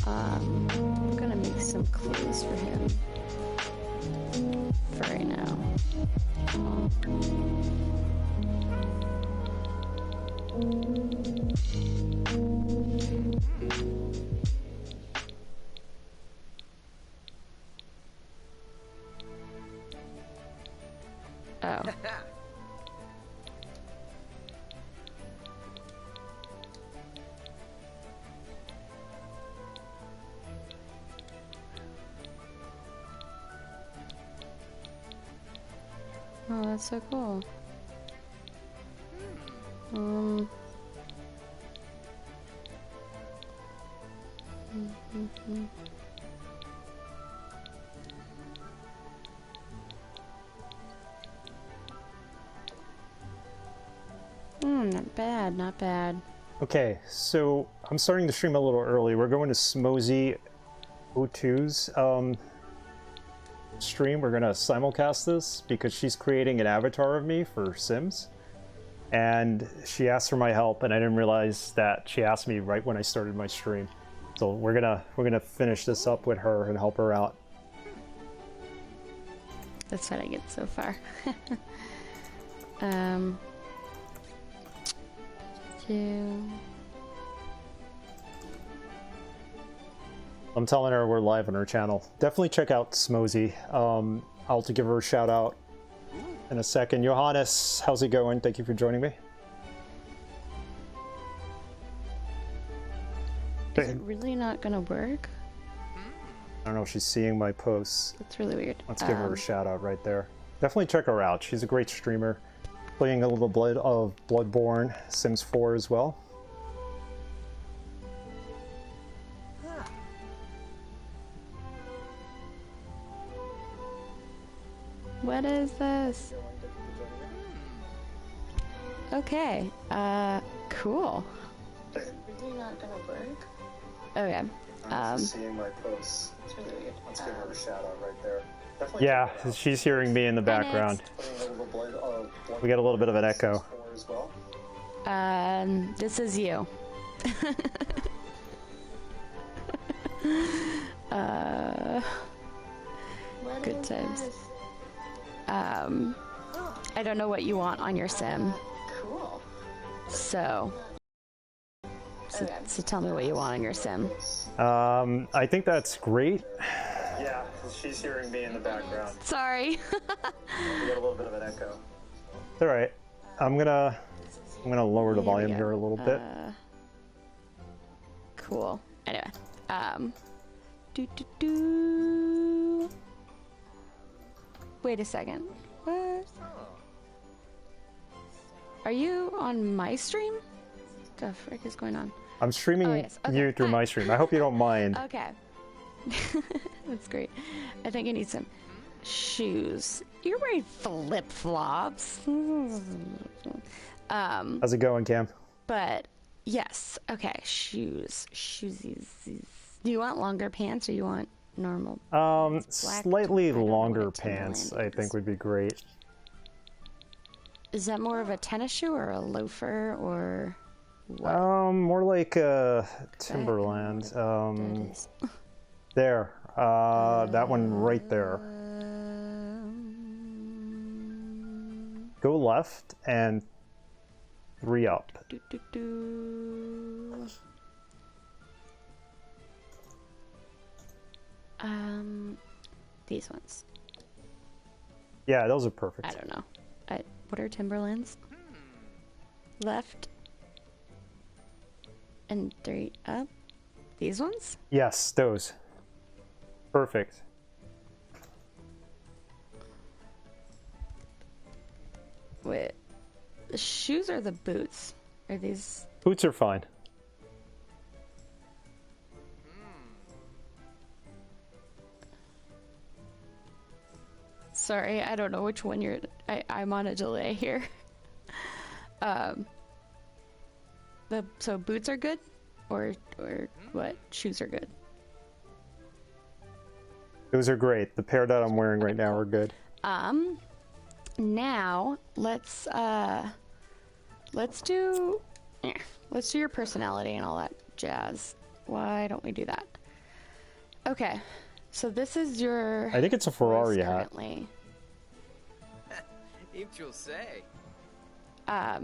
I'm gonna make some clues for him for right now. Oh. Oh, that's so cool. Not bad, not bad. Okay, so I'm starting the stream a little early. We're going to Smosey O2's stream. We're gonna simulcast this because she's creating an avatar of me for Sims, and she asked for my help, and I didn't realize that she asked me right when I started my stream. So we're gonna finish this up with her and help her out. That's what I get so far. I'm telling her we're live on her channel. Definitely check out Smosey. I'll give her a shout out in a second. Johannes, how's it going? Thank you for joining me. Is it really not gonna work? I don't know if she's seeing my posts. That's really weird. Let's give her a shout out right there. Definitely check her out. She's a great streamer. Playing a little bit of Bloodborne, Sims 4 as well. What is this? Okay, cool. Is it really not gonna work? Okay. Seeing my posts. It's really weird. Let's give her a shout out right there. Definitely yeah, she's hearing me in the background. We get a little bit of an echo. This is you. Good times. I don't know what you want on your sim. Cool. So tell me what you want on your sim. I think that's great. Yeah, she's hearing me in the background. Sorry. We get a little bit of an echo. It's all right. I'm gonna lower the volume here a little bit. Cool. Anyway, wait a second. What? Are you on my stream? What the frick is going on? I'm streaming you through my stream. I hope you don't mind. Okay. That's great. I think I need some shoes. You're wearing flip-flops. How's it going, Cam? But yes, okay, shoes. Shoesies. Do you want longer pants or you want normal? Slightly longer pants, I think would be great. Is that more of a tennis shoe or a loafer or what? More like a Timberland. There. That one right there. Go left and 3 up. These ones. Yeah, those are perfect. I don't know. What are Timberlands? Left and 3 up. These ones? Yes, those. Perfect. Wait, the shoes or the boots? Are these? Boots are fine. Sorry, I don't know which one you're. I'm on a delay here. So boots are good, or what? Shoes are good. Those are great. The pair that I'm wearing right now are good. Now let's do your personality and all that jazz. Why don't we do that? Okay, so this is your. I think it's a Ferrari voice hat. currently. If you'll say. I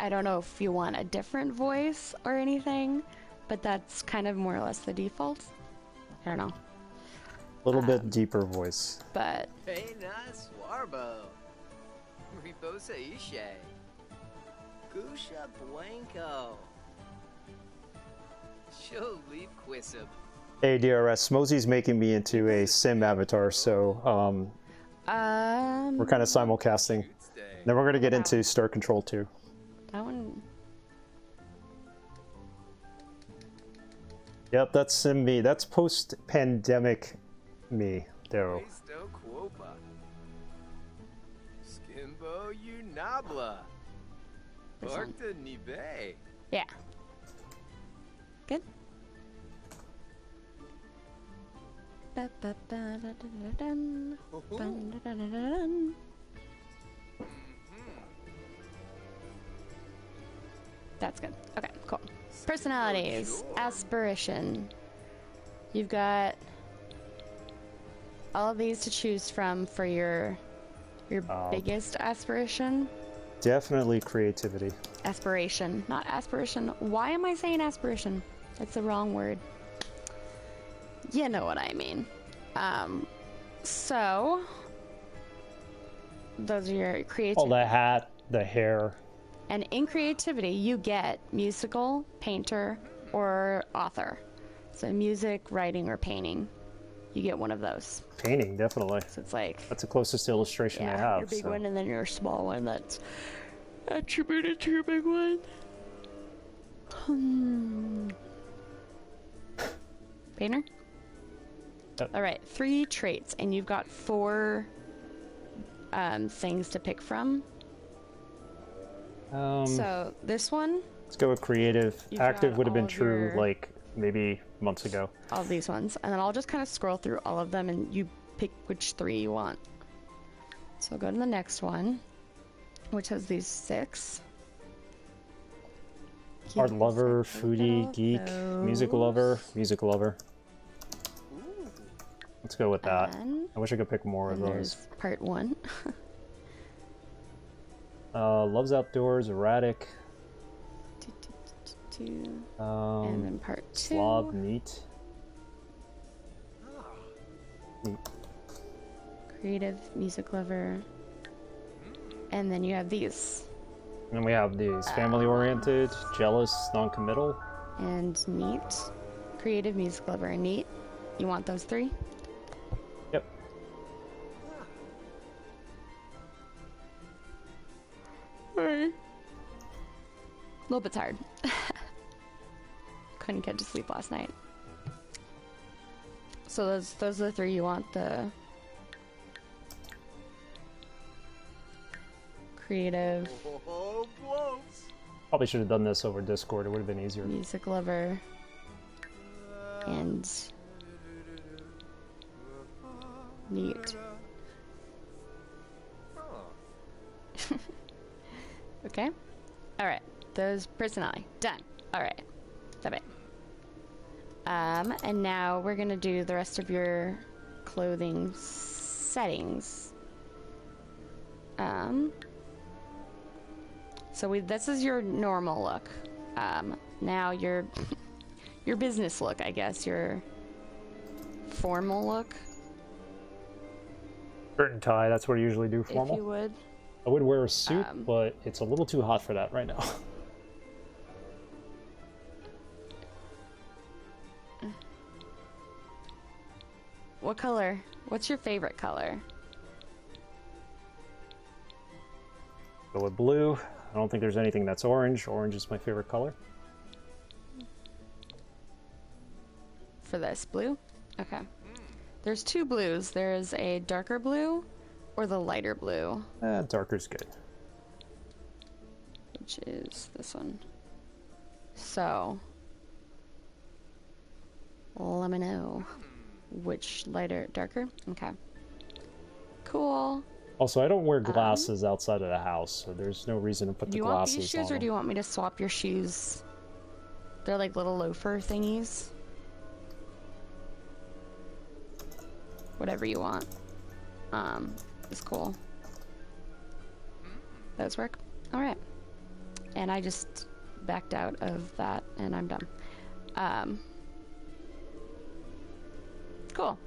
don't know if you want a different voice or anything, but that's kind of more or less the default. I don't know. A little bit deeper voice. But Hey, nice warbo. Riposa ishe. Gusha blanco. She'll leave quisib. Hey DRS, Mosey's making me into a sim avatar, so we're kind of simulcasting. Then we're gonna get into Star Control 2. that one. Yep, that's sim me. That's post-pandemic me, though. Esto quopa. Skimbo unabla. This one. Barta nibe. Yeah. Good. Ba-ba-ba-da-da-da-dun. Ba-da-da-da-da-dun. That's good. Okay, cool. Personalities. Aspiration. You've got all of these to choose from for your biggest aspiration. Definitely creativity. Aspiration, not aspiration. Why am I saying aspiration? That's the wrong word. You know what I mean. So those are your creativity. Oh, the hat, the hair. And in creativity, you get musical, painter, or author. So music, writing, or painting. You get one of those. Painting, definitely. So it's like, That's the closest illustration I have. your big so. one, and then your small one that's attributed to your big one. Painter? Yep. All right, 3 traits, and you've got 4 things to pick from. So this one, Let's go with creative. You've Active got would have been all of true your- like maybe months ago. all of these ones, and then I'll just kind of scroll through all of them, and you pick which 3 you want. So I'll go to the next one, which has these 6. Art Keep lover, these foodie, little geek, music lover, music lover. Let's go with that. And I wish I could pick more of then those. there's part 1. Loves outdoors, erratic, and then part 2. slob, neat. Creative, music lover. And then you have these. And then we have these family-oriented, jealous, non-committal. And neat. Creative, music lover, and neat. You want those 3? Yep. A little bit tired. Couldn't get to sleep last night. So those are the 3 you want. The creative, Oh, blows. Probably should have done this over Discord. It would have been easier. music lover, and neat. Okay. All right. Those personality done. All right. Stop it. And now we're gonna do the rest of your clothing settings. So this is your normal look. Now your your business look, I guess, your formal look, Shirt and tie, that's what I usually do if you formal. would. I would wear a suit, but it's a little too hot for that right now. What color? What's your favorite color? Go with blue. I don't think there's anything that's orange. Orange is my favorite color. For this blue? Okay. There's 2 blues. There's a darker blue or the lighter blue, Darker's good. which is this one. So, let me know which lighter, darker? Okay. Cool. Also, I don't wear glasses outside of the house, so there's no reason to put Do the you want glasses these shoes on or do them. you want me to swap your shoes? They're like little loafer thingies. whatever you want. Is cool. Those work? Alright. And I just backed out of that and I'm done. Cool.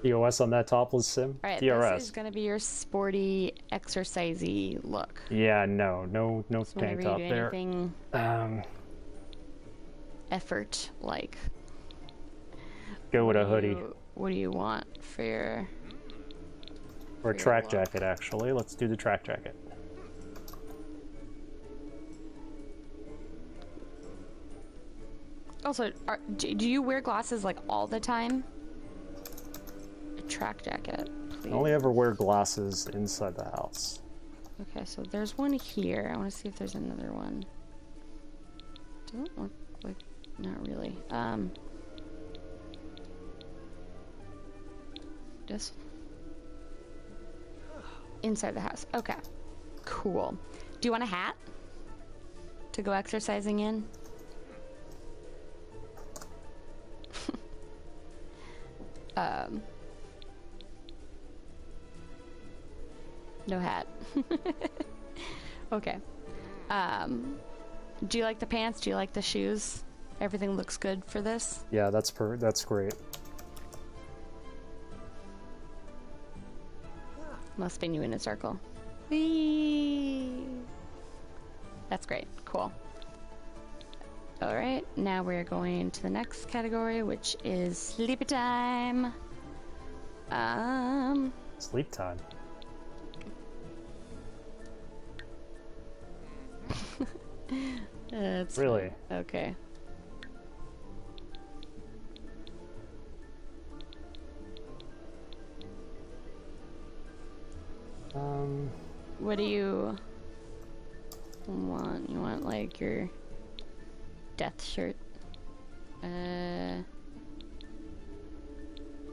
DOS on that topless sim? Alright, DRS. this is gonna be your sporty, exercisey look. Yeah, no So tank whenever top you do there. anything effort like. Go with a hoodie. What do you want for your Or a your track look? jacket, actually. Let's do the track jacket. Also, do you wear glasses like all the time? A track jacket, please. I only ever wear glasses inside the house. Okay, so there's one here. I want to see if there's another one. Doesn't look like, not really. Just inside the house. Okay, cool. Do you want a hat to go exercising in? No hat. Okay. Do you like the pants? Do you like the shoes? Everything looks good for this? Yeah, that's great. Must spin you in a circle. Whee! That's great. Cool. Alright, now we're going to the next category, which is sleepy time. Sleep time. That's Really? fine. Okay. What do you want? You want like your death shirt?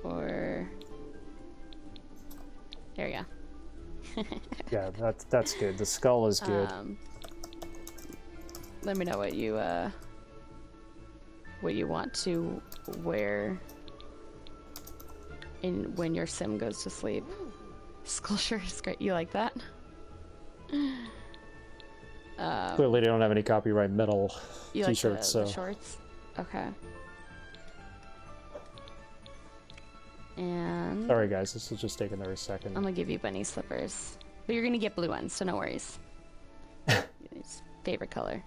Or there we go. Yeah, that's good. The skull is good. Let me know what you want to wear in when your sim goes to sleep. Skull shirt is great. You like that? Clearly, they don't have any copyright metal You t-shirts, like the so shorts? Okay. And sorry guys, this will just take another second. I'm gonna give you bunny slippers, but you're gonna get blue ones, so no worries. It's favorite color.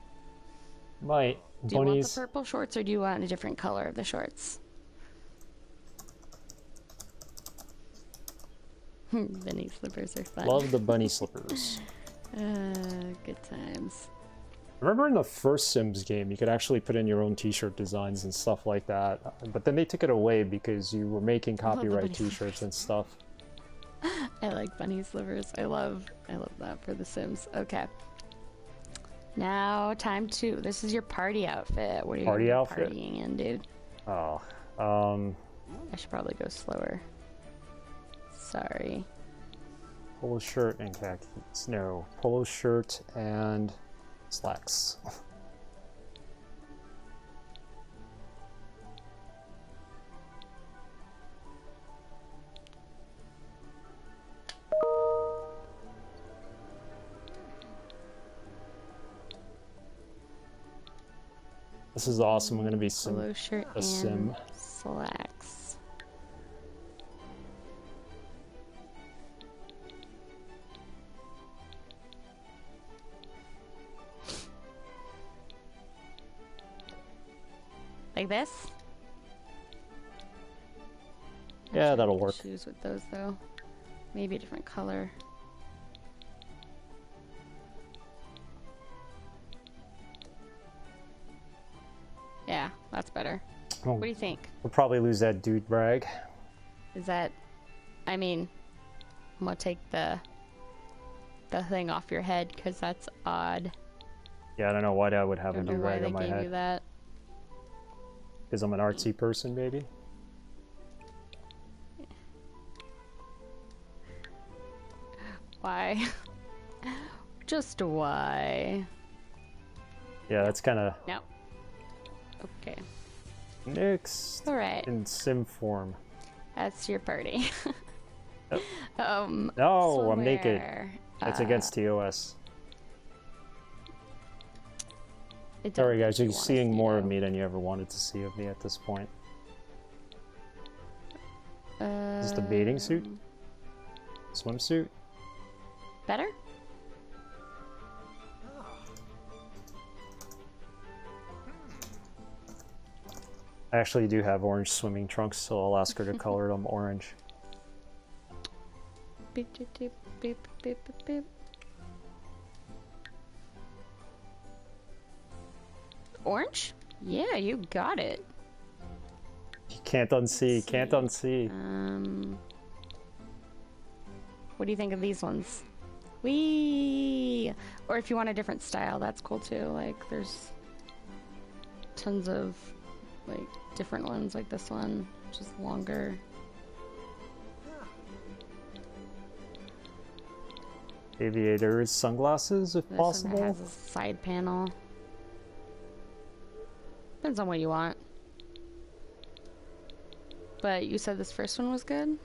My Do you want the bunnies. purple shorts, or do you want a different color of the shorts? Bunny slippers are fun. Love the bunny slippers. Good times. Remember in the first Sims game, you could actually put in your own t-shirt designs and stuff like that, but then they took it away because you were making love the copyright bunny t-shirts and stuff. I like bunny slivers. I love that for The Sims. Okay. Now, this is your party outfit. What are you Party outfit? partying in, dude? Oh, I should probably go slower. Sorry. polo shirt and khakis. No, polo shirt and slacks. This is awesome. I'm gonna be Polo shirt a and sim. slacks. Like this? Yeah, Actually, that'll I could work. Shoes with those though. Maybe a different color. Yeah, that's better. Oh, What do you think? we'll probably lose that dude brag. Is that? I mean, I'm gonna take the thing off your head because that's odd. Yeah, I don't know why I would have a Don't know dude why brag they on my gave you head. that. Because I'm an artsy person, maybe. Why? Just why? Yeah, that's kind of No. Okay. next All right. in sim form. That's your party. Yep. No, I'm naked. swimwear. That's against TOS. It don't Sorry make guys, you you're wanna seeing see more it. of me than you ever wanted to see of me at this point. Is this the bathing suit? Swimsuit? Better? I actually do have orange swimming trunks, so I'll ask her to color them orange. Beep, beep, beep, beep, beep, beep, beep. Orange? Yeah, you got it. You can't unsee, can't unsee. What do you think of these ones? Whee! Or if you want a different style, that's cool too. Like, there's tons of like different ones, like this one, which is longer. Aviators, sunglasses, if This possible. one has a side panel. Depends on what you want. But you said this first one was good?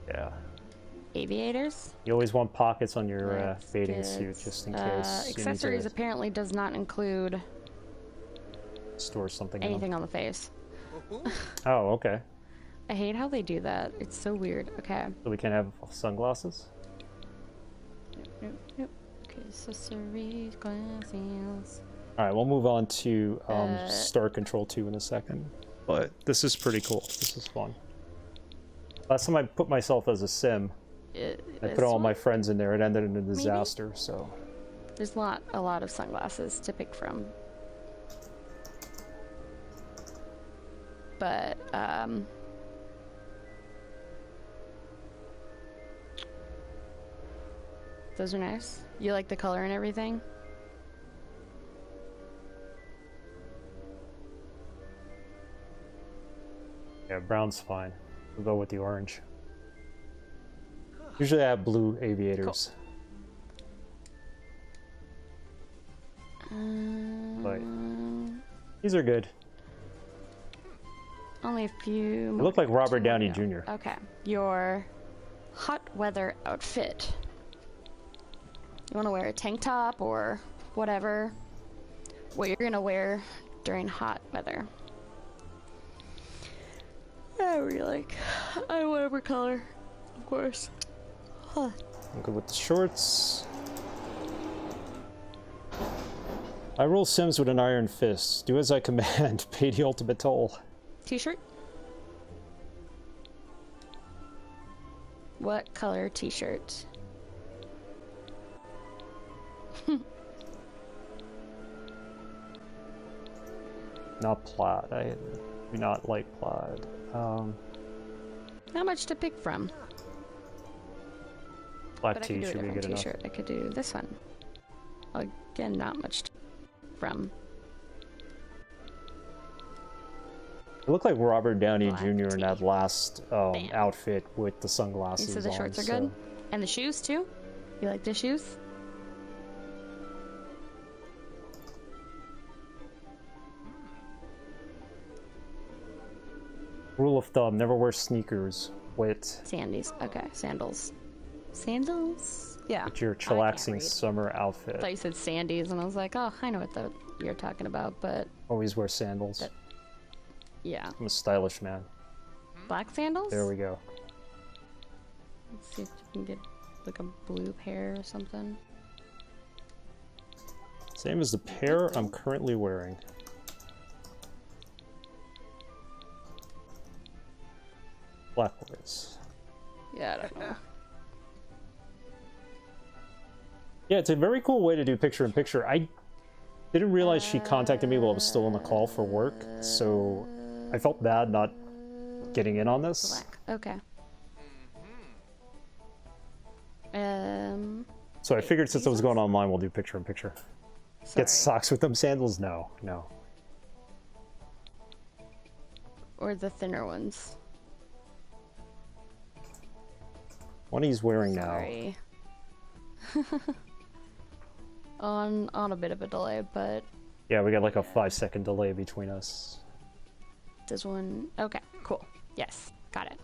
Yeah. Aviators? You always want pockets on your Let's bathing get, suit, just in case you need accessories to apparently does not include store something in anything on the face. them. Oh, okay. I hate how they do that. It's so weird. Okay. So we can have sunglasses? Nope. Okay, accessories, glasses. Alright, we'll move on to Star Control 2 in a second. But this is pretty cool. This is fun. Last time I put myself as a sim, I put all my friends in there. It ended in a disaster, so... There's a lot of sunglasses to pick from. But, those are nice. You like the color and everything? Yeah, brown's fine. We'll go with the orange. Usually I have blue aviators. But these are good. Only a few. They look like Robert Downey Jr. Okay. Your hot weather outfit. You want to wear a tank top or whatever. What you're gonna wear during hot weather. I really like. Whatever color, of course. Huh. I'm good with the shorts. I rule Sims with an iron fist. Do as I command. Pay the ultimate toll. T-shirt? What color t-shirt? Not plaid. I do not like plaid. Not much to pick from. Black But I tee could do a should be different good enough. t-shirt. I could do this one. Again, not much to pick from. It looked like Robert Downey Black Jr. in tee. that last Bam. outfit with the sunglasses So the shorts on, are good? And the shoes too? You like the shoes? Rule of thumb, never wear sneakers with Sandies. Okay, sandals. Sandals? Yeah. your I can't chillaxing read. summer I outfit. thought you said sandies, and I was like, oh, I know what you're talking about, but Always wear sandals. That- yeah. I'm a stylish man. Black sandals? There we go. Let's see if you can get like a blue pair or something. Same as the pair I'm currently wearing. Black boys. Yeah, I don't know. Yeah, it's a very cool way to do picture-in-picture. I didn't realize she contacted me while I was still on the call for work, so I felt bad not getting in on this. Black. Okay. So I figured since I was going online, we'll do picture-in-picture. Get Sorry. socks with them sandals? No, no. Or the thinner ones. One he's wearing now. Sorry. on a bit of a delay, but Yeah, we got like a 5-second delay between us. this one. Okay, cool. Yes, Got it.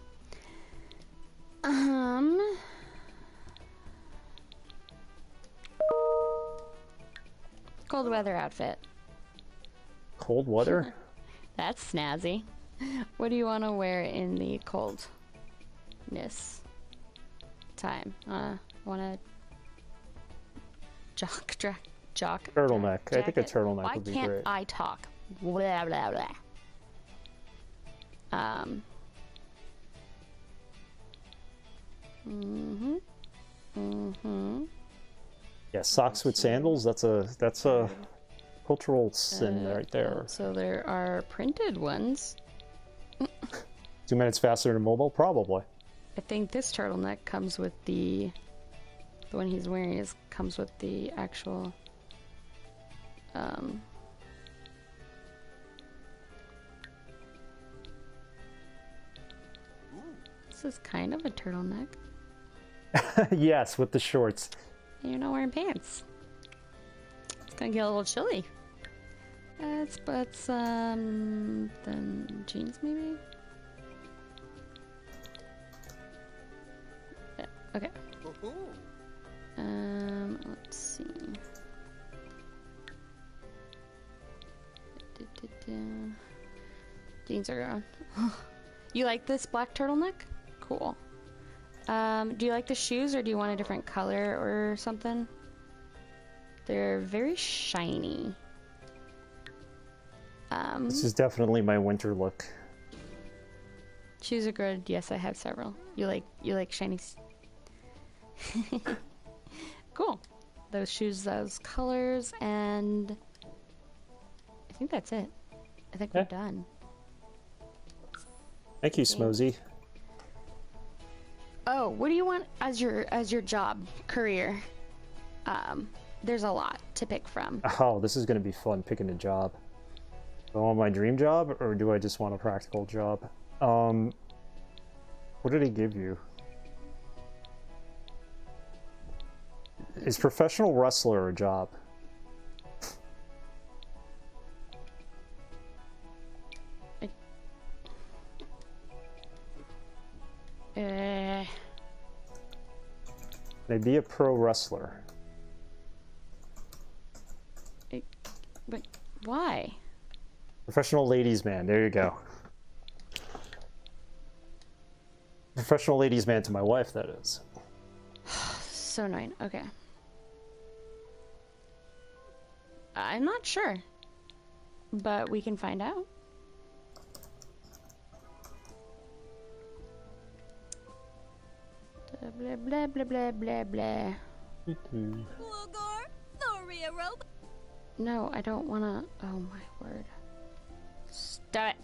Cold weather outfit. Cold weather? That's snazzy. What do you want to wear in the coldness time? Want a jock Turtleneck. I think a jacket? turtleneck Why would be can't great. I talk? Blah, blah, blah. Yeah, socks with sandals. That's a cultural sin right there. So there are printed ones. 2 minutes faster than mobile, probably. I think this turtleneck comes with the one he's wearing comes with the actual this is kind of a turtleneck. Yes, with the shorts. And you're not wearing pants. It's gonna get a little chilly. Let's then jeans maybe? Yeah, okay. Let's see. Jeans are gone. You like this black turtleneck? Cool. Do you like the shoes or do you want a different color or something? They're very shiny. This is definitely my winter look. Shoes are good. Yes, I have several. You like shiny. Cool. Those shoes, those colors, and I think that's it. I think we're done. Thank you, Smosey. Oh, what do you want as your job career? There's a lot to pick from. Oh, this is going to be fun picking a job. Do I want my dream job, or do I just want a practical job? What did he give you? Is professional wrestler a job? Uh, Can I be a pro wrestler? but why? Professional ladies man, there you go. Professional ladies man to my wife, that is. So annoying. Okay. I'm not sure, but we can find out. Blah blah blah blah blah blah. No, I don't wanna. Oh my word! Stop it.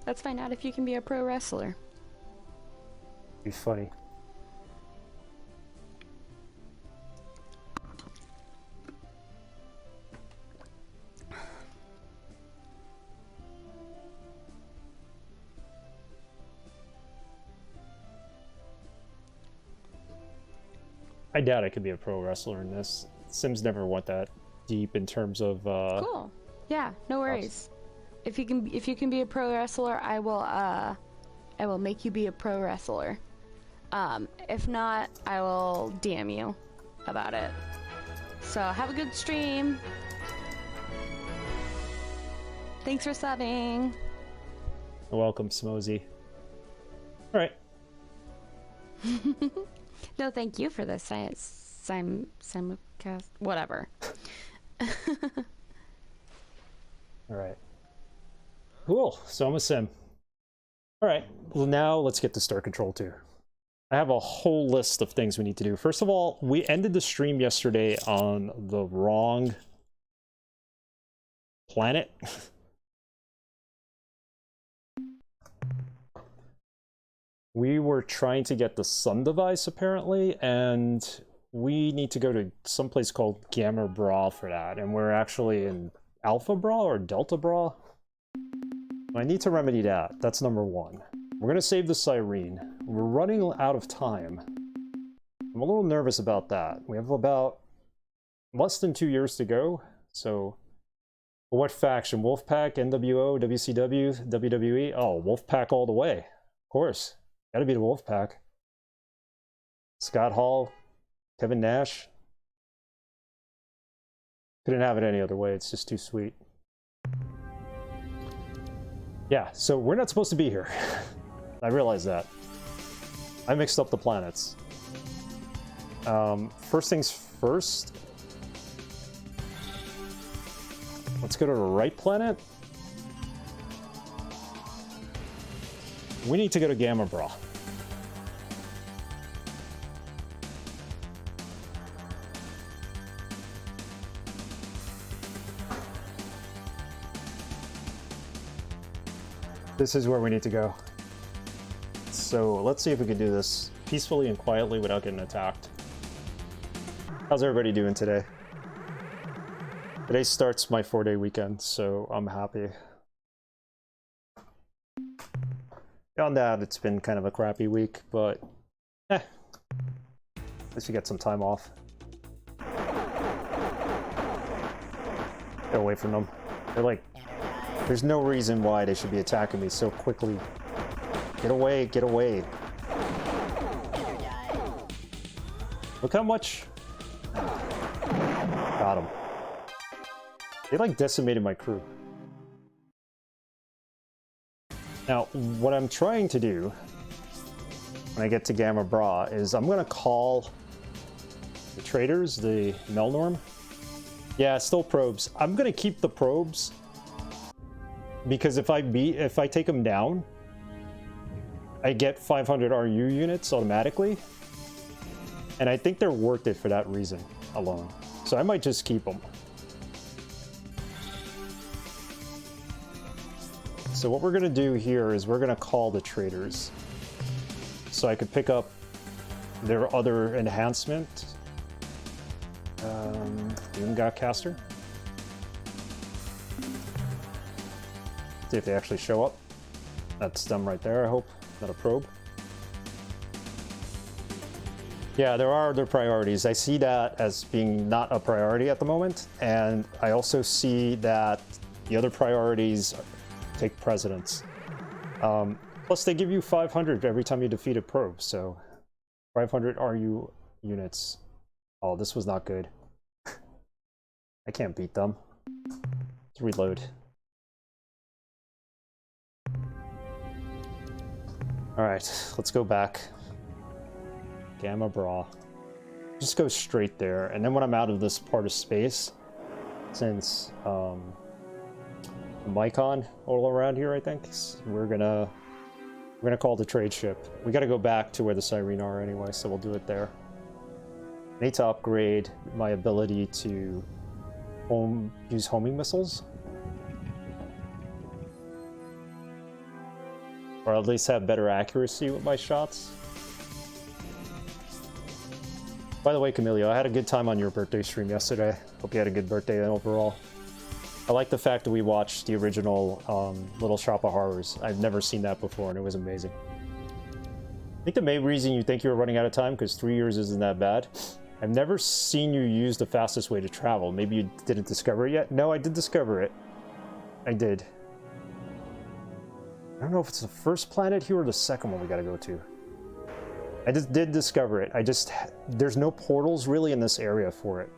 Let's find out if you can be a pro wrestler. Be funny. I doubt I could be a pro wrestler in this. Sims never went that deep in terms of Cool. Yeah, no worries. If you can be a pro wrestler, I will make you be a pro wrestler. If not, I will DM you about it. So have a good stream. Thanks for subbing. Welcome, Smosey. All right. No, thank you for this. Simulcast, whatever. All right. Cool. So I'm a sim. All right. Well, now let's get to Star Control 2. I have a whole list of things we need to do. First of all, we ended the stream yesterday on the wrong planet. We were trying to get the sun device, apparently, and we need to go to some place called Gamma Bra for that, and we're actually in Alpha Bra or Delta Bra. I need to remedy that. That's number one. We're gonna save the Cyrene. We're running out of time. I'm a little nervous about that. We have about less than 2 years to go, so what faction? Wolfpack, NWO, WCW, WWE? Oh, Wolfpack all the way. Of course. Gotta be the Wolfpack. Scott Hall, Kevin Nash. Couldn't have it any other way. It's just too sweet. Yeah, so we're not supposed to be here. I realize that. I mixed up the planets. First things first. Let's go to the right planet. We need to go to Gamma Bra. This is where we need to go. So let's see if we can do this peacefully and quietly without getting attacked. How's everybody doing today? Today starts my 4-day weekend, so I'm happy. Beyond that, it's been kind of a crappy week, but at least we get some time off. Get away from them. They're like, there's no reason why they should be attacking me so quickly. Get away, get away. Look how much... Got him. They like decimated my crew. Now, what I'm trying to do when I get to Gamma Bra is I'm gonna call the traders, the Melnorm. Yeah, still probes. I'm gonna keep the probes because if I take them down, I get 500 RU units automatically, and I think they're worth it for that reason alone. So I might just keep them. So what we're gonna do here is we're gonna call the traders, so I could pick up their other enhancement. Even got caster. See if they actually show up. That's them right there, I hope. Not a probe. Yeah, there are other priorities. I see that as being not a priority at the moment, and I also see that the other priorities take precedence. Plus, they give you 500 every time you defeat a probe, so 500 RU units. Oh, this was not good. I can't beat them. Let's reload. Alright, let's go back. Gamma Bra. Just go straight there, and then when I'm out of this part of space, since Mycon all around here, I think, we're gonna call the trade ship. We gotta go back to where the Cyrene are anyway, so we'll do it there. I need to upgrade my ability to use homing missiles. Or at least have better accuracy with my shots. By the way, Camilio, I had a good time on your birthday stream yesterday. Hope you had a good birthday overall. I like the fact that we watched the original Little Shop of Horrors. I've never seen that before, and it was amazing. I think the main reason you think you were running out of time, because 3 years isn't that bad. I've never seen you use the fastest way to travel. Maybe you didn't discover it yet? No, I did discover it. I did. I don't know if it's the first planet here or the second one we gotta go to. I just did discover it. There's no portals really in this area for it.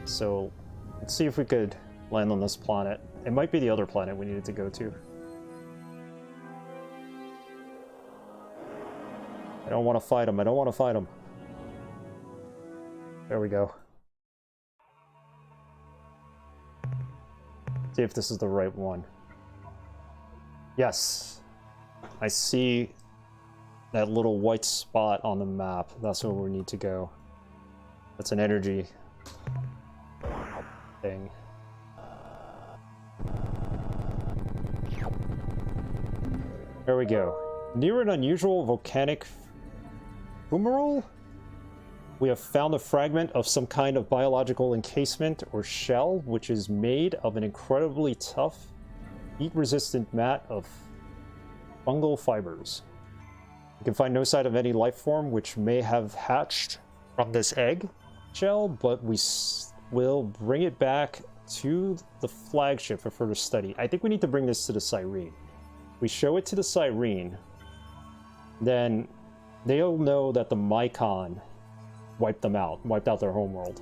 So, let's see if we could land on this planet. It might be the other planet we needed to go to. I don't want to fight him. I don't want to fight him. There we go. See if this is the right one. Yes. I see that little white spot on the map. That's where we need to go. That's an energy thing. There we go. Near an unusual volcanic fumarole? We have found a fragment of some kind of biological encasement or shell, which is made of an incredibly tough, heat-resistant mat of fungal fibers. We can find no sign of any life form which may have hatched from this egg shell, but we will bring it back to the flagship for further study. I think we need to bring this to the Cyrene. We show it to the Cyrene, then they'll know that the Mycon wiped them out, wiped out their homeworld.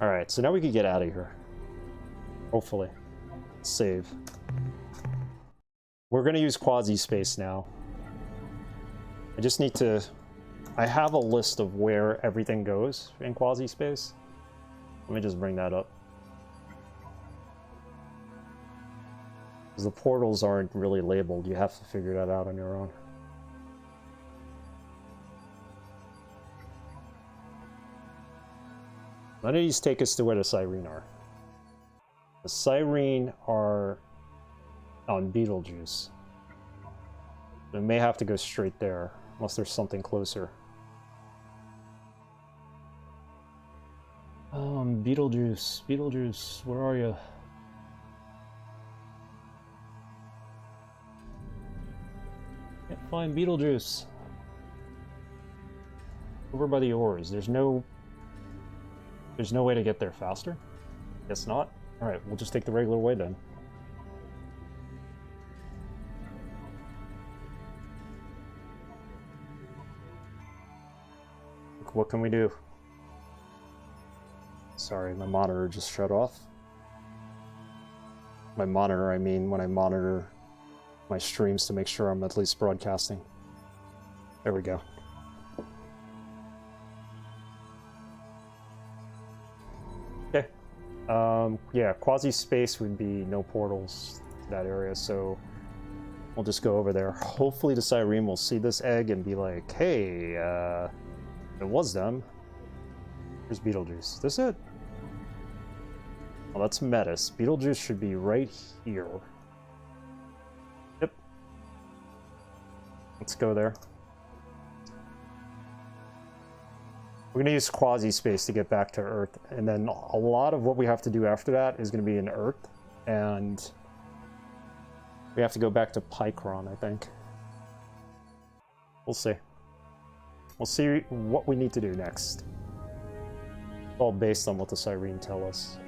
Alright, so now we can get out of here. Hopefully. Save. We're gonna use quasi-space now. I just need to... I have a list of where everything goes in quasi-space. Let me just bring that up. Because the portals aren't really labeled. You have to figure that out on your own. None of these take us to where the Cyrene are. The Cyrene are on Beetlejuice. We may have to go straight there, unless there's something closer. Beetlejuice, Beetlejuice, where are you? Can't find Beetlejuice. Over by the ores. There's no way to get there faster? Guess not. Alright, we'll just take the regular way then. What can we do? Sorry, my monitor just shut off. My monitor, I mean when I monitor my streams to make sure I'm at least broadcasting. There we go. Okay. Yeah, quasi-space would be no portals to that area, so we'll just go over there. Hopefully the Cyrene will see this egg and be like, hey, it was them. Here's Beetlejuice. Is this it? Oh, that's Metis. Beetlejuice should be right here. Yep. Let's go there. We're going to use quasi-space to get back to Earth, and then a lot of what we have to do after that is going to be in Earth, and we have to go back to Pycron, I think. We'll see. We'll see what we need to do next. All based on what the Cyrene tell us.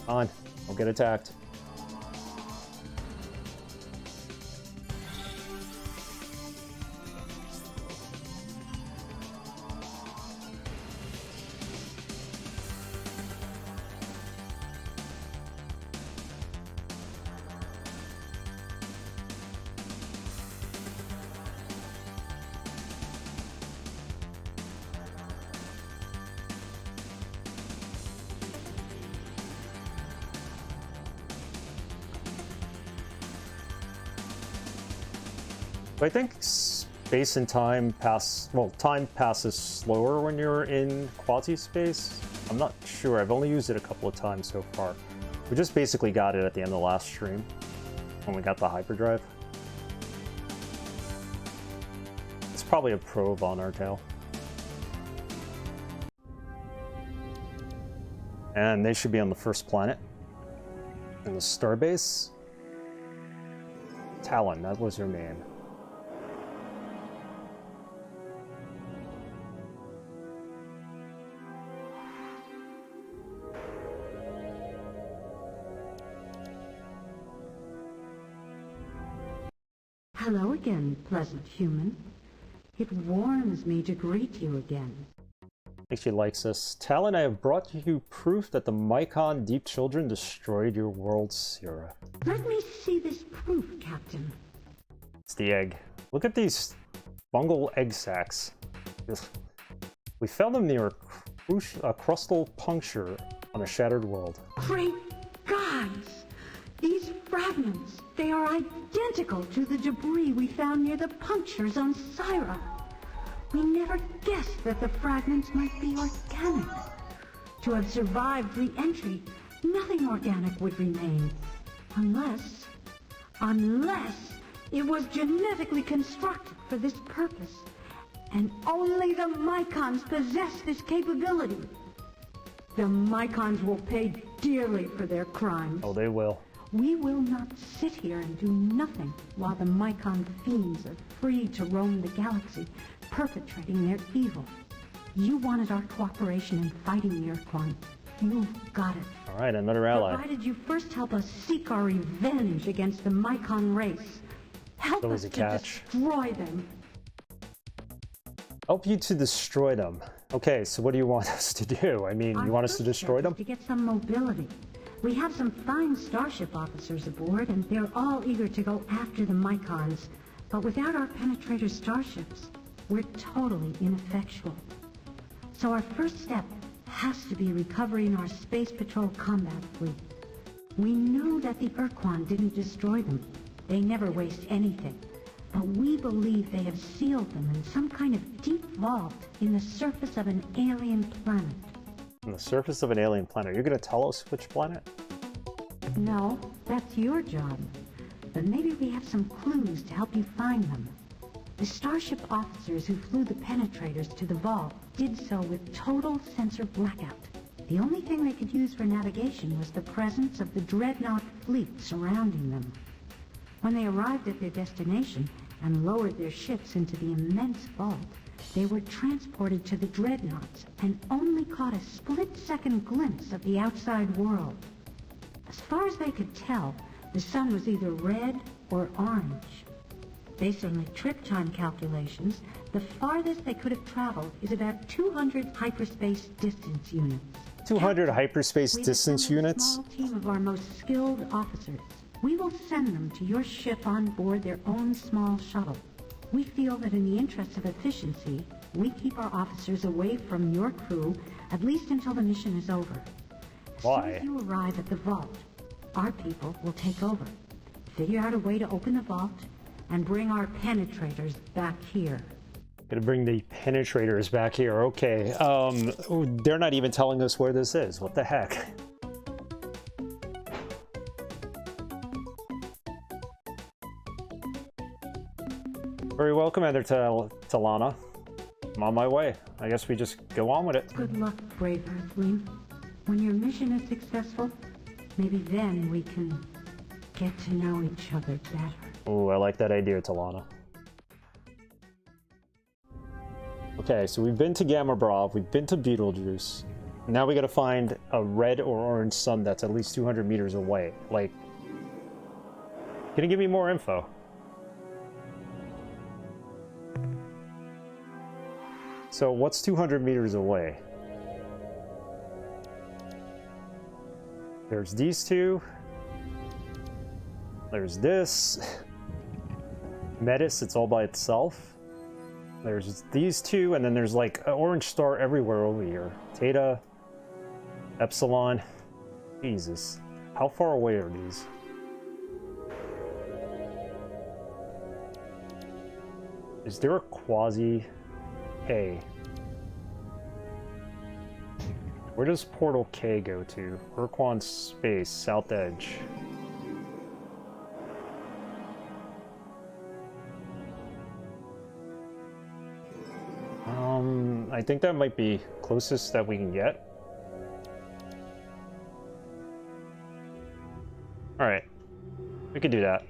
On, don't get attacked. I think space and time pass... Well, time passes slower when you're in quasi-space. I'm not sure. I've only used it a couple of times so far. We just basically got it at the end of the last stream when we got the hyperdrive. It's probably a probe on our tail. And they should be on the first planet. In the starbase. Talon, that was your name. Hello again, pleasant human. It warms me to greet you again. I think she likes us. Talon, I have brought you proof that the Mycon Deep Children destroyed your world, Sierra. Let me see this proof, Captain. It's the egg. Look at these fungal egg sacs. We found them near a crustal puncture on a shattered world. Great gods! These fragments! They are identical to the debris we found near the punctures on Syra. We never guessed that the fragments might be organic. To have survived re-entry, nothing organic would remain. Unless it was genetically constructed for this purpose. And only the Mycons possess this capability. The Mycons will pay dearly for their crimes. Oh, they will. We will not sit here and do nothing while the Mycon fiends are free to roam the galaxy, perpetrating their evil. You wanted our cooperation in fighting the Ur-Quan. You've got it. All right, another ally. Provided you first help us seek our revenge against the Mycon race. Help us to destroy them. Help you to destroy them. Okay, so what do you want us to do? I mean, you want us to destroy them? To get some mobility. We have some fine starship officers aboard, and they're all eager to go after the Mycons. But without our penetrator starships, we're totally ineffectual. So our first step has to be recovering our Space Patrol combat fleet. We know that the Ur-Quan didn't destroy them. They never waste anything. But we believe they have sealed them in some kind of deep vault in the surface of an alien planet. On the surface of an alien planet. You're going to tell us which planet? No, that's your job. But maybe we have some clues to help you find them. The starship officers who flew the penetrators to the vault did so with total sensor blackout. The only thing they could use for navigation was the presence of the dreadnought fleet surrounding them. When they arrived at their destination and lowered their ships into the immense vault, they were transported to the dreadnoughts and only caught a split-second glimpse of the outside world. As far as they could tell, the sun was either red or orange. Based on the trip time calculations, the farthest they could have traveled is about 200 hyperspace distance units. 200 hyperspace distance units? A small team of our most skilled officers. We will send them to your ship on board their own small shuttle. We feel that in the interest of efficiency, we keep our officers away from your crew at least until the mission is over. Why? As soon as you arrive at the vault, our people will take over, figure out a way to open the vault, and bring our penetrators back here. Gonna bring the penetrators back here. Okay. They're not even telling us where this is. What the heck? Very well, Commander Talana. I'm on my way. I guess we just go on with it. Good luck, brave Earthling. When your mission is successful, maybe then we can get to know each other better. Oh, I like that idea, Talana. Okay, so we've been to Gamma Brav, we've been to Beetlejuice. Now we gotta find a red or orange sun that's at least 200 meters away. Like, can you give me more info? So what's 200 meters away? There's these two. There's this. Metis, it's all by itself. There's these two, and then there's like an orange star everywhere over here. Theta, Epsilon. Jesus. How far away are these? Is there a quasi K? Where does Portal K go to? Ur-Quan Space, South Edge. I think that might be closest that we can get. Alright. We could do that.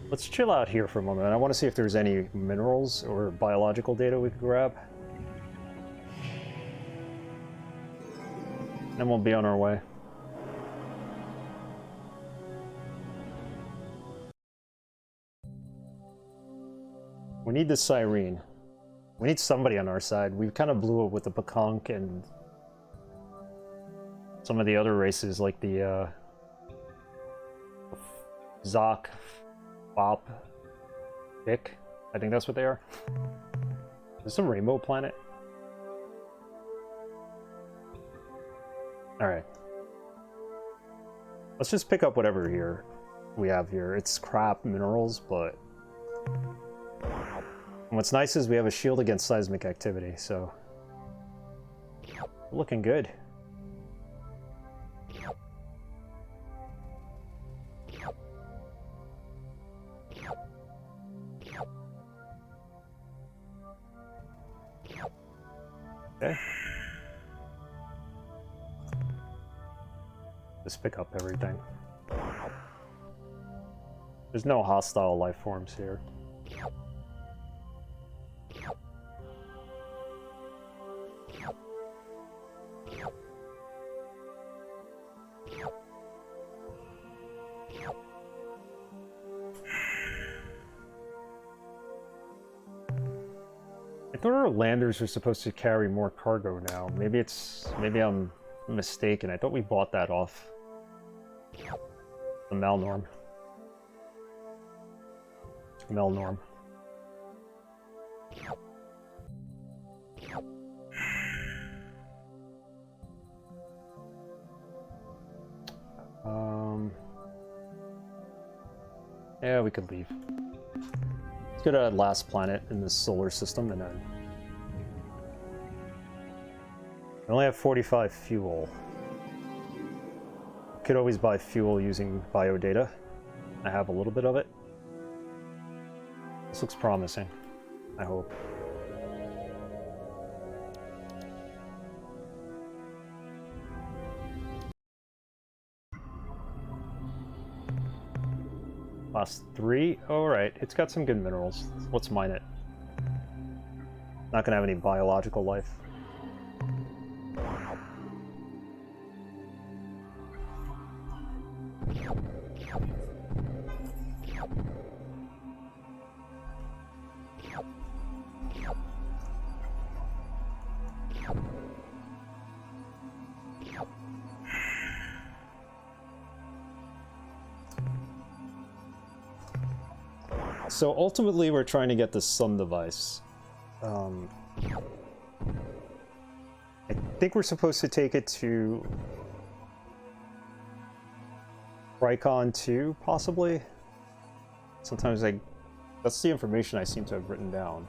Let's chill out here for a moment. I want to see if there's any minerals or biological data we could grab. Then we'll be on our way. We need the Cyrene. We need somebody on our side. We kind of blew it with the Pekonk and some of the other races like the Zoc, Bop, Vic. I think that's what they are. Is this a rainbow planet? Alright. Let's just pick up whatever here we have here. It's crap minerals, but what's nice is we have a shield against seismic activity, so looking good. Okay. Just pick up everything. There's no hostile life forms here. I thought our landers are supposed to carry more cargo now. Maybe I'm mistaken. I thought we bought that off the Melnorm. Melnorm. Yeah, we could leave. Let's go to that last planet in the solar system and then... I only have 45 fuel. Could always buy fuel using biodata. I have a little bit of it. This looks promising, I hope. Last 3? Alright, it's got some good minerals. Let's mine it. Not gonna have any biological life. So ultimately we're trying to get the sun device. I think we're supposed to take it to Ur-Quan 2, possibly? Sometimes that's the information I seem to have written down.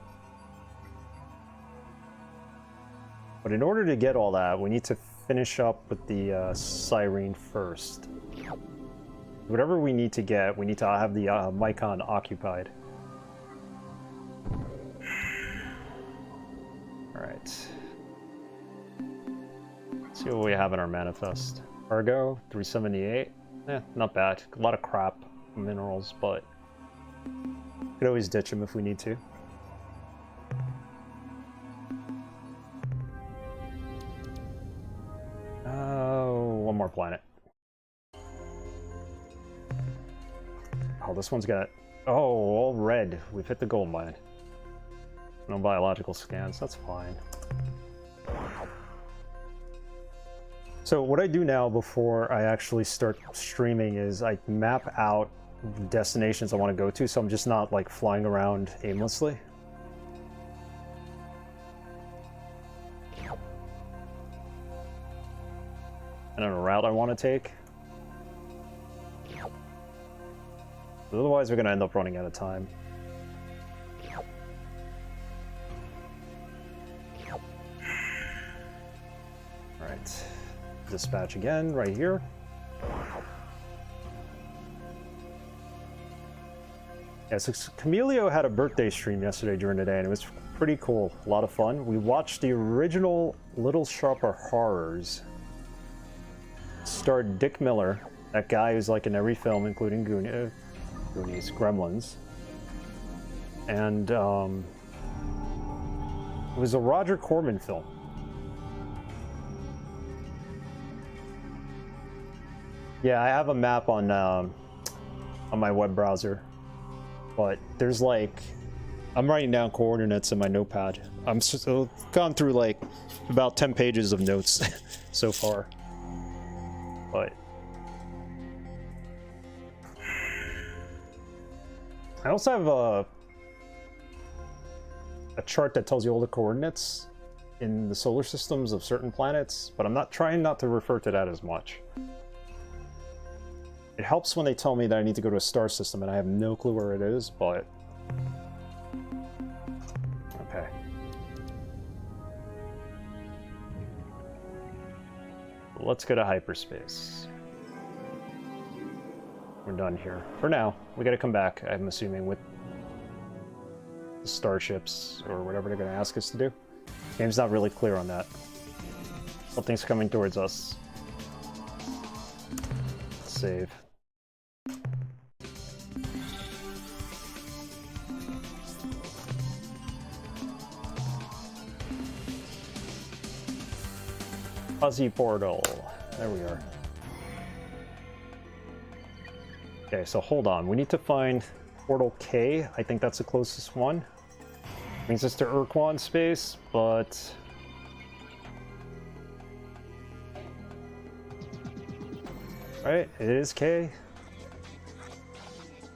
But in order to get all that, we need to finish up with the Siren first. Whatever we need to get, we need to have the Mycon occupied. Alright. Let's see what we have in our manifest. Cargo, 378. Not bad. A lot of crap minerals, but could always ditch them if we need to. Oh, one more planet. Oh, this one's got... Oh, all red. We've hit the gold mine. No biological scans. That's fine. So what I do now before I actually start streaming is I map out destinations I want to go to, so I'm just not like flying around aimlessly. And on a route I want to take. Otherwise, we're going to end up running out of time. Alright. Dispatch again, right here. Yeah, so Camilio had a birthday stream yesterday during the day, and it was pretty cool. A lot of fun. We watched the original Little Sharper Horrors. Starred Dick Miller, that guy who's like in every film, including Goonies, Gremlins. And it was a Roger Corman film. Yeah, I have a map on my web browser, but there's like, I'm writing down coordinates in my notepad. I'm gone through like about 10 pages of notes so far, but I also have a chart that tells you all the coordinates in the solar systems of certain planets, but I'm not trying not to refer to that as much. It helps when they tell me that I need to go to a star system, and I have no clue where it is, but... Okay. Let's go to hyperspace. We're done here. For now. We gotta come back, I'm assuming, with the starships, or whatever they're gonna ask us to do. Game's not really clear on that. Something's coming towards us. Save. Fuzzy portal. There we are. Okay, so hold on. We need to find portal K. I think that's the closest one. Brings us to Ur-Quan space, but... Right, it is K.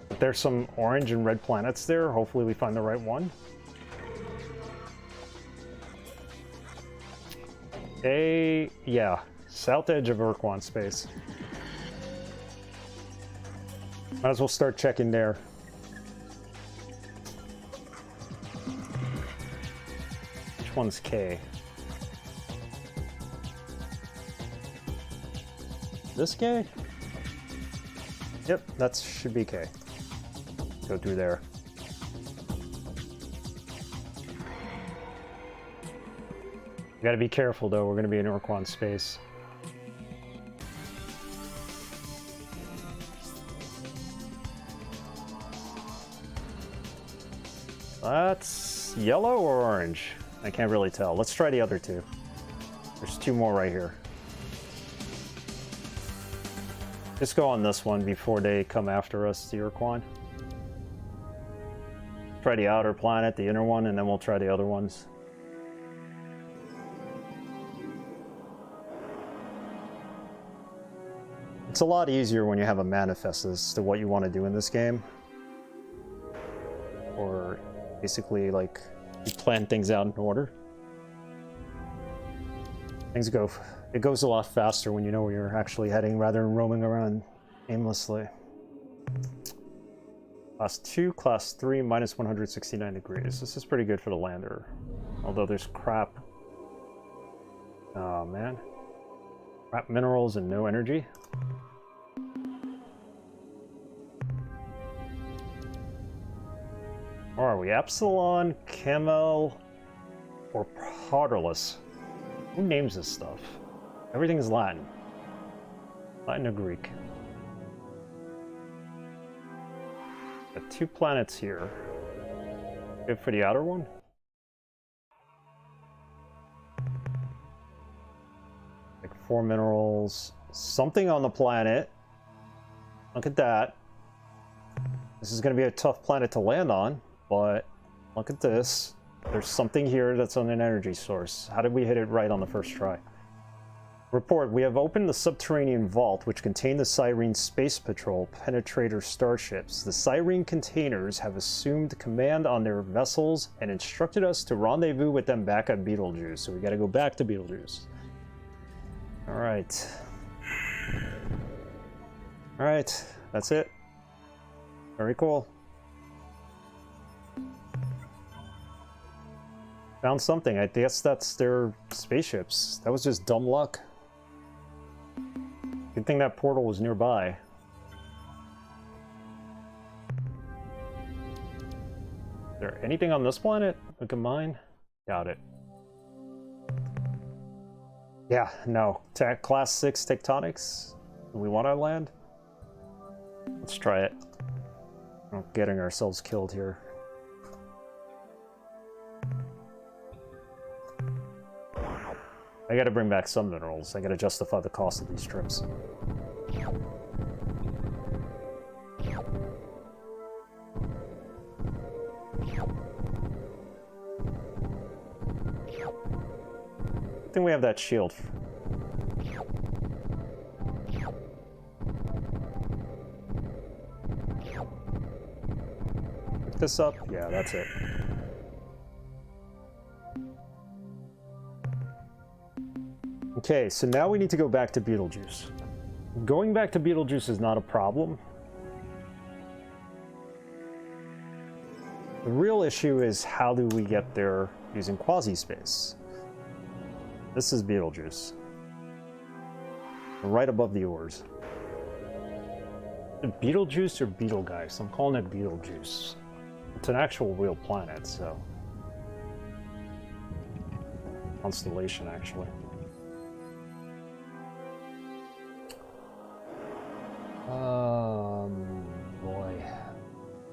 But there's some orange and red planets there. Hopefully we find the right one. Yeah, south edge of Ur-Quan space. Might as well start checking there. Which one's K? This K? Yep, that should be K. Go through there. You gotta be careful though, we're gonna be in Ur-Quan space. That's yellow or orange? I can't really tell. Let's try the other two. There's two more right here. Just go on this one before they come after us, the Ur-Quan. Try the outer planet, the inner one, and then we'll try the other ones. It's a lot easier when you have a manifest as to what you want to do in this game. Or basically, like, you plan things out in order. It goes a lot faster when you know where you're actually heading rather than roaming around aimlessly. Class 2, Class 3, minus 169 degrees. This is pretty good for the lander. Although there's crap. Oh, man. Crap minerals and no energy. Where are we? Epsilon, Camel, or Potterless? Who names this stuff? Everything's Latin. Latin or Greek. Got 2 planets here. Good for the outer one? Like 4 minerals. Something on the planet. Look at that. This is going to be a tough planet to land on, but look at this. There's something here that's on an energy source. How did we hit it right on the first try? Report, we have opened the subterranean vault which contained the Cyrene Space Patrol penetrator starships. The Cyrene containers have assumed command on their vessels and instructed us to rendezvous with them back at Betelgeuse. So we gotta go back to Betelgeuse. Alright. Alright, that's it. Very cool. Found something. I guess that's their spaceships. That was just dumb luck. Good thing that portal was nearby. Is there anything on this planet we can mine? Doubt it. Yeah, no. Class 6 tectonics? Do we want to land? Let's try it. Not getting ourselves killed here. I gotta bring back some minerals. I gotta justify the cost of these trips. I think we have that shield. Pick this up? Yeah, that's it. Okay, so now we need to go back to Betelgeuse. Going back to Beetlejuice is not a problem. The real issue is how do we get there using quasi-space? This is Beetlejuice. Right above the oars. Beetlejuice or Beetlegeist? I'm calling it Beetlejuice. It's an actual real planet, so... Constellation, actually. Boy.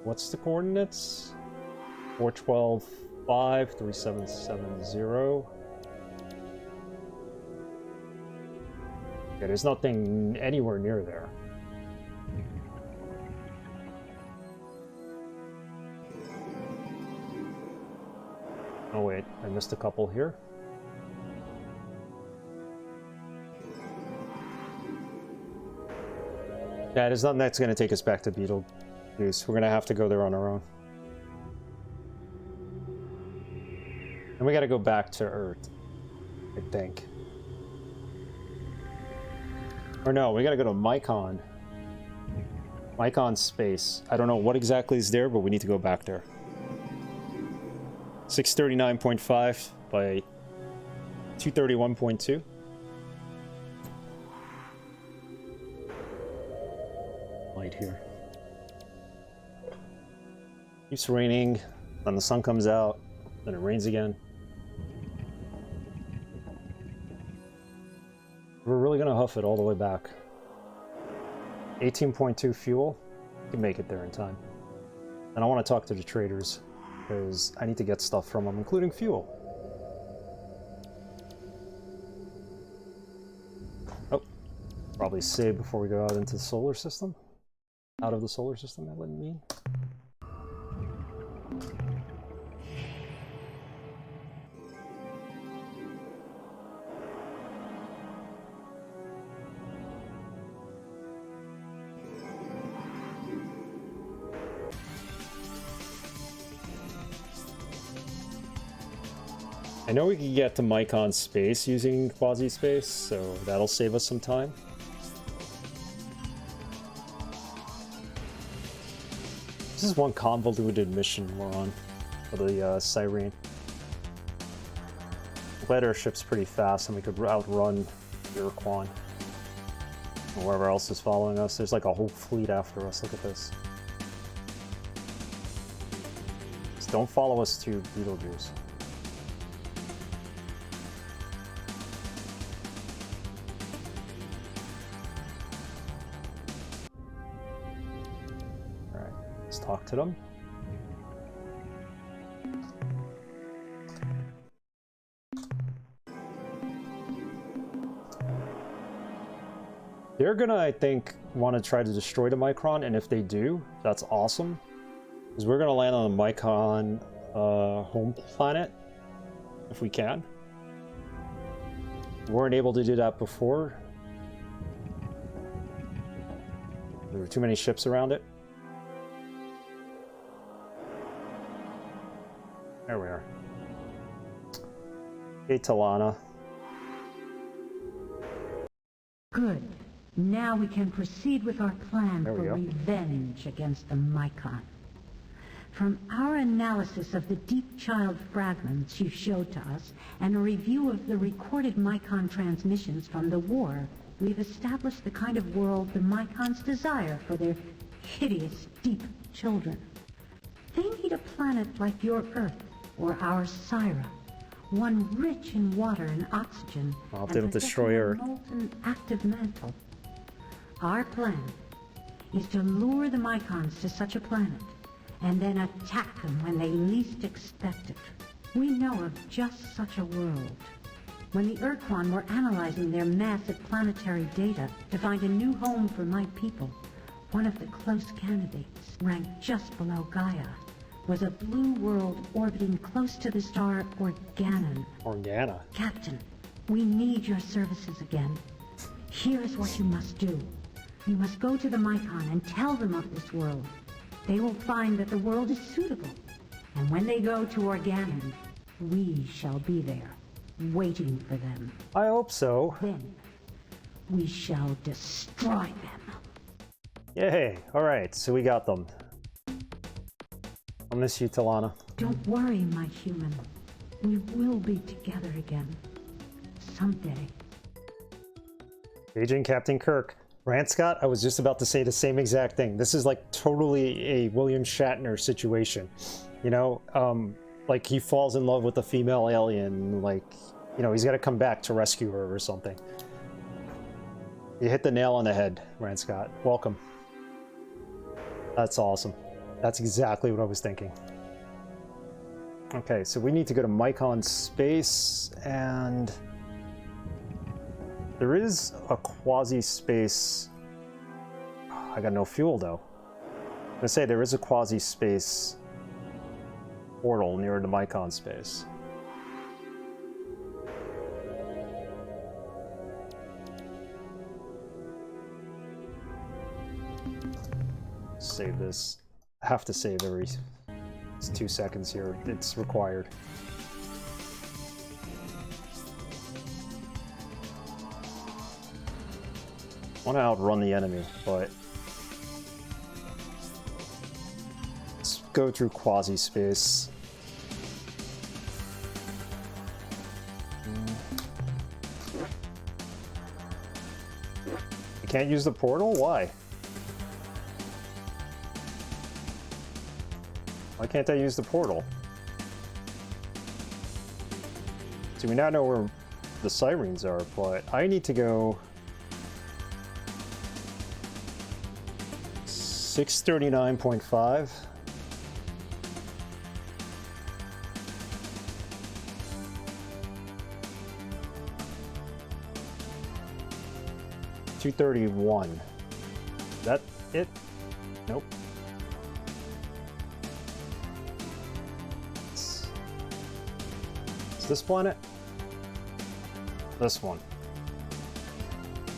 What's the coordinates? 412, 5, 3770. Yeah, there's nothing anywhere near there. Oh wait, I missed a couple here. Yeah, there's nothing that's going to take us back to Beetlejuice. We're going to have to go there on our own. And we got to go back to Earth, I think. Or no, we got to go to Mycon. Mycon space. I don't know what exactly is there, but we need to go back there. 639.5 by 231.2. Light here. Keeps raining, then the sun comes out, then it rains again. We're really gonna huff it all the way back. 18.2 fuel. We can make it there in time. And I want to talk to the traders, because I need to get stuff from them, including fuel. Oh, probably save before we go out into the solar system. Out of the solar system, that wouldn't mean. I know we can get to Mycon space using quasi-space, so that'll save us some time. This is one convoluted mission we're on for the Siren. I'm glad our ship's pretty fast and we could outrun Ur-Quan. Or whoever else is following us. There's like a whole fleet after us. Look at this. Just don't follow us to Beetlejuice. Talk to them. They're gonna, I think, want to try to destroy the Mycron, and if they do, that's awesome. Because we're gonna land on the Mycon home planet, if we can. We weren't able to do that before. There were too many ships around it. There we are. Hey, Talana. Good. Now we can proceed with our plan for revenge against the Mycon. From our analysis of the deep child fragments you showed to us, and a review of the recorded Mycon transmissions from the war, we've established the kind of world the Mycons desire for their hideous, deep children. They need a planet like your Earth, or our Syra, one rich in water and oxygen, I'll do the destroyer. Molten active mantle. Our plan is to lure the Mycons to such a planet, and then attack them when they least expect it. We know of just such a world. When the Ur-Quan were analyzing their massive planetary data to find a new home for my people, one of the close candidates, ranked just below Gaia, was a blue world orbiting close to the star Organon. Organa. Captain, we need your services again. Here's what you must do. You must go to the Mycon and tell them of this world. They will find that the world is suitable. And when they go to Organon, we shall be there, waiting for them. I hope so. Then, We shall destroy them. Yay! Alright, so we got them. I'll miss you, Talana. Don't worry, my human. We will be together again. Someday. Agent Captain Kirk. Rand Scott, I was just about to say the same exact thing. This is like totally a William Shatner situation. You know, like he falls in love with a female alien, like, you know, he's got to come back to rescue her or something. You hit the nail on the head, Rand Scott. Welcome. That's awesome. That's exactly what I was thinking. Okay, so we need to go to Mycon Space, and there is a quasi-space. I got no fuel though. I'm gonna say there is a quasi-space portal near the Mycon Space. Save this. I have to save every 2 seconds here. It's required. I want to outrun the enemy, but let's go through quasi-space. I can't use the portal? Why? Why can't I use the portal? See, we now know where the sirens are, but I need to go 639.5. $231. Is that it? Nope. Is this planet? This one.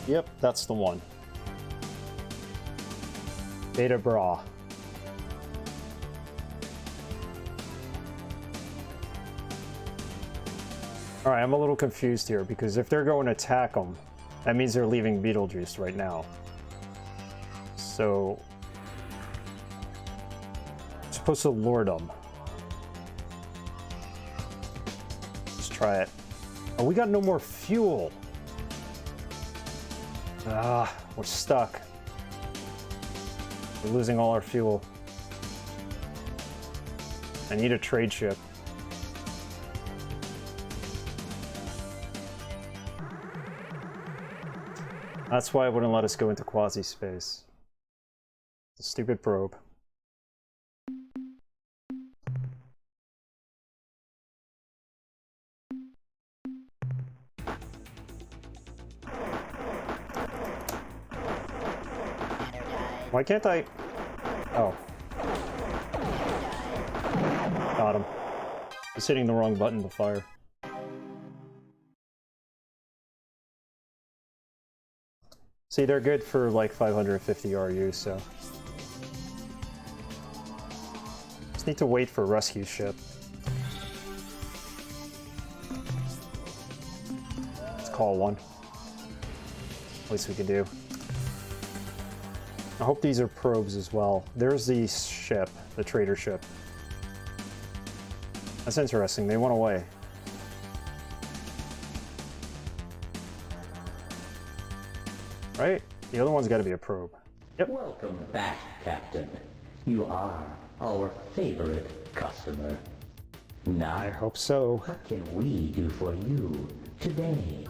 Yep, that's the one. Beta Bra. Alright, I'm a little confused here because if they're going to attack them, that means they're leaving Beetlejuice right now. So, I'm supposed to lure them. Let's try it. Oh, we got no more fuel. Ah, we're stuck. We're losing all our fuel. I need a trade ship. That's why it wouldn't let us go into quasi-space. It's a stupid probe. Why can't I? Oh. Got him. I was hitting the wrong button to fire. See, they're good for like 550 RU, so. Just need to wait for a rescue ship. Let's call one. Least we can do. I hope these are probes as well. There's the ship, the trader ship. That's interesting, they went away. Right? The other one's gotta be a probe. Yep. Welcome back, Captain. You are our favorite customer. Now, I hope so. what can we do for you today?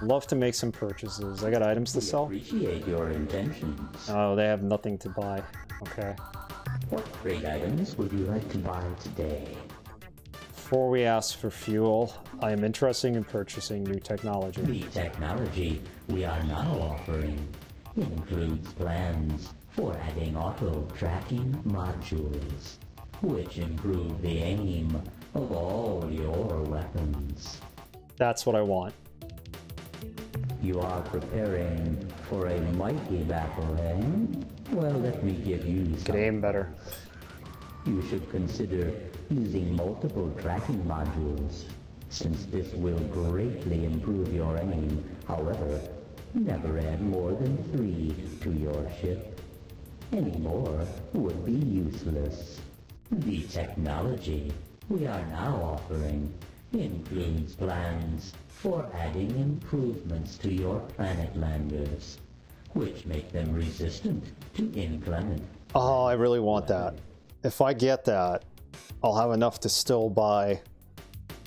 Love to make some purchases. I got items to We sell. appreciate your intentions. Oh, they have nothing to buy. Okay. What trade items would you like to buy today? Before we ask for fuel, I am interested in purchasing new technology. The technology we are now offering includes plans for adding auto-tracking modules, which improve the aim of all your weapons. That's what I want. You are preparing for a mighty battle, eh? Well, let me give you Could some. aim better. You should consider using multiple tracking modules since this will greatly improve your aim. However, never add more than 3 to your ship. Any more would be useless. The technology we are now offering includes plans for adding improvements to your planet landers, which make them resistant to inclement. Oh, I really want that. If I get that, I'll have enough to still buy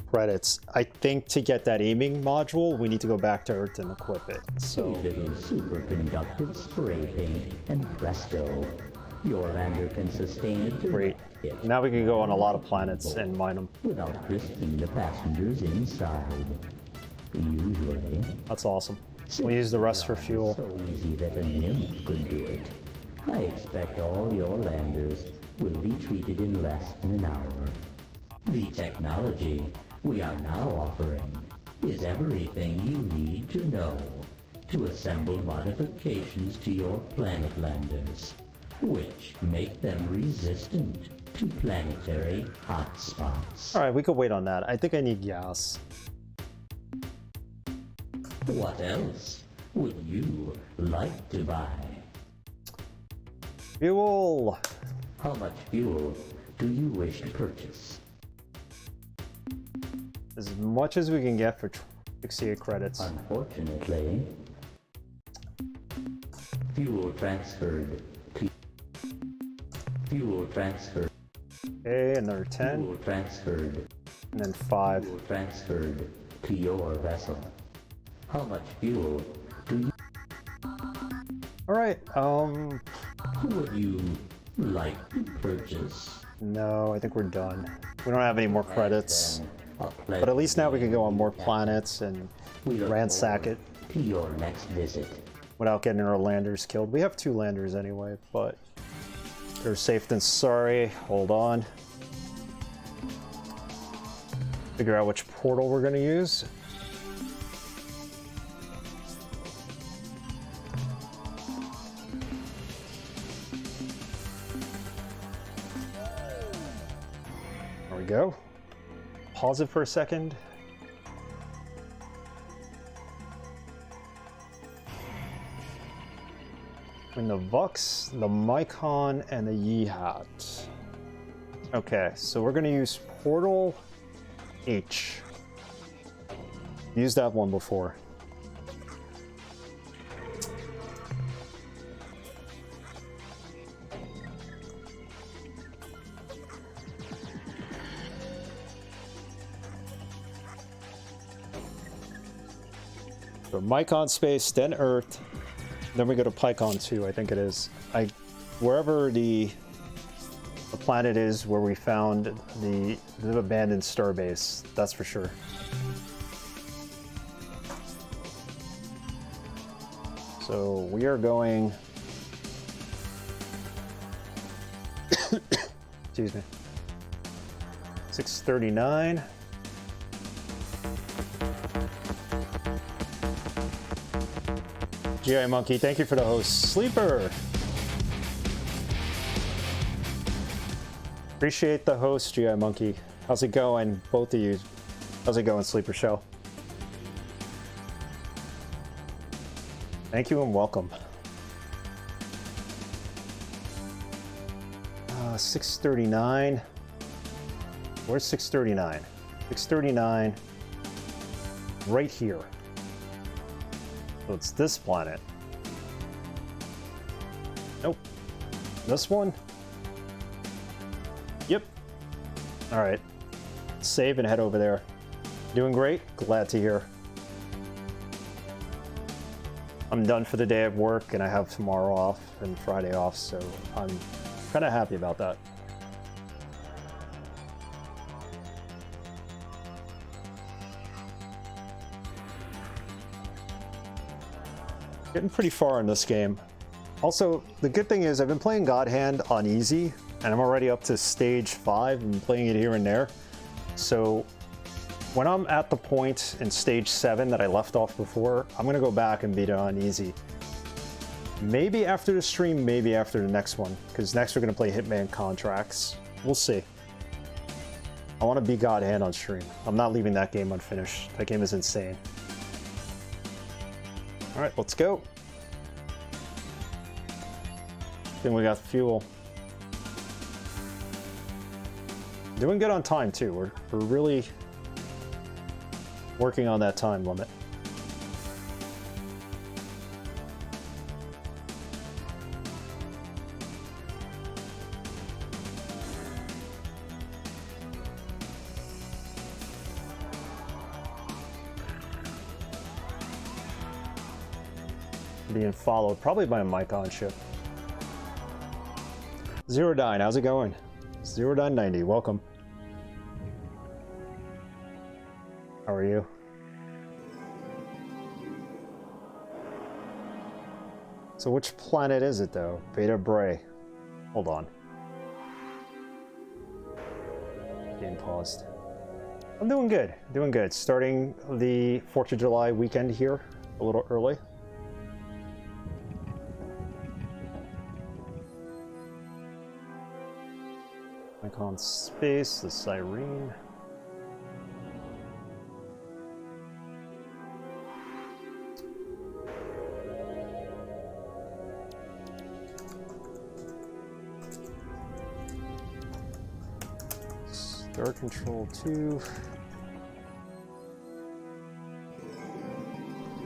credits. I think to get that aiming module, we need to go back to Earth and equip it. A So little superconductive spray paint, and presto, your lander can sustain a great. hit Now we can go on a lot of planets and mine them. without risking the passengers inside. Usually, That's awesome. We use the rest for fuel. so easy that a nymph could do it. I expect all your landers will be treated in less than an hour. The technology we are now offering is everything you need to know to assemble modifications to your planet landers, which make them resistant to planetary hotspots. All right, we could wait on that. I think I need gas. What else would you like to buy? Fuel. How much fuel do you wish to purchase? As much as we can get for 68 credits. Unfortunately, fuel transferred. Okay, another 10, Fuel transferred. and then 5. Fuel transferred to your vessel. How much fuel do you All right. would you like to purchase? No, I think we're done. We don't have any more credits. Then, But at least now we can go on more planets and we look ransack it forward to your next visit. without getting our landers killed. We have 2 landers anyway, but they're safe than sorry. Hold on. Figure out which portal we're going to use. There we go. Pause it for a second. And the Vux, the Mycon, and the Yeehat. Okay, so we're going to use Portal H. Used that one before. So Mycon space, then Earth, then we go to Pycon 2, I think it is. Wherever the planet is where we found the abandoned starbase, that's for sure. So we are going. Excuse me. 639. GI Monkey, thank you for the host. Sleeper! Appreciate the host, GI Monkey. How's it going, both of you? How's it going, Sleeper Show? Thank you and welcome. 639. Where's 639? 639. Right here. So it's this planet. Nope. This one? Yep. Alright. Save and head over there. Doing great? Glad to hear. I'm done for the day at work and I have tomorrow off and Friday off, so I'm kind of happy about that. Getting pretty far in this game. Also, the good thing is I've been playing God Hand on easy, and I'm already up to stage 5 and playing it here and there. So when I'm at the point in stage 7 that I left off before, I'm gonna go back and beat it on easy. Maybe after the stream, maybe after the next one, because next we're gonna play Hitman Contracts. We'll see. I want to be God Hand on stream. I'm not leaving that game unfinished. That game is insane. Alright, let's go. I think we got fuel. Doing good on time too. We're really working on that time limit. Being followed probably by a Micon ship. Zero Dine, how's it going? Zero Dine 90, welcome. How are you? So which planet is it though? Beta Bray. Hold on. Game paused. I'm doing good, doing good. Starting the 4th of July weekend here a little early. Icon space, the Siren. Star Control 2.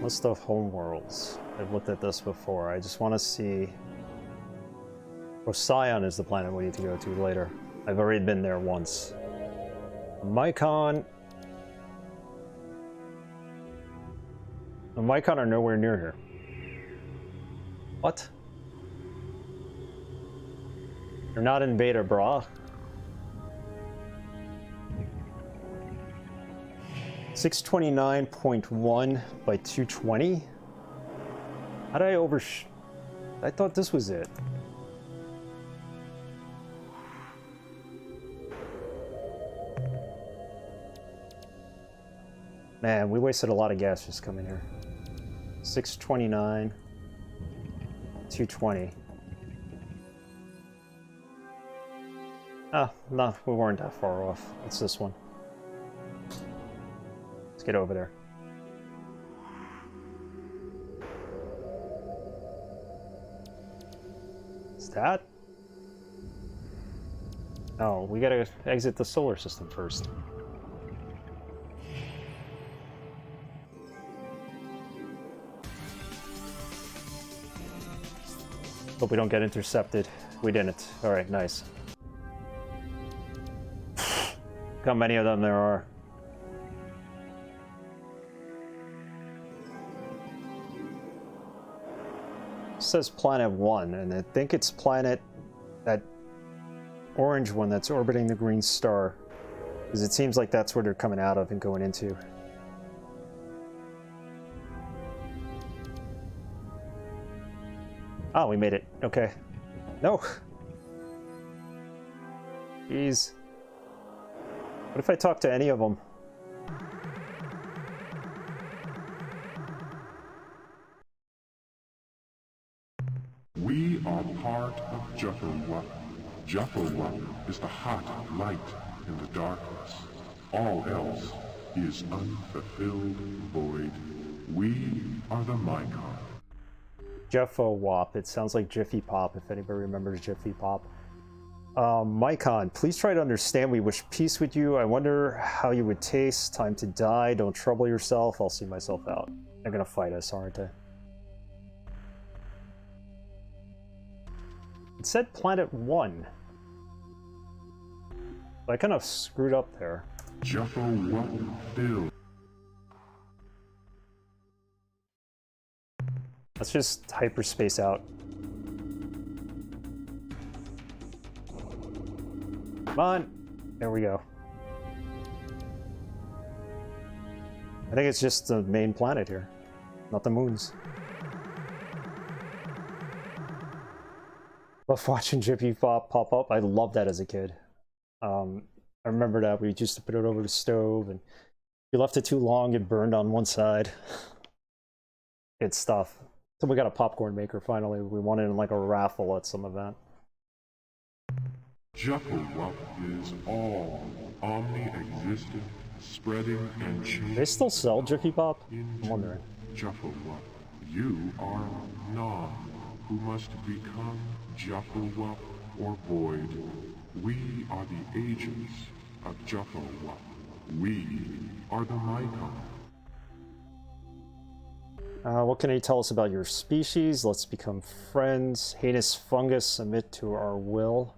List of homeworlds. I've looked at this before. I just want to see. Procyon is the planet we need to go to later. I've already been there once. Micon. The Micon are nowhere near here. What? You're not in Beta Bra. 629.1 by 220? How did I I thought this was it. Man, we wasted a lot of gas just coming here. 629, 220. Ah, no, we weren't that far off. It's this one. Let's get over there. Is that? Oh, we gotta exit the solar system first. Hope we don't get intercepted. We didn't. Alright, nice. Look how many of them there are. It says Planet 1, and I think it's planet... that orange one that's orbiting the green star. Because it seems like that's where they're coming out of and going into. Oh, we made it. Okay. No! Jeez. What if I talk to any of them? We are part of Juffa-Wap. Juffa-Wap is the hot light in the darkness. All else is unfulfilled void. We are the Micon. Juffa-Wap. It sounds like Jiffy Pop, if anybody remembers Jiffy Pop. Micon, please try to understand. We wish peace with you. I wonder how you would taste. Time to die. Don't trouble yourself. I'll see myself out. They're gonna fight us, aren't they? It said Planet 1. I kind of screwed up there. Juffa-Wap filled. Let's just hyperspace out. Come on! There we go. I think it's just the main planet here, not the moons. Love watching Jiffy pop up. I loved that as a kid. I remember that we used to put it over the stove, and if you left it too long, it burned on one side. Good stuff. So we got a popcorn maker finally. We won it in like a raffle at some event. Jufflewuff is all, omni-existent, spreading and changing. They still sell Jiffy Pop? I'm wondering. Jufflewuff, you are none who must become Jufflewuff or void. We are the agents of Jufflewuff. We are the Mycon. What can you tell us about your species? Let's become friends. Heinous fungus, submit to our will.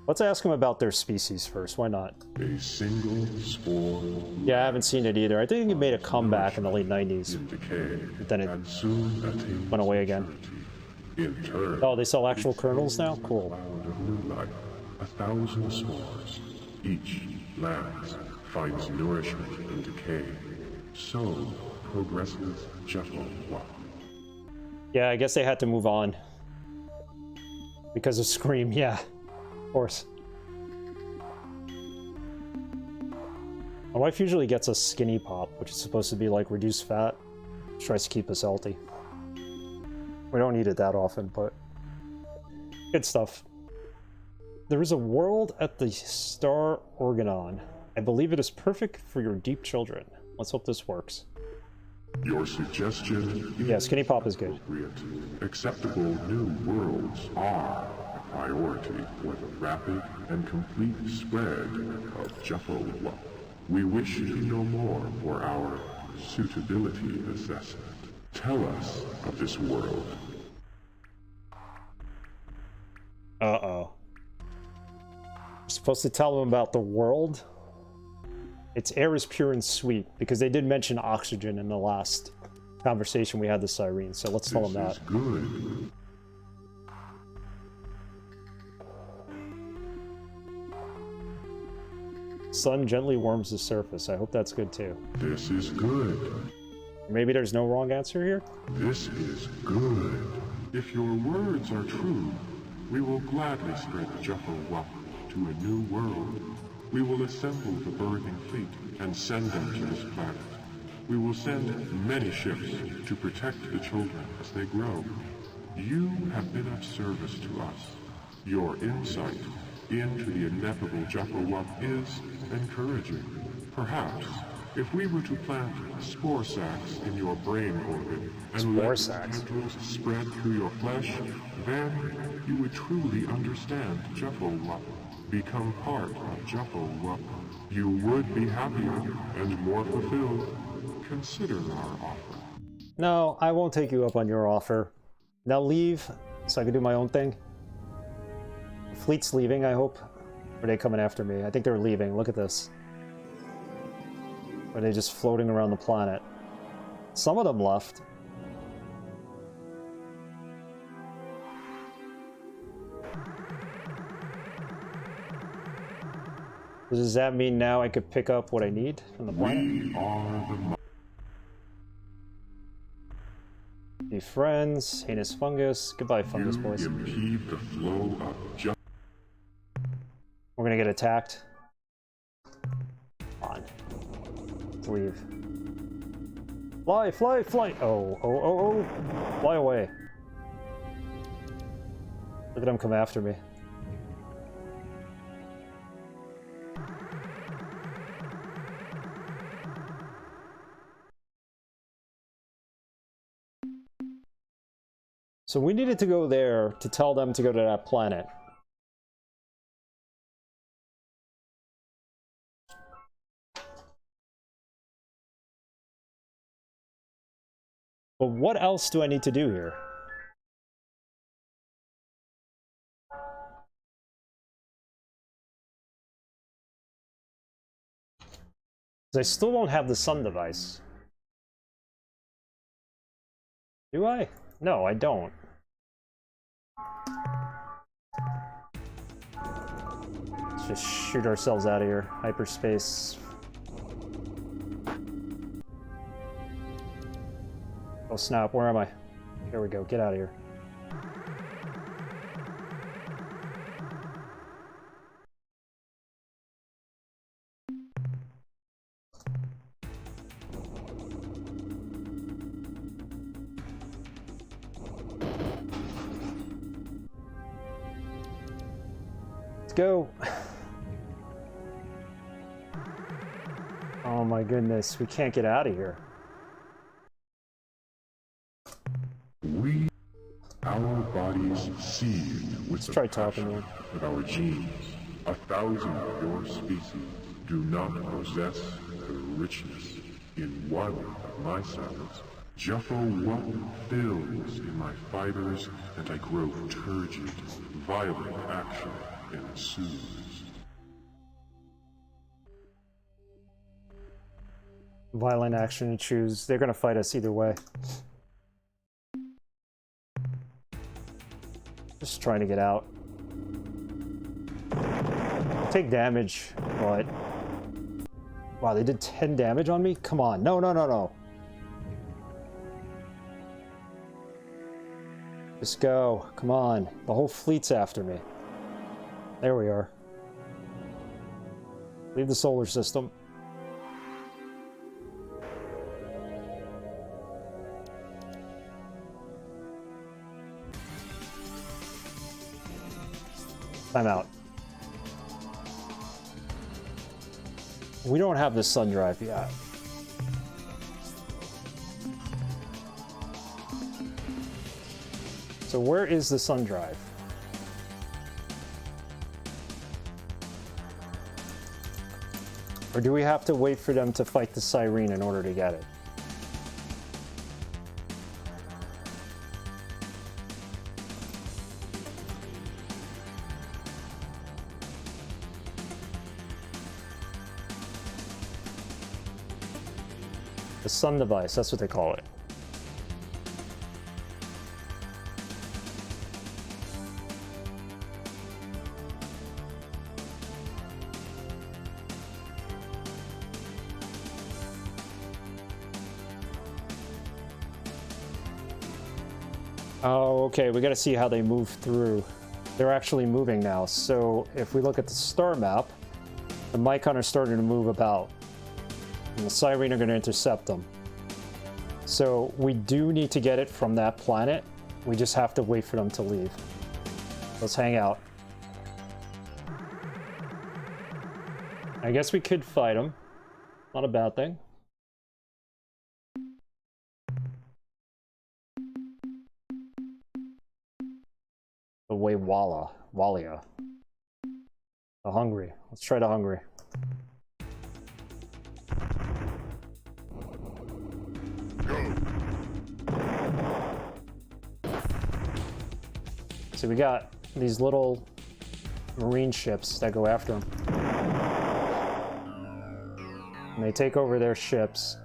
Let's ask them about their species first. Why not? A single spore. Yeah, I haven't seen it either. I think it made a comeback in the late 90s. In decay, But then it and soon attains went away again. maturity. In turn, Oh, they sell actual kernels now? Cool. cloud of new life, 1,000 spores. Each lands, finds nourishment in decay. So progresses Jufflewuff. Yeah, I guess they had to move on. Because of Scream, yeah. Of course. My wife usually gets us Skinny Pop, which is supposed to be like reduced fat. She tries to keep us healthy. We don't eat it that often, but good stuff. There is a world at the Star Organon. I believe it is perfect for your deep children. Let's hope this works. Your suggestion is Yeah, Skinny Pop is good. appropriate. Acceptable new worlds are a priority for the rapid and complete spread of Jufflewuff. We wish to know more for our suitability assessment. Tell us of this world. Uh-oh. We're supposed to tell them about the world? Its air is pure and sweet, because they did mention oxygen in the last conversation we had with Cyrene, so let's tell them This that. is good. Sun gently warms the surface. I hope that's good too. This is good. Maybe there's no wrong answer here? This is good. If your words are true, we will gladly spread the Jufflewuff to a new world. We will assemble the birthing fleet and send them to this planet. We will send many ships to protect the children as they grow. You have been of service to us. Your insight into the ineffable Jufflewuff is encouraging. Perhaps, if we were to plant spore sacs in your brain orbit and Spore let sacs? the tendrils spread through your flesh, then you would truly understand Jufflewuff. Become part of Jufflewuff. You would be happier and more fulfilled. Consider our offer. No, I won't take you up on your offer. Now leave, so I can do my own thing. Fleet's leaving, I hope. Or are they coming after me? I think they're leaving. Look at this. Or are they just floating around the planet? Some of them left. Does that mean now I could pick up what I need from the planet? We are the Be friends, heinous fungus. Goodbye, fungus You boys. impede the flow of Jufflewuff. We're gonna get attacked. Come on. Let's leave. Fly, fly, fly! Oh, oh, oh, oh! Fly away. Look at them come after me. So we needed to go there to tell them to go to that planet. But what else do I need to do here? 'Cause I still don't have the sun device. Do I? No, I don't. Let's just shoot ourselves out of here. Hyperspace. Oh snap, where am I? There we go, get out of here. Let's go. Oh my goodness, we can't get out of here. Our bodies seethe with the Try talking passion to of our genes. 1,000 of your species do not possess the richness in one of my cells. Juffa-Wuffa fills in my fibers, and I grow turgid. Violent action ensues. Violent action and choose. They're gonna fight us either way. Just trying to get out. I'll take damage, but... Wow, they did 10 damage on me? Come on. No, no, no, no. Just go. Come on. The whole fleet's after me. There we are. Leave the solar system. Time out. We don't have the sun drive yet. So where is the sun drive? Or do we have to wait for them to fight the Siren in order to get it? The sun device, that's what they call it. Oh, okay, we gotta see how they move through. They're actually moving now, so if we look at the star map, the Mycon are starting to move about, and the Siren are gonna intercept them. So we do need to get it from that planet, we just have to wait for them to leave. Let's hang out. I guess we could fight them, not a bad thing. The way Walia. The Hungry. Let's try the Hungry. So we got these little marine ships that go after them. And they take over their ships,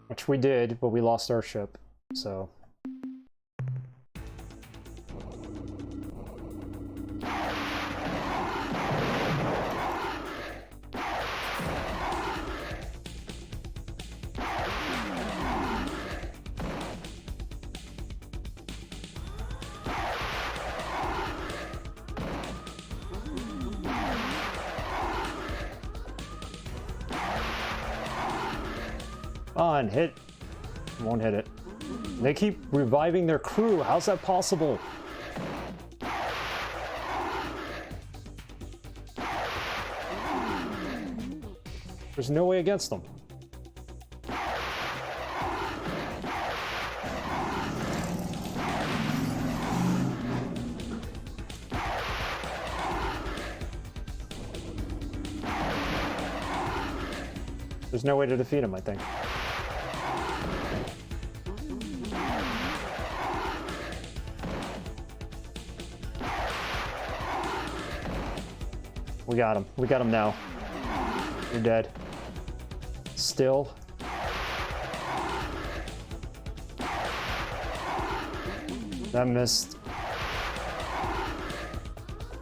which we did, but we lost our ship, so... On, hit. Won't hit it. They keep reviving their crew. How's that possible? There's no way against them. There's no way to defeat him, I think. We got him. We got him now. You're dead. Still. That missed.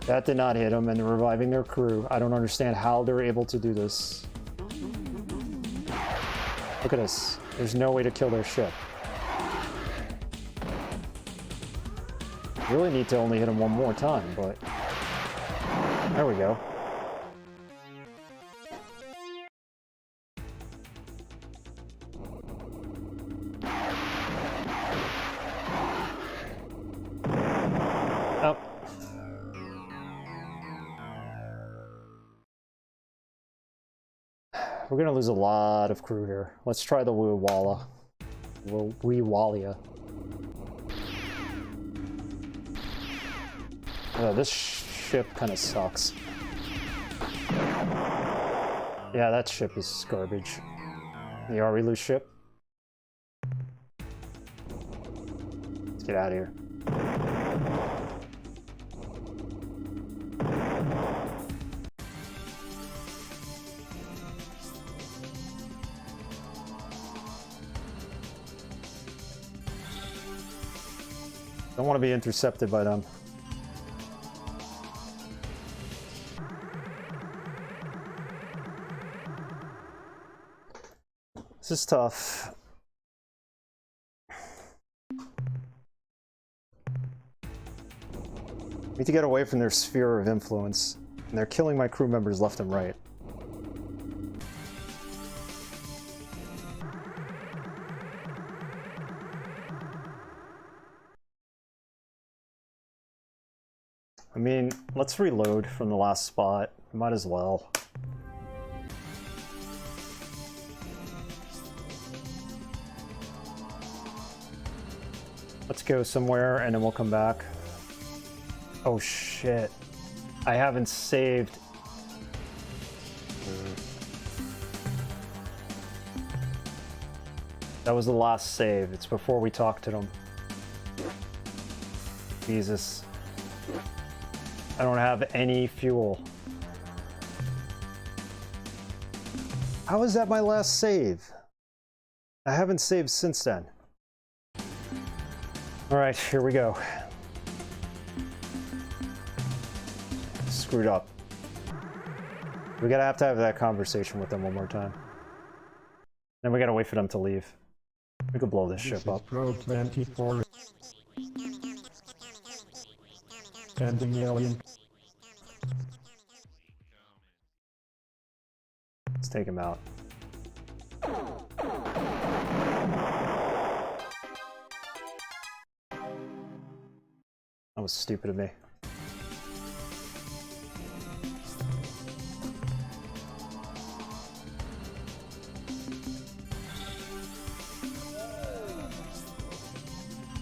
That did not hit him, and they're reviving their crew. I don't understand how they're able to do this. Look at this. There's no way to kill their ship. Really need to only hit him one more time, but... There we go. Oh. we're gonna lose a lot of crew here. Let's try the Wee-Walla. Wee-Wallia. This ship kind of sucks. Yeah, that ship is garbage. The Arilou ship. Let's get out of here. Don't want to be intercepted by them. This is tough. Need to get away from their sphere of influence. And they're killing my crew members left and right. I mean, let's reload from the last spot. Might as well. Let's go somewhere and then we'll come back. Oh shit. I haven't saved. That was the last save. It's before we talked to them. Jesus. I don't have any fuel. How is that my last save? I haven't saved since then. Alright, here we go. Screwed up. We gotta have to have that conversation with them one more time. Then we gotta wait for them to leave. We could blow this ship up. Pro 24. Sending alien. Let's take him out. That was stupid of me.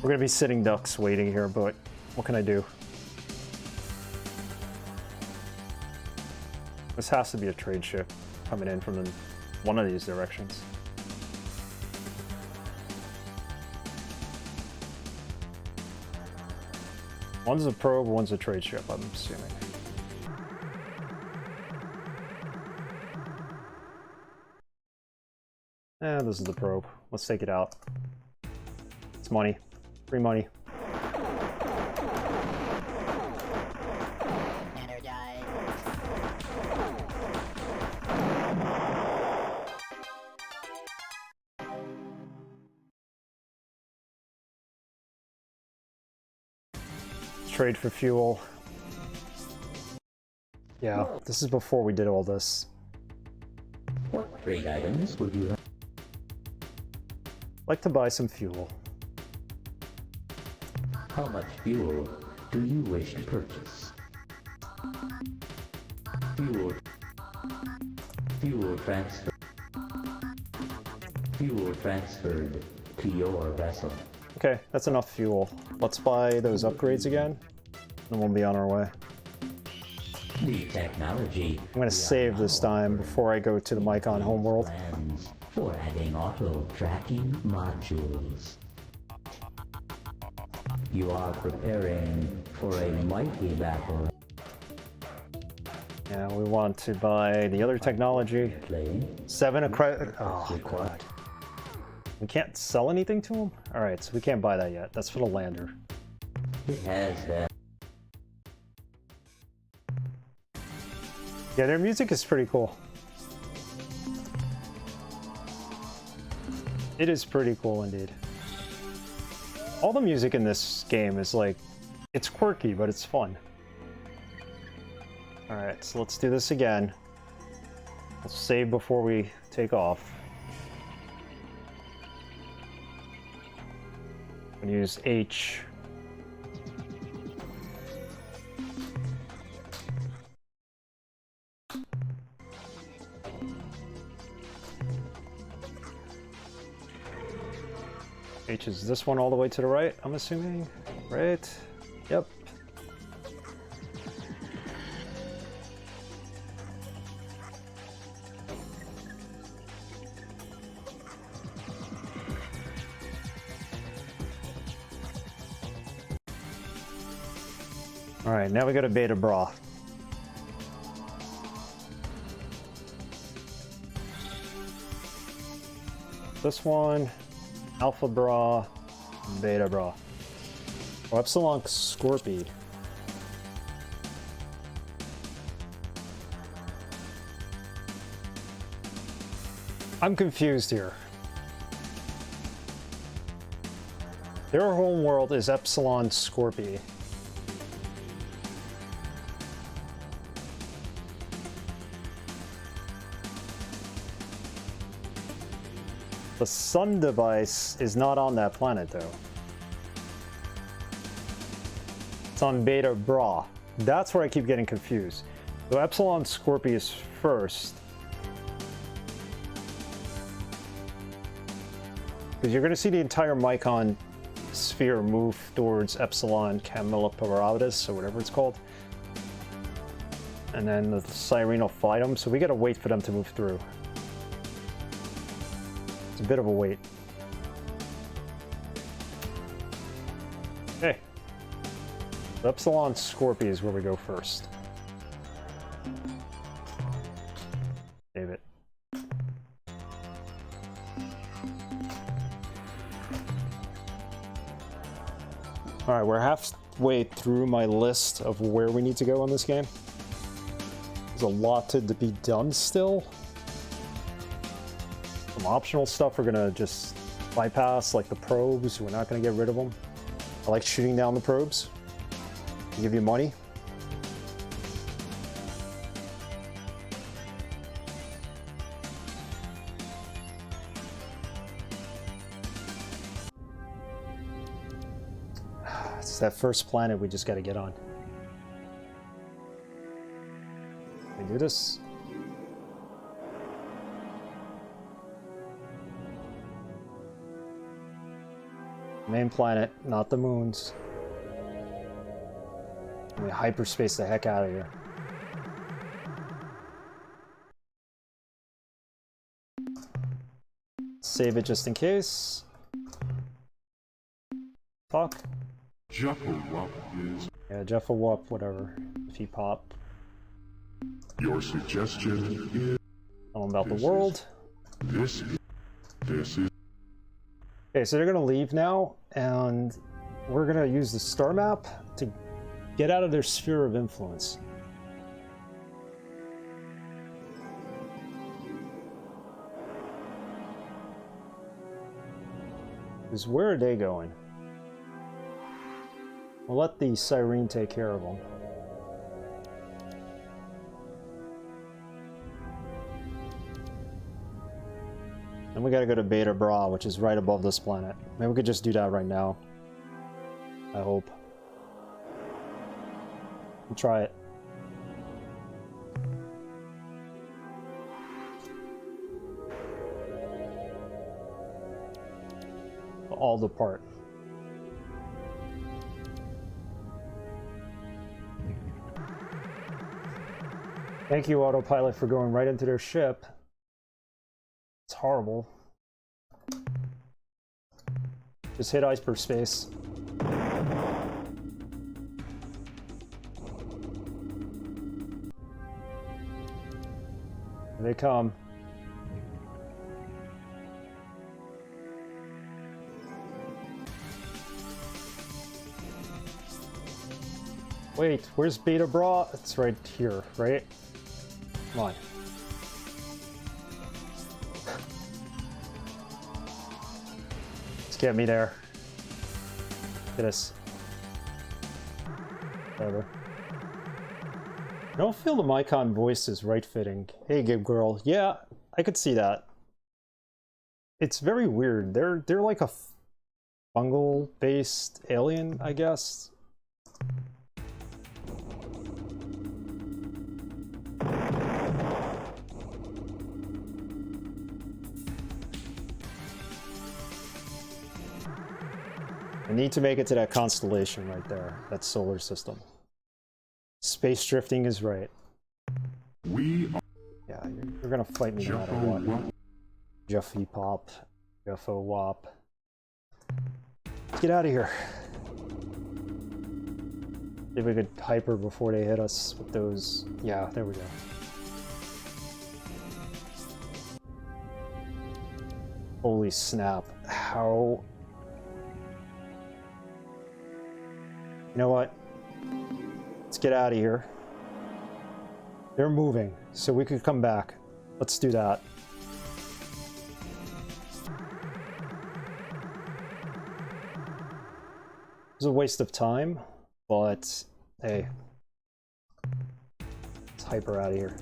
We're gonna be sitting ducks waiting here, but what can I do? This has to be a trade ship coming in from one of these directions. One's a probe, one's a trade ship, I'm assuming. This is the probe. Let's take it out. It's money. Free money. Trade for fuel. Yeah, this is before we did all this. What trade items would you Like to buy some fuel. How much fuel do you wish to purchase? Fuel transfer. Fuel transferred to your vessel. Okay, that's enough fuel. Let's buy those upgrades again, and we'll be on our way. The technology. I'm gonna save this time before I go to the Mycon homeworld. Plans for adding auto tracking modules. You are preparing for a mighty battle. Yeah, we want to buy the other technology. Play. 7 credit. Oh, God. We can't sell anything to them? Alright, so we can't buy that yet. That's for the lander. It has that. Yeah, their music is pretty cool. It is pretty cool indeed. All the music in this game is like, it's quirky, but it's fun. Alright, so let's do this again. Let's save before we take off. I'm gonna use H. H is this one all the way to the right, I'm assuming? Right? Yep. Alright, now we go to Beta Bra. This one, Alpha Bra, Beta Bra. Oh, Epsilon Scorpy. I'm confused here. Their home world is Epsilon Scorpy. The sun device is not on that planet, though. It's on Beta Bra. That's where I keep getting confused. So Epsilon Scorpy is first. Because you're going to see the entire Mycon sphere move towards Epsilon Cameloparatus, or whatever it's called. And then the Siren will fight them, so we got to wait for them to move through. It's a bit of a wait. Okay. Epsilon Scorpy is where we go first. Save it. Alright, we're halfway through my list of where we need to go in this game. There's a lot to be done still. Some optional stuff we're gonna just bypass, like the probes. We're not gonna get rid of them. I like shooting down the probes. They give you money. It's that first planet we just gotta get on. Can we do this? Main planet, not the moons. Let me hyperspace the heck out of here. Save it just in case. Fuck. Juffawup is... Yeah, Juffawup, whatever. If he pop. Your suggestion is... Tell him about the world. This is... Okay, so they're gonna leave now, and we're gonna use the star map to get out of their sphere of influence. Because where are they going? We'll let the Siren take care of them. And we gotta go to Beta Bra, which is right above this planet. Maybe we could just do that right now. I hope. We'll try it. All depart. Thank you, autopilot, for going right into their ship. It's horrible. Just hit hyperspace. Here they come. Wait, where's Beta Bra? It's right here, right? Come on. Let's get me there. Get us. Whatever. I don't feel the Mycon voice is right fitting. Hey, Gib Girl. Yeah, I could see that. It's very weird. They're like a fungal-based alien, I guess. need to make it to that constellation right there, that solar system. Space drifting is right. We are Yeah, you're gonna fight me no matter what. Juffy Pop. Juffo Wop. Let's get out of here. See if we could hyper before they hit us with those. Yeah, there we go. Holy snap. How... You know what? Let's get out of here. They're moving, so we could come back. Let's do that. It was a waste of time, but hey. Let's hyper out of here.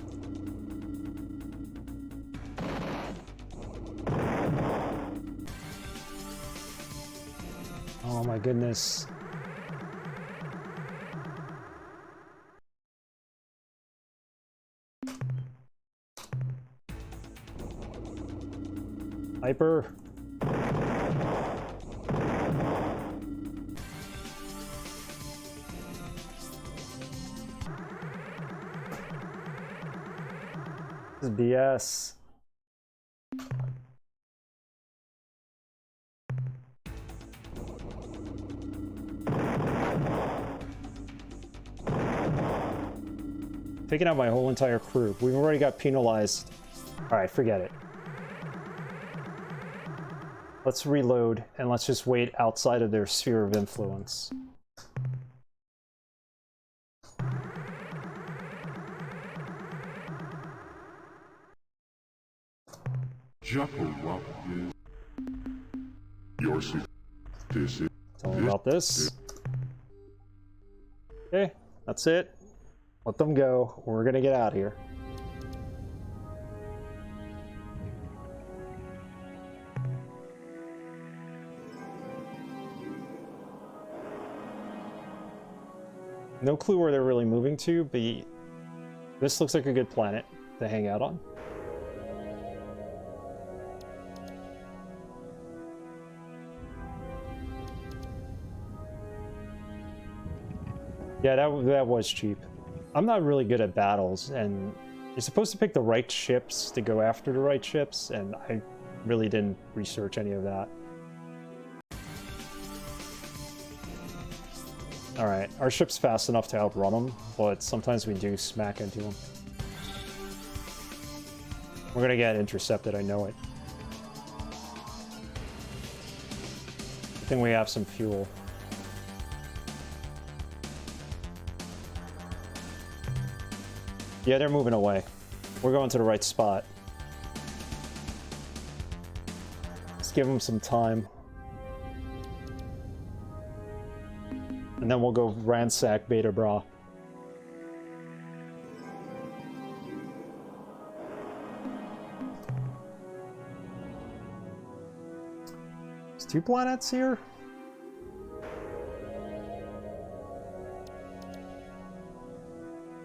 Oh my goodness. Hyper. This is BS. Taking out my whole entire crew. We've already got penalized. Alright, forget it. Let's reload, and let's just wait outside of their sphere of influence. Juffo is your this is Tell them about this. Okay, that's it. Let them go. We're gonna get out of here. No clue where they're really moving to, but this looks like a good planet to hang out on. Yeah, that was cheap. I'm not really good at battles, and you're supposed to pick the right ships to go after the right ships, and I really didn't research any of that. Alright, our ship's fast enough to outrun them, but sometimes we do smack into them. We're gonna get intercepted, I know it. I think we have some fuel. Yeah, they're moving away. We're going to the right spot. Let's give them some time. And then we'll go ransack Beta Bra. There's 2 planets here?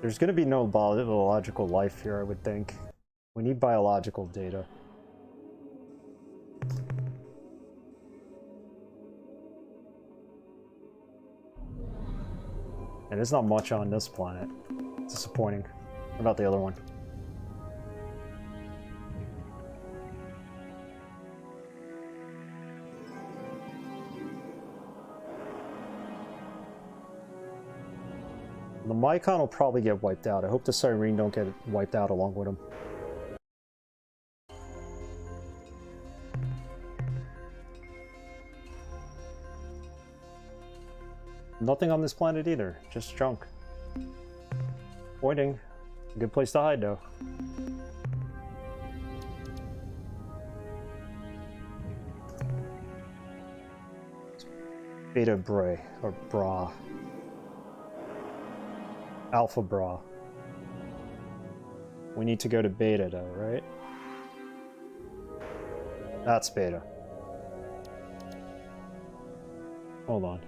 There's gonna be no biological life here, I would think. We need biological data. And there's not much on this planet. Disappointing. What about the other one? The Mycon will probably get wiped out. I hope the Cyrene don't get wiped out along with him. Nothing on this planet either, just junk. Pointing. Good place to hide though. Beta Bray, or Bra. Alpha Bra. We need to go to Beta though, right? That's Beta. Hold on.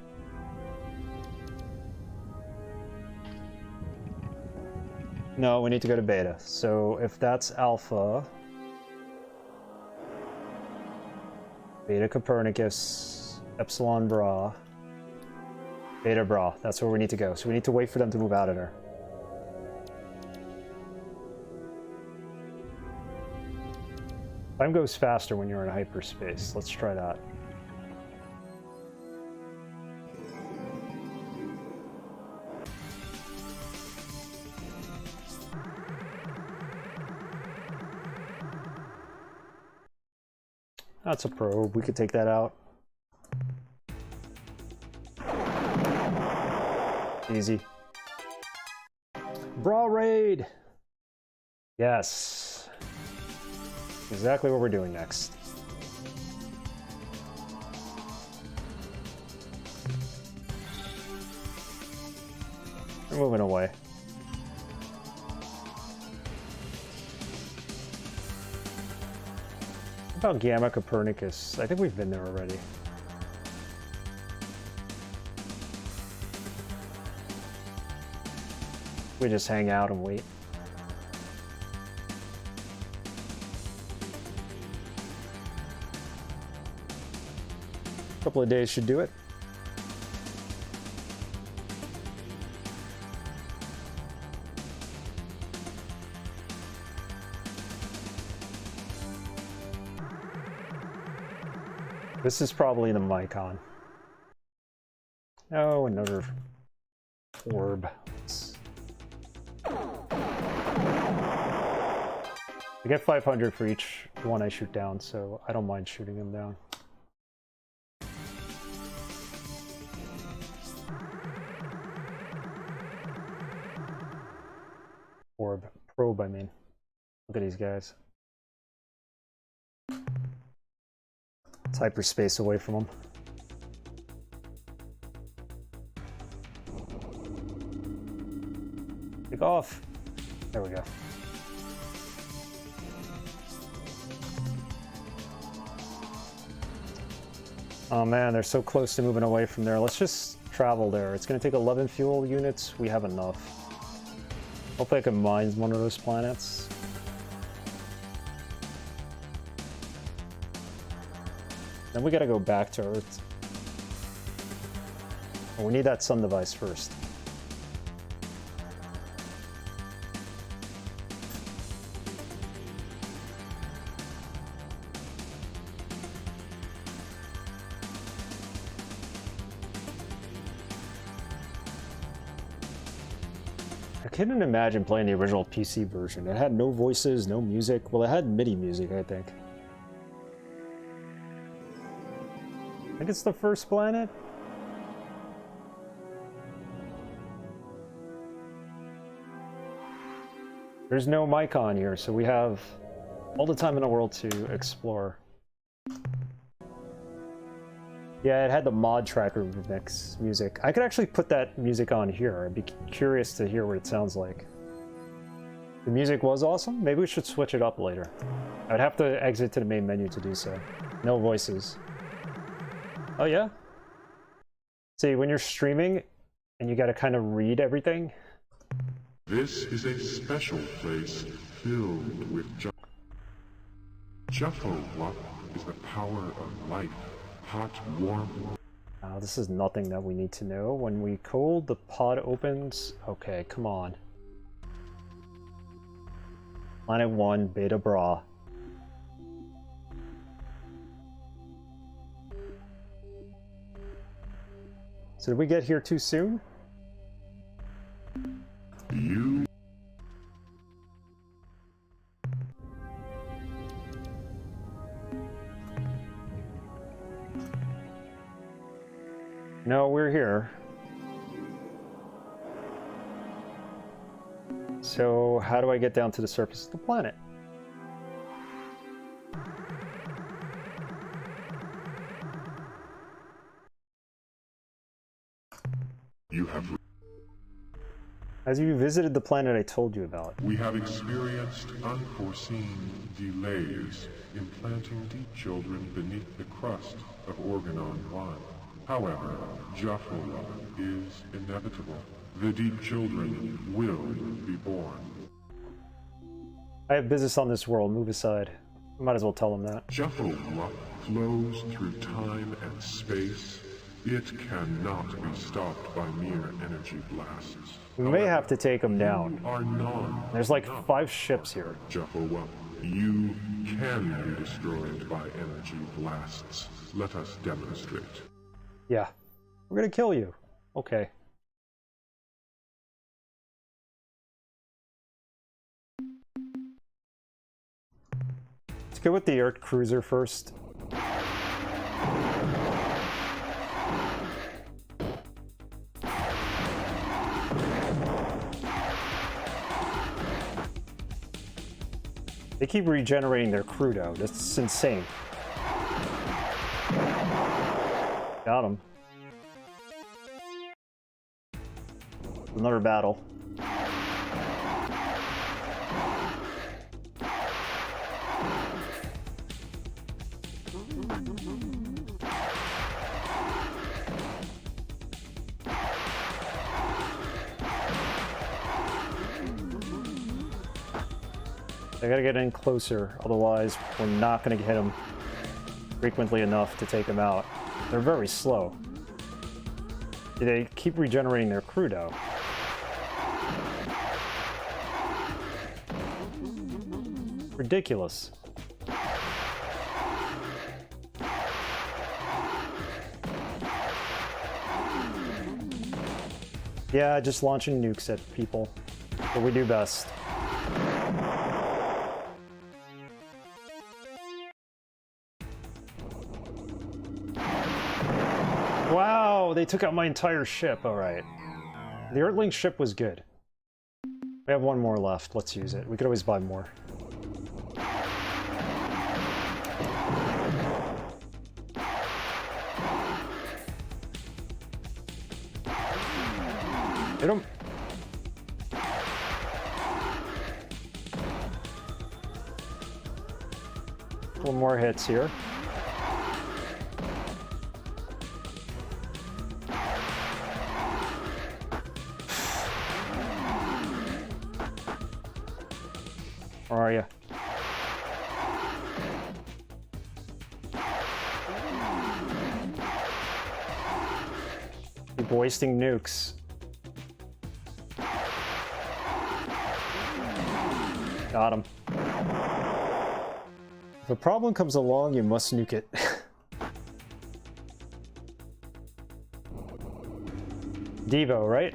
No, we need to go to Beta. So if that's Alpha, Beta Copernicus, Epsilon Bra, Beta Bra, that's where we need to go. So we need to wait for them to move out of there. Time goes faster when you're in hyperspace. Let's try that. That's a probe. We could take that out. Easy. Bra raid! Yes. Exactly what we're doing next. We're moving away. What about Gamma Copernicus? I think we've been there already. We just hang out and wait. A couple of days should do it. This is probably the Mycon. Oh, another orb. I get 500 for each one I shoot down, so I don't mind shooting them down. Orb. Probe, I mean. Look at these guys. It's hyperspace away from them. Take off. There we go. Oh man, they're so close to moving away from there. Let's just travel there. It's going to take 11 fuel units. We have enough. Hopefully I can mine one of those planets. Then we gotta go back to Earth. Well, we need that sun device first. I couldn't imagine playing the original PC version. It had no voices, no music. Well, it had MIDI music, I think. I think it's the first planet. There's no Mycon here, so we have all the time in the world to explore. Yeah, it had the mod tracker remix music. I could actually put that music on here. I'd be curious to hear what it sounds like. The music was awesome. Maybe we should switch it up later. I would have to exit to the main menu to do so. No voices. Oh yeah? See, when you're streaming and you gotta kind of read everything. This is a special place filled with Juffowup is the power of life. Hot, warm. This is nothing that we need to know. When we cold, the pod opens. Okay, come on. Planet 1, Beta Bra. So did we get here too soon? You. No, we're here. So how do I get down to the surface of the planet? You have. As you visited the planet I told you about. We have experienced unforeseen delays in planting deep children beneath the crust of Organon 1. However, Juffowup is inevitable. The deep children will be born. I have business on this world. Move aside. Might as well tell them that. Juffowup flows through time and space It cannot be stopped by mere energy blasts. We may have to take them down. You are none. There's like 5 ships here. Jehovah, you can be destroyed by energy blasts. Let us demonstrate. Yeah. We're gonna kill you. Okay. Let's go with the Earth Cruiser first. They keep regenerating their crudo. That's insane. Got him. Another battle. I gotta get in closer, otherwise we're not gonna hit them frequently enough to take them out. They're very slow. They keep regenerating their crudo. Ridiculous. Yeah, just launching nukes at people. What we do best. Wow, they took out my entire ship. All right. The Earthling ship was good. We have one more left. Let's use it. We could always buy more. Hit him. Couple more hits here. Where are you? Keep wasting nukes. Got him. If a problem comes along, you must nuke it. Devo, right?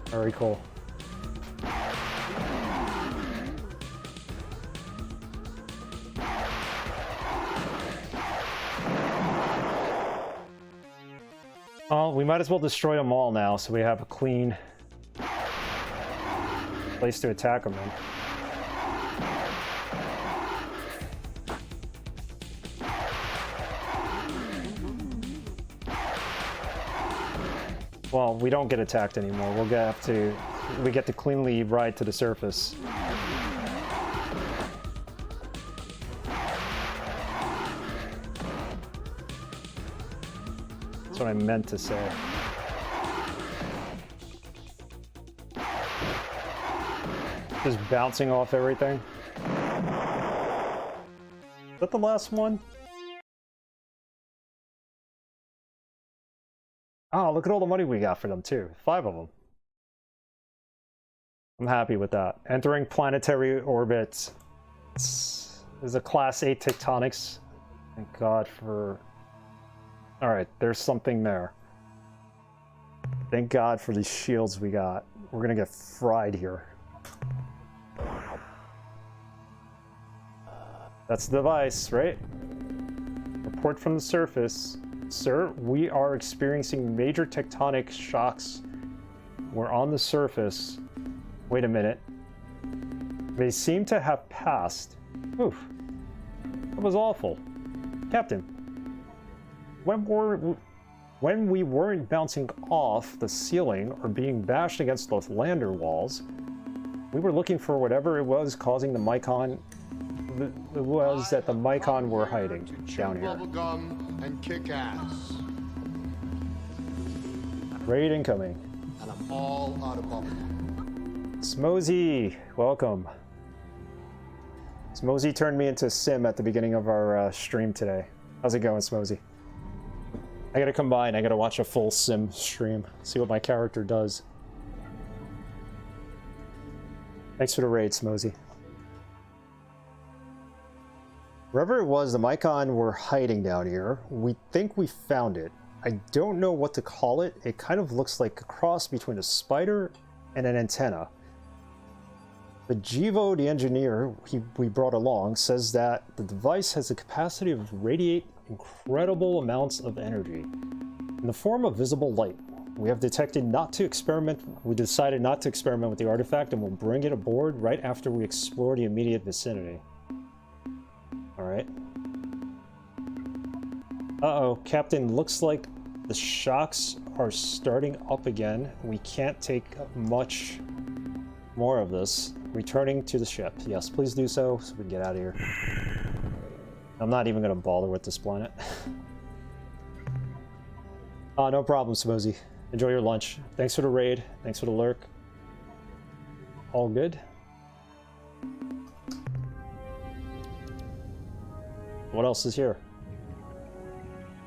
Very cool. Well, we might as well destroy them all now, so we have a clean place to attack them in. Well, we don't get attacked anymore. We get to cleanly ride to the surface. That's what I meant to say. Just bouncing off everything. Is that the last one? Oh, look at all the money we got for them, too. 5 of them. I'm happy with that. Entering planetary orbit. This is a Class 8 tectonics. Thank God for... Alright, there's something there. Thank God for these shields we got. We're gonna get fried here. That's the device, right? Report from the surface. Sir, we are experiencing major tectonic shocks. We're on the surface. Wait a minute. They seem to have passed. Oof. That was awful. Captain, when we weren't bouncing off the ceiling or being bashed against the lander walls, we were looking for whatever it was causing the Mycon. It was that the Mycon were hiding down here. Bubblegum and kick ass. Raid incoming. And I'm all out of bubblegum. Smosey, welcome. Smosey turned me into a sim at the beginning of our stream today. How's it going, Smosey? I gotta combine. I gotta watch a full sim stream. See what my character does. Thanks for the raid, Smosey. Wherever it was, the Mycon were hiding down here. We think we found it. I don't know what to call it. It kind of looks like a cross between a spider and an antenna. But Jivo, the engineer we brought along, says that the device has the capacity to radiate incredible amounts of energy in the form of visible light. We have decided not to experiment with the artifact, and we'll bring it aboard right after we explore the immediate vicinity. Alright. Uh-oh, Captain, looks like the shocks are starting up again. We can't take much more of this. Returning to the ship. Yes, please do so we can get out of here. I'm not even going to bother with this planet. No problem, Smosey. Enjoy your lunch. Thanks for the raid. Thanks for the lurk. All good? What else is here?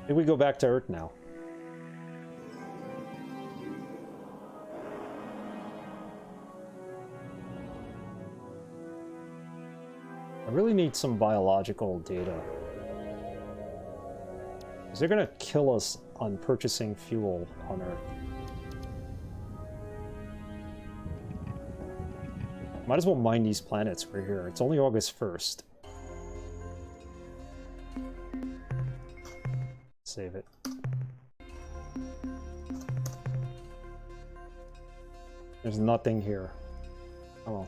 I think we go back to Earth now. I really need some biological data. Because they're gonna kill us on purchasing fuel on Earth. Might as well mine these planets right here. It's only August 1st. Save it. There's nothing here. Oh well.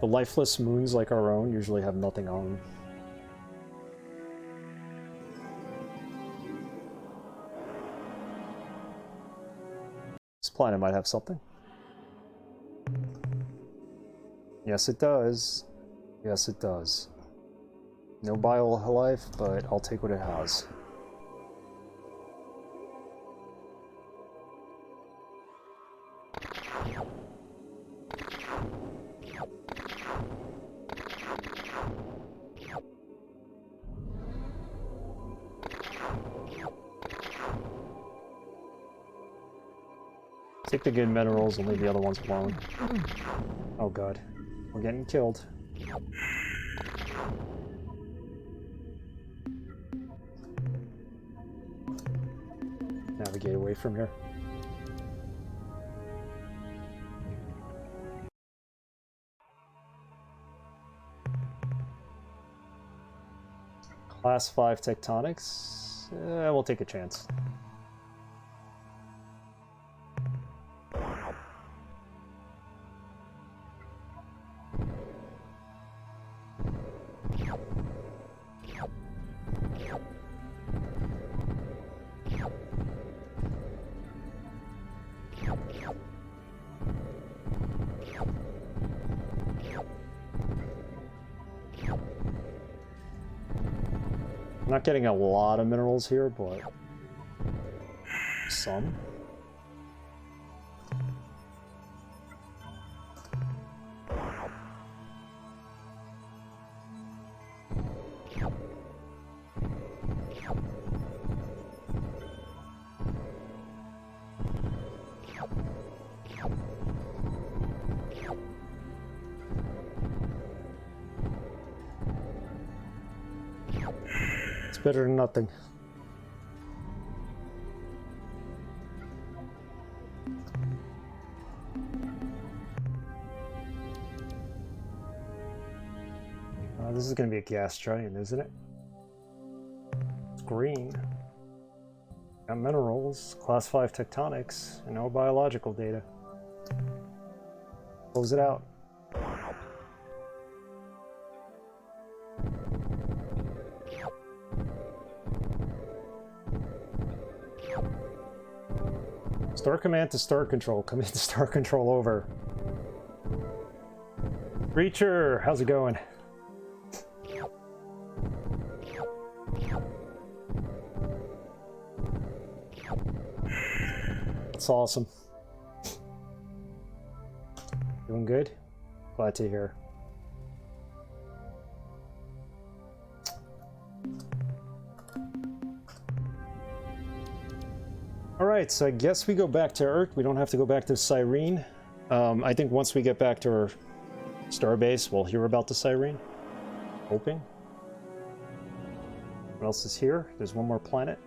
The lifeless moons like our own usually have nothing on them. This planet might have something. Yes, it does. Yes, it does. No bio life, but I'll take what it has. Take the good minerals and leave the other ones alone. Oh god. We're getting killed. Navigate away from here. Class 5 tectonics? We'll take a chance. I'm not getting a lot of minerals here, but some. Better than nothing. This is going to be a gas giant, isn't it? It's green. Got minerals, class 5 tectonics, and no biological data. Close it out. Star command to star control. Come in to star control over. Reacher, how's it going? That's awesome. Doing good? Glad to hear. Alright, so I guess we go back to Earth. We don't have to go back to Cyrene. I think once we get back to our starbase, we'll hear about the Cyrene. Hoping. What else is here? There's one more planet.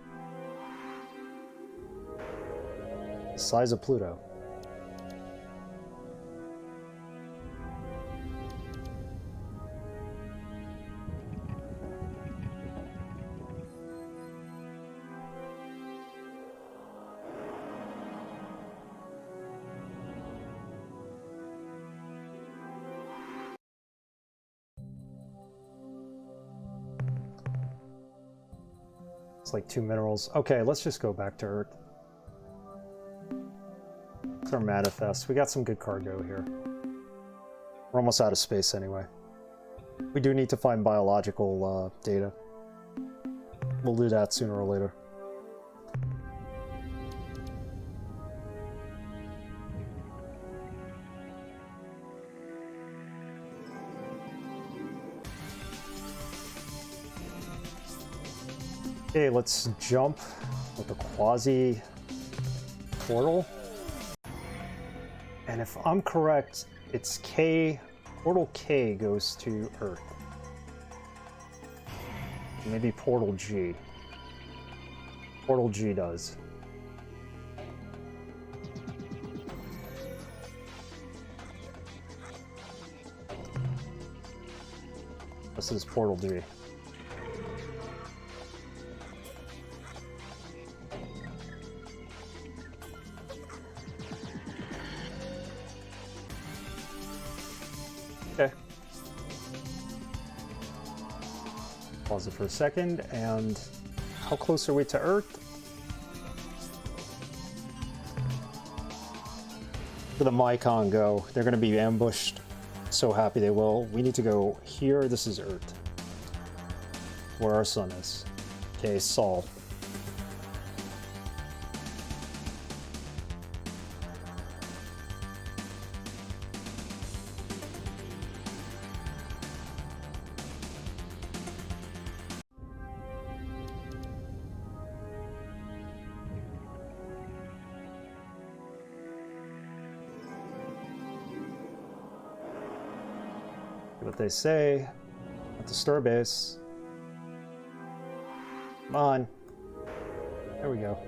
The size of Pluto. It's like 2 minerals. Okay, let's just go back to Earth. It's our manifest. We got some good cargo here. We're almost out of space anyway. We do need to find biological data. We'll do that sooner or later. Okay, let's jump with the quasi portal. And if I'm correct, it's K, portal K goes to Earth. Maybe portal G. Portal G does. This is portal G. Okay. Pause it for a second, and how close are we to Earth? Where the Mycon go? They're going to be ambushed. So happy they will. We need to go here. This is Earth. Where our sun is. Okay, Sol. What they say at the starbase. Come on. There we go.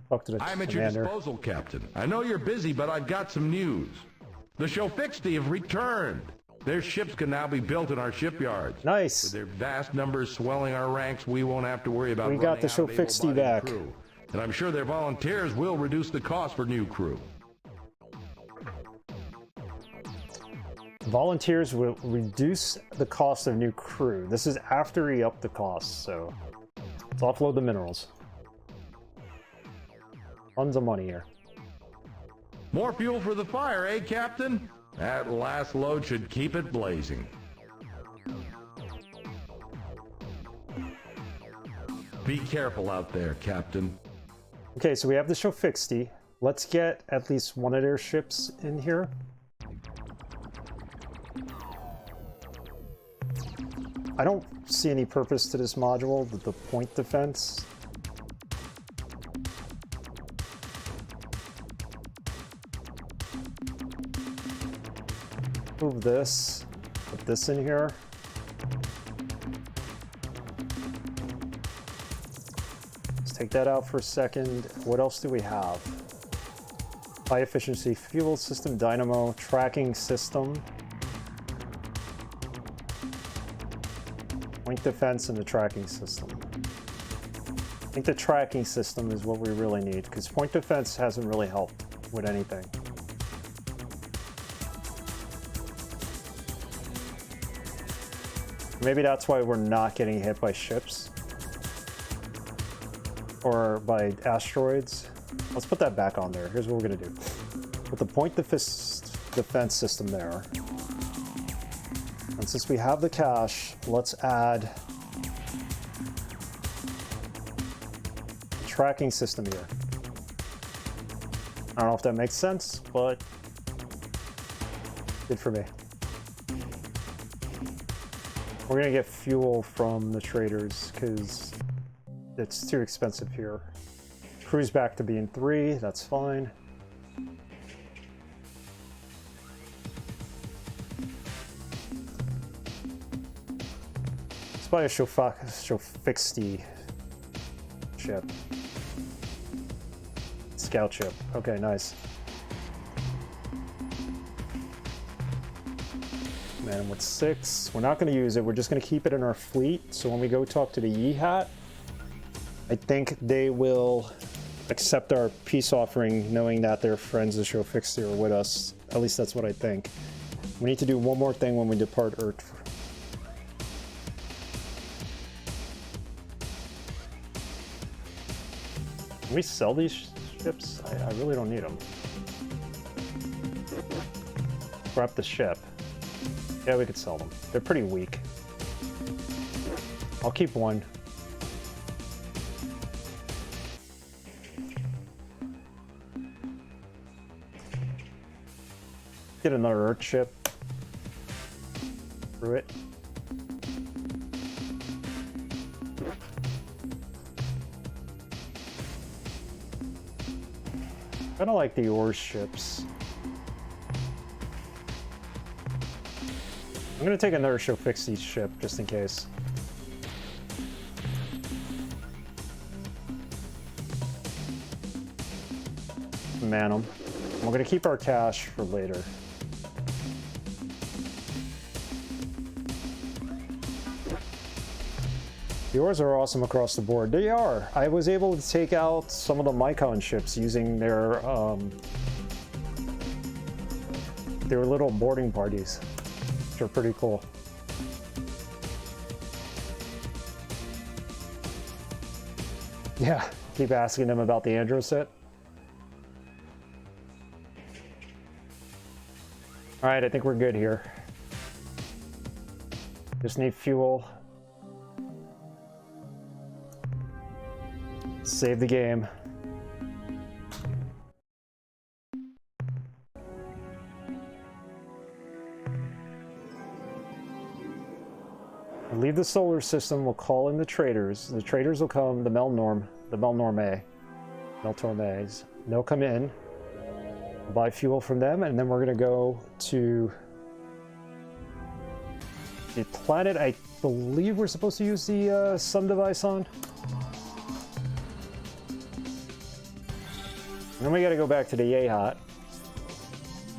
Talk to the I'm at commander. your disposal, Captain. I know you're busy, but I've got some news. The Shofixti have returned. Their ships can now be built in our shipyards. Nice. With their vast numbers swelling our ranks, we won't have to worry about We got the running out of Shofixti able-bodied back. crew. And I'm sure their volunteers will reduce the cost for new crew. Volunteers will reduce the cost of new crew. This is after he upped the cost, so let's offload the minerals. Tons of money here. More fuel for the fire, eh, Captain? That last load should keep it blazing. Be careful out there, Captain. Okay, so we have the Shofixti. Let's get at least one of their ships in here. I don't see any purpose to this module, the point defense. Move this, put this in here. Let's take that out for a second. What else do we have? High efficiency fuel system, dynamo, tracking system. Point defense and the tracking system. I think the tracking system is what we really need, because point defense hasn't really helped with anything. Maybe that's why we're not getting hit by ships. Or by asteroids. Let's put that back on there. Here's what we're gonna do. Put the point defense system there. And since we have the cache, let's add a tracking system here. I don't know if that makes sense, but good for me. We're gonna get fuel from the traders because it's too expensive here. Cruise back to being 3, that's fine. Let's buy a Shofixty ship. Scout ship. Okay, nice. Man, with 6, we're not going to use it. We're just going to keep it in our fleet. So when we go talk to the Yehat, I think they will accept our peace offering, knowing that their friends of Shofixty are with us. At least that's what I think. We need to do one more thing when we depart Earth. Can we sell these ships? I really don't need them. Scrap the ship. Yeah, we could sell them. They're pretty weak. I'll keep one. Get another Earth ship. Through it. I don't like the ore ships. I'm gonna take another Shofixty ship just in case. Man them. We're gonna keep our cash for later. The ores are awesome across the board. They are. I was able to take out some of the Mycon ships using their little boarding parties, which are pretty cool. Yeah, keep asking them about the Androset. All right, I think we're good here. Just need fuel. Save the game. Leave the solar system, we'll call in the traders. The traders will come, the Melnormays. They'll come in, buy fuel from them, and then we're gonna go to the planet I believe we're supposed to use the sun device on. And then we gotta go back to the Yehat.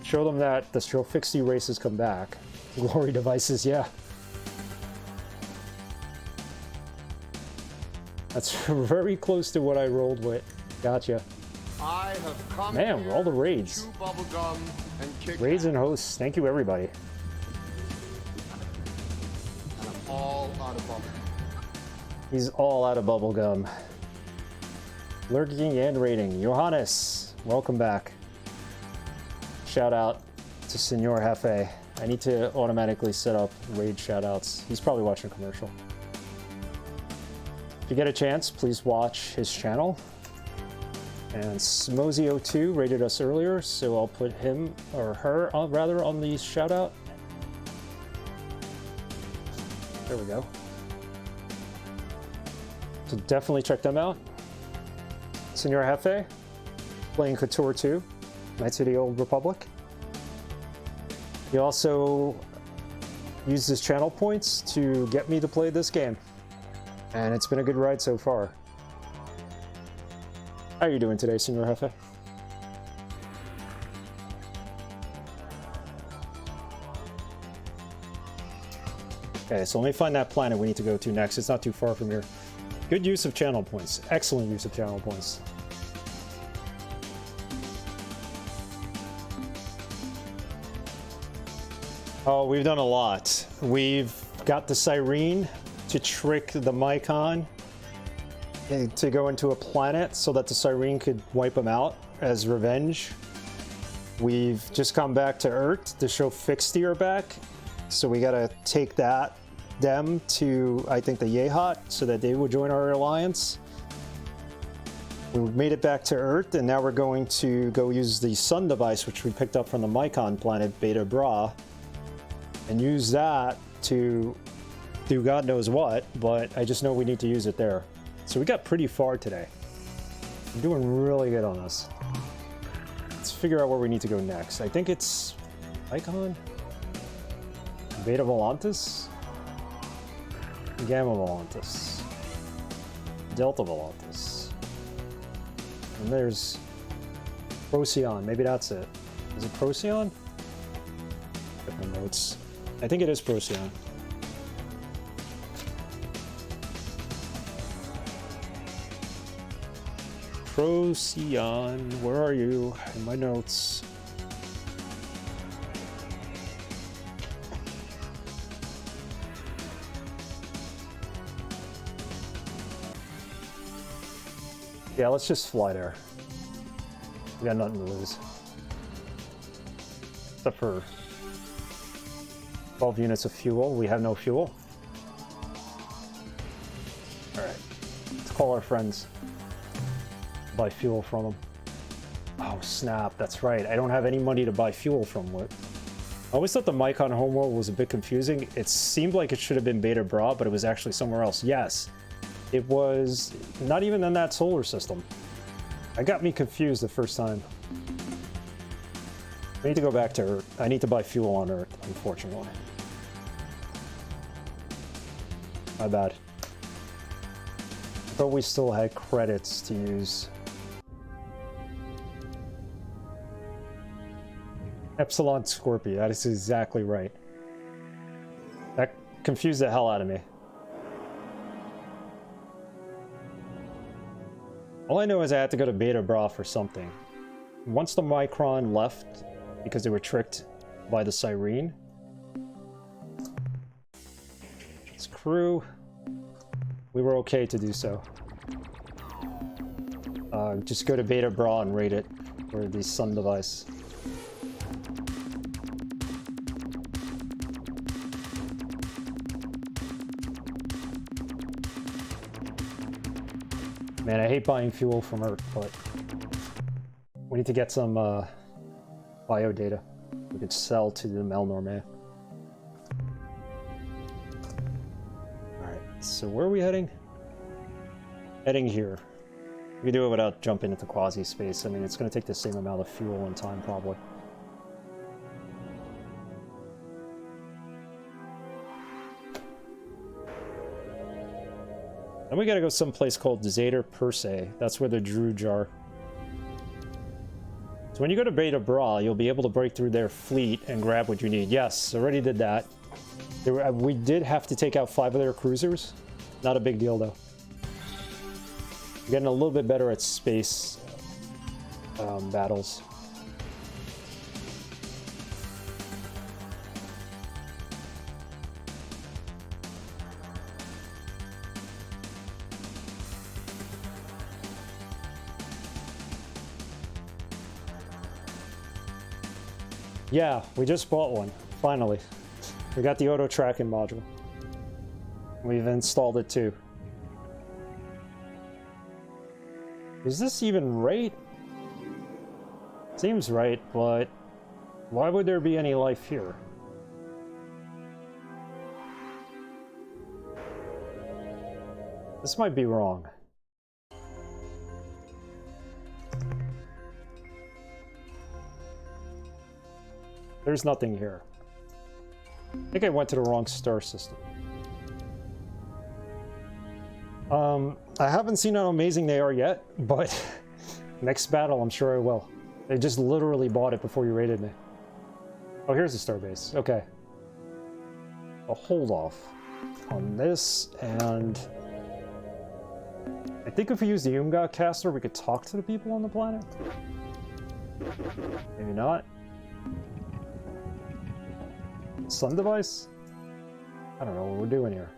Show them that the Shofixty races come back. Glory devices, yeah. That's very close to what I rolled with. Gotcha. I have come Man, all the raids. bubblegum and kick Raids and hosts, thank you everybody. and I'm all out of bubblegum. He's all out of bubblegum. Lurking and raiding. Johannes, welcome back. Shout out to Senor Hefe. I need to automatically set up raid shoutouts. He's probably watching a commercial. If you get a chance, please watch his channel. And Smozio2 rated us earlier, so I'll put him, or her, rather, on the shoutout. There we go. So definitely check them out. Senor Hefe, playing Couture 2, Knights of the Old Republic. He also used his channel points to get me to play this game. And it's been a good ride so far. How are you doing today, Senor Hefe? Okay, so let me find that planet we need to go to next. It's not too far from here. Good use of channel points. Excellent use of channel points. Oh, we've done a lot. We've got the Cyrene to trick the Mycon to go into a planet so that the Cyrene could wipe them out as revenge. We've just come back to Earth. The Shofixty are back So we gotta take them to, I think, the Yehat, so that they will join our alliance. We made it back to Earth, and now we're going to go use the Sun device, which we picked up from the Mycon planet Beta Bra, and use that to do God knows what, but I just know we need to use it there. So we got pretty far today. I'm doing really good on this. Let's figure out where we need to go next. I think it's Icon, Beta Volantis, Gamma Volantis, Delta Volantis, and there's Procyon. Maybe that's it. Is it Procyon? Get my notes. I think it is Procyon. Procyon, where are you? In my notes. Yeah, let's just fly there. We got nothing to lose. Except for 12 units of fuel. We have no fuel. Alright. Let's call our friends. Buy fuel from them. Oh snap, that's right. I don't have any money to buy fuel from. What? I always thought the Mycon homeworld was a bit confusing. It seemed like it should have been Beta Bra, but it was actually somewhere else. Yes. It was not even in that solar system. That got me confused the first time. I need to go back to Earth. I need to buy fuel on Earth, unfortunately. My bad. I thought we still had credits to use. Epsilon Scorpio, that is exactly right. That confused the hell out of me. All I know is I had to go to Beta Bra for something. Once the Micron left, because they were tricked by the Siren, its crew, we were okay to do so. Just go to Beta Bra and raid it for the Sun device. Man, I hate buying fuel from Earth, but we need to get some bio data we could sell to the Melnorme. Alright, so where are we heading? Heading here. We can do it without jumping into quasi-space. I mean, it's going to take the same amount of fuel and time, probably. Then we gotta go someplace called Zader Persei. That's where the Druge are. So when you go to Beta Bra, you'll be able to break through their fleet and grab what you need. Yes, already did that. We did have to take out 5 of their cruisers. Not a big deal, though. Getting a little bit better at space battles. Yeah, we just bought one, finally. We got the auto tracking module. We've installed it too. Is this even right? Seems right, but why would there be any life here? This might be wrong. There's nothing here. I think I went to the wrong star system. I haven't seen how amazing they are yet, but next battle I'm sure I will. I just literally bought it before you raided me. Oh, here's the starbase. Okay. I'll hold off on this, and I think if we use the Umgat caster, we could talk to the people on the planet. Maybe not. Sun device? I don't know what we're doing here.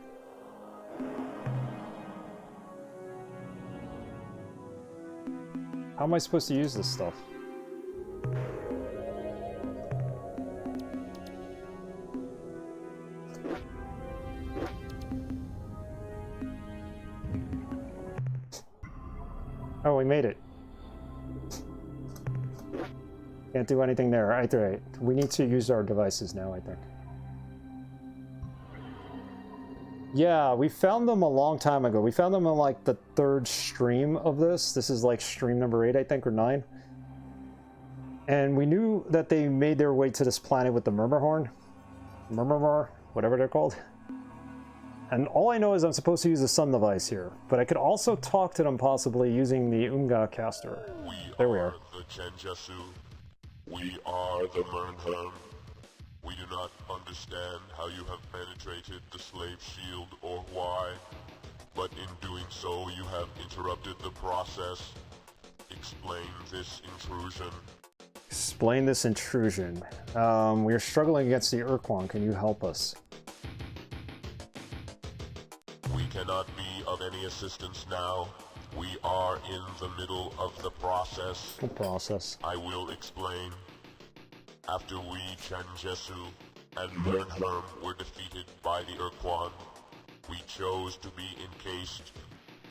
How am I supposed to use this stuff? Oh, we made it. Can't do anything there. Right. We need to use our devices now, I think. Yeah, we found them a long time ago. We found them on like the 3rd stream of this. This is like stream number 8, I think, or 9. And we knew that they made their way to this planet with the Murmurhorn. Murmur, whatever they're called. And all I know is I'm supposed to use the sun device here. But I could also talk to them possibly using the Unga caster. There we are. The Chenjesu. We are the Murnherm. We do not understand how you have penetrated the slave shield or why, but in doing so you have interrupted the process. Explain this intrusion. Explain this intrusion. We are struggling against the Ur-Quan. Can you help us? We cannot be of any assistance now. We are in the middle of the process. The process. I will explain. After we, Chenjesu and Murnherm, were defeated by the Ur-Quan, we chose to be encased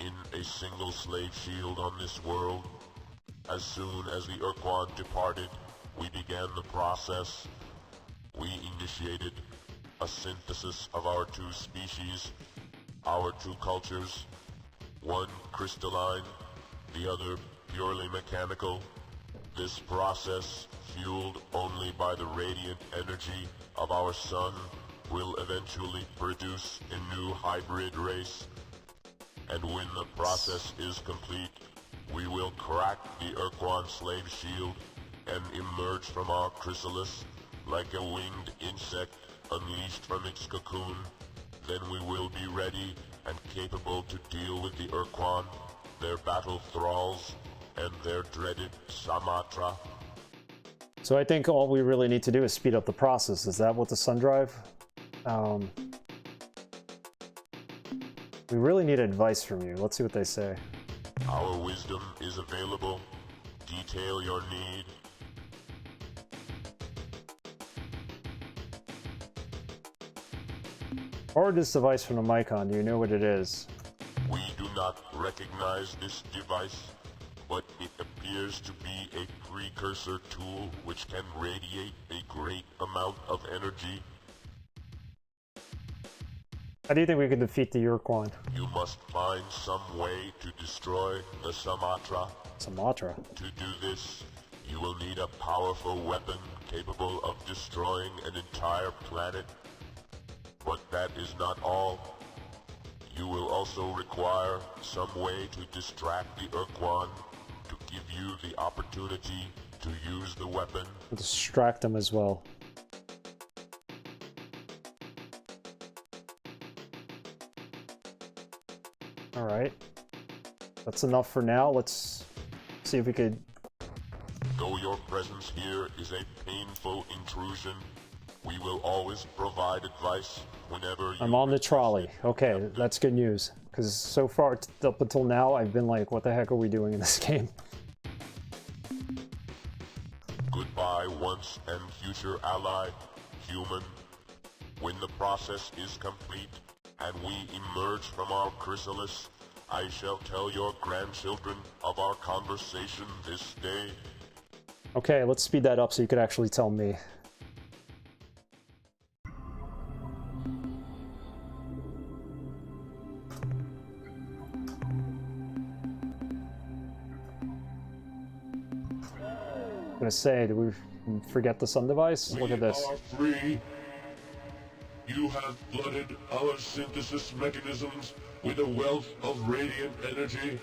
in a single slave shield on this world. As soon as the Ur-Quan departed, we began the process. We initiated a synthesis of our 2 species, our 2 cultures, one crystalline, the other purely mechanical. This process, fueled only by the radiant energy of our sun, will eventually produce a new hybrid race. And when the process is complete, we will crack the Ur-Quan slave shield and emerge from our chrysalis like a winged insect unleashed from its cocoon. Then we will be ready and capable to deal with the Ur-Quan, their battle thralls, and their dreaded Samatra. So I think all we really need to do is speed up the process. Is that what the sun drive? We really need advice from you. Let's see what they say. Our wisdom is available. Detail your need. Forward this device from the Micon. Do you know what it is? We do not recognize this device, but it appears to be a precursor tool which can radiate a great amount of energy. How do you think we could defeat the Ur-Quan? You must find some way to destroy the Samatra. Samatra? To do this, you will need a powerful weapon capable of destroying an entire planet. But that is not all. You will also require some way to distract the Ur-Quan to give you the opportunity to use the weapon. Distract them as well. Alright. That's enough for now. Let's see if we could... Though your presence here is a painful intrusion, we will always provide advice whenever you... I'm on the trolley. Okay, that's good news. Because so far, up until now, I've been like, what the heck are we doing in this game? Goodbye, once and future ally, human. When the process is complete, and we emerge from our chrysalis, I shall tell your grandchildren of our conversation this day. Okay, let's speed that up so you could actually tell me. I'm gonna say, did we forget the sun device? Look at this. We are free. You have flooded our synthesis mechanisms with a wealth of radiant energy.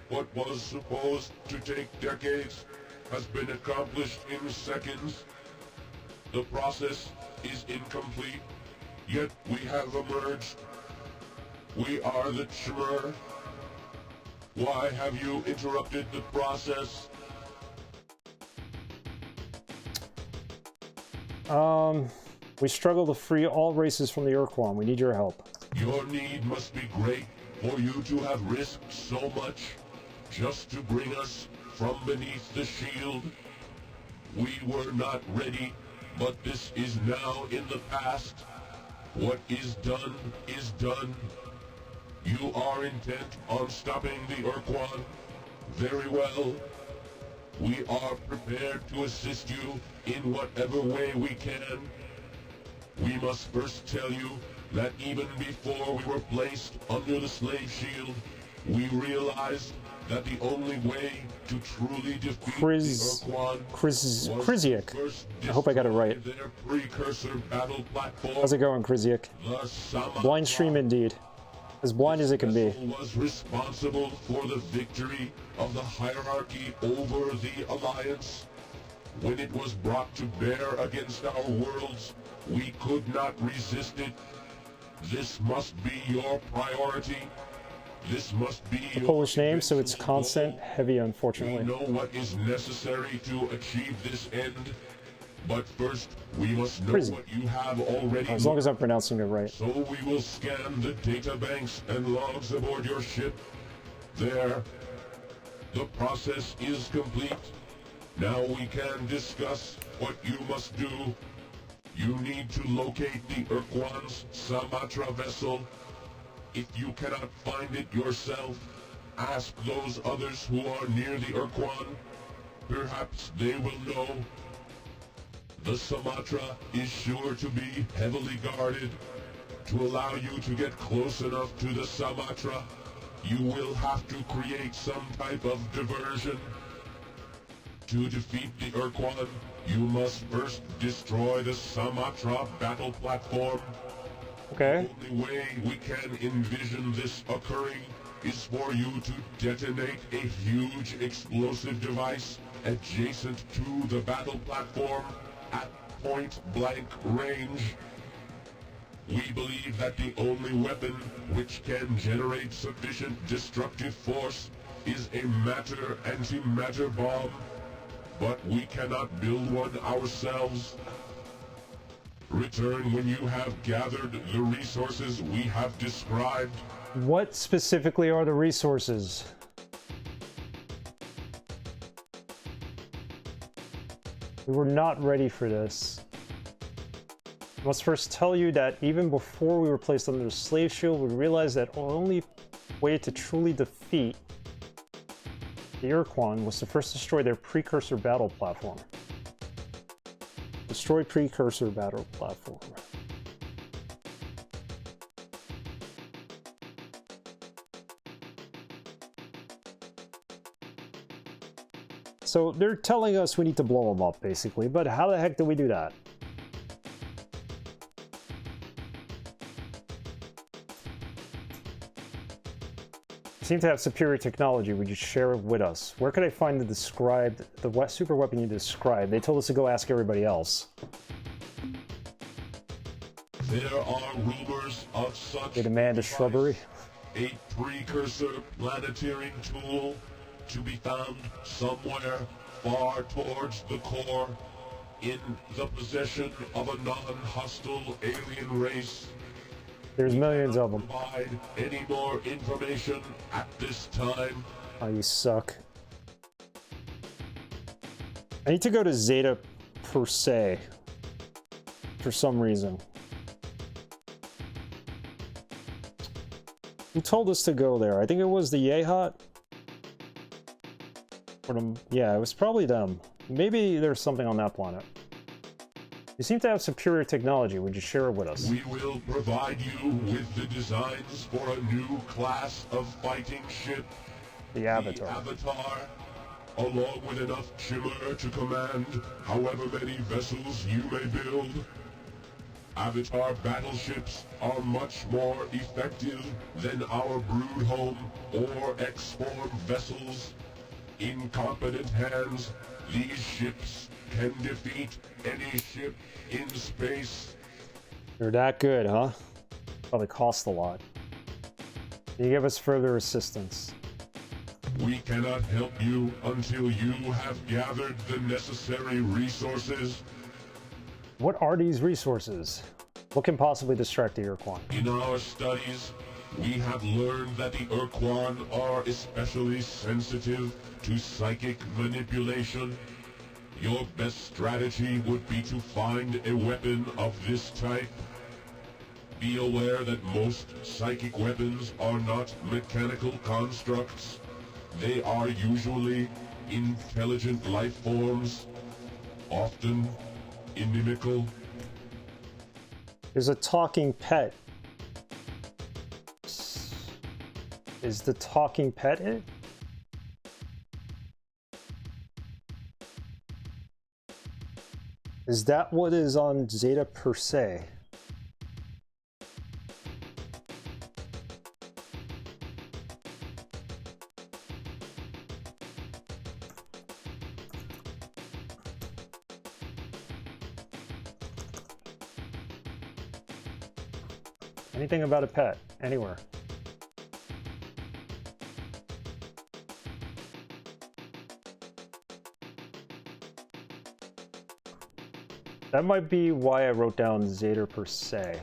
What was supposed to take decades has been accomplished in seconds. The process is incomplete, yet we have emerged. We are the Chmer. Why have you interrupted the process? We struggle to free all races from the Ur-Quan. We need your help. Your need must be great for you to have risked so much just to bring us from beneath the shield. We were not ready, but this is now in the past. What is done is done. You are intent on stopping the Ur-Quan. Very well. We are prepared to assist you in whatever way we can. We must first tell you that even before we were placed under the slave shield, we realized that the only way to truly defeat the Ur-Quan was Kriziak. first I hope I got it right. destroy their precursor battle platform. How's it going, Kriziak? The Samatra. Blind stream indeed. As blind as it can be. Was responsible for the victory of the hierarchy over the Alliance. When it was brought to bear against our worlds, we could not resist it. This must be your priority. This must be A Polish name, so it's constant heavy, unfortunately. We know what is necessary to achieve this end, but first we must know what you have already. As long as I'm pronouncing it right. So we will scan the databanks and logs aboard your ship. There. The process is complete. Now we can discuss what you must do. You need to locate the Ur-Quan's Samatra vessel. If you cannot find it yourself, ask those others who are near the Ur-Quan. Perhaps they will know. The Samatra is sure to be heavily guarded. To allow you to get close enough to the Samatra, you will have to create some type of diversion. To defeat the Ur-Quan, you must first destroy the Samatra battle platform. Okay. The only way we can envision this occurring is for you to detonate a huge explosive device adjacent to the battle platform at point-blank range. We believe that the only weapon which can generate sufficient destructive force is a antimatter bomb, but we cannot build one ourselves. Return when you have gathered the resources we have described. What specifically are the resources? We were not ready for this. I must first tell you that even before we were placed under the slave shield, we realized that the only way to truly defeat the Ur-Quan was to first destroy their precursor battle platform. Destroy precursor battle platform. So they're telling us we need to blow them up, basically, but how the heck do we do that? Seem to have superior technology. Would you share it with us? Where could I find the super weapon you described? They told us to go ask everybody else. There are rumors of such. They demand a shrubbery. A precursor planetary tool to be found somewhere far towards the core, in the possession of a non-hostile alien race. There's millions of them. Provide any more information at this time. Oh, you suck. I need to go to Zeta per se for some reason. Who told us to go there? I think it was the Yehat. Yeah, it was probably them. Maybe there's something on that planet. You seem to have superior technology. Would you share it with us? We will provide you with the designs for a new class of fighting ship. The Avatar. The Avatar, along with enough chimera to command however many vessels you may build. Avatar battleships are much more effective than our Broodhome or X-Form vessels. In competent hands, these ships can defeat any ship in space. They're that good, huh? Probably cost a lot. Can you give us further assistance? We cannot help you until you have gathered the necessary resources. What are these resources? What can possibly distract the Ur-Quan? In our studies, we have learned that the Ur-Quan are especially sensitive to psychic manipulation. Your best strategy would be to find a weapon of this type. Be aware that most psychic weapons are not mechanical constructs. They are usually intelligent life forms, often inimical. There's a talking pet. Is the talking pet it? Is that what is on Zeta per se? Anything about a pet, anywhere. That might be why I wrote down Zeta per se.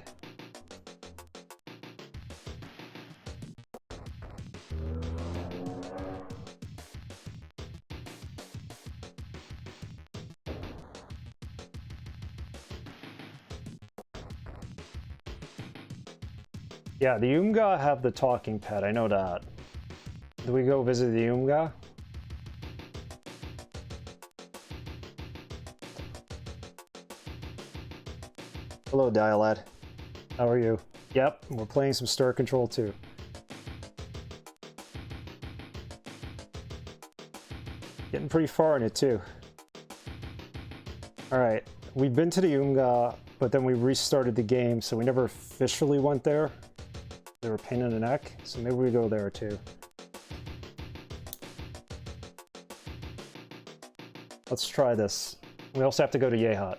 Yeah, the Umga have the talking pet, I know that. Do we go visit the Umga? Hello, Dialad. How are you? Yep, we're playing some Star Control too. Getting pretty far in it too. Alright, we've been to the Umga, but then we restarted the game, so we never officially went there. They were a pain in the neck, so maybe we go there too. Let's try this. We also have to go to Yehat.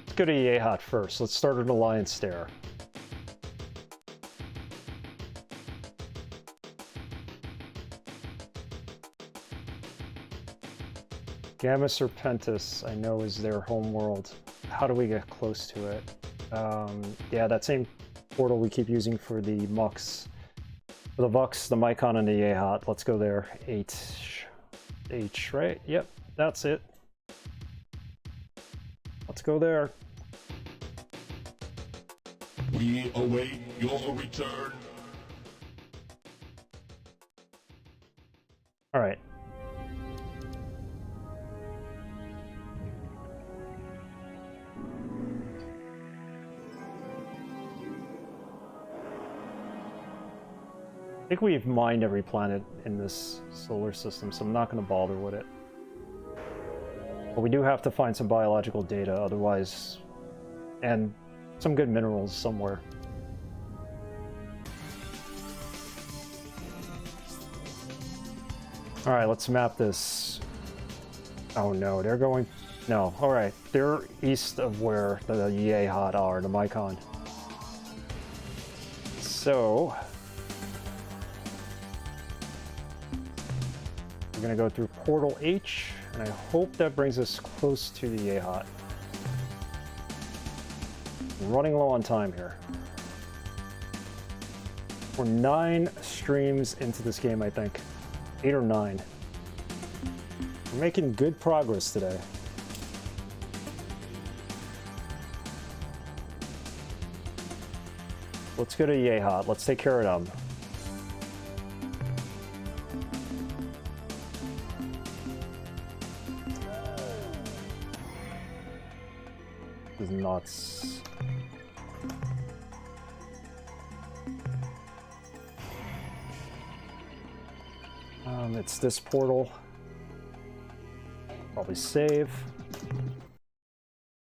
Let's go to Yehat first. Let's start an alliance there. Gamma Serpentis, I know, is their home world. How do we get close to it? Yeah, that same portal we keep using for the Mux. For the Vux, the Mycon, and the Yehat. Let's go there. H, right? Yep, that's it. Let's go there. We await your return. Alright. I think we've mined every planet in this solar system, so I'm not going to bother with it. But we do have to find some biological data, otherwise... and some good minerals somewhere. Alright, let's map this. Oh no, they're going... no, alright. They're east of where the Yehat are, the Mycon. So... we're gonna go through Portal H, and I hope that brings us close to the Yehat. I'm running low on time here. We're 9 streams into this game, I think. 8 or 9. We're making good progress today. Let's go to Yehat. Let's take care of them. This is nuts. It's this portal. Probably save.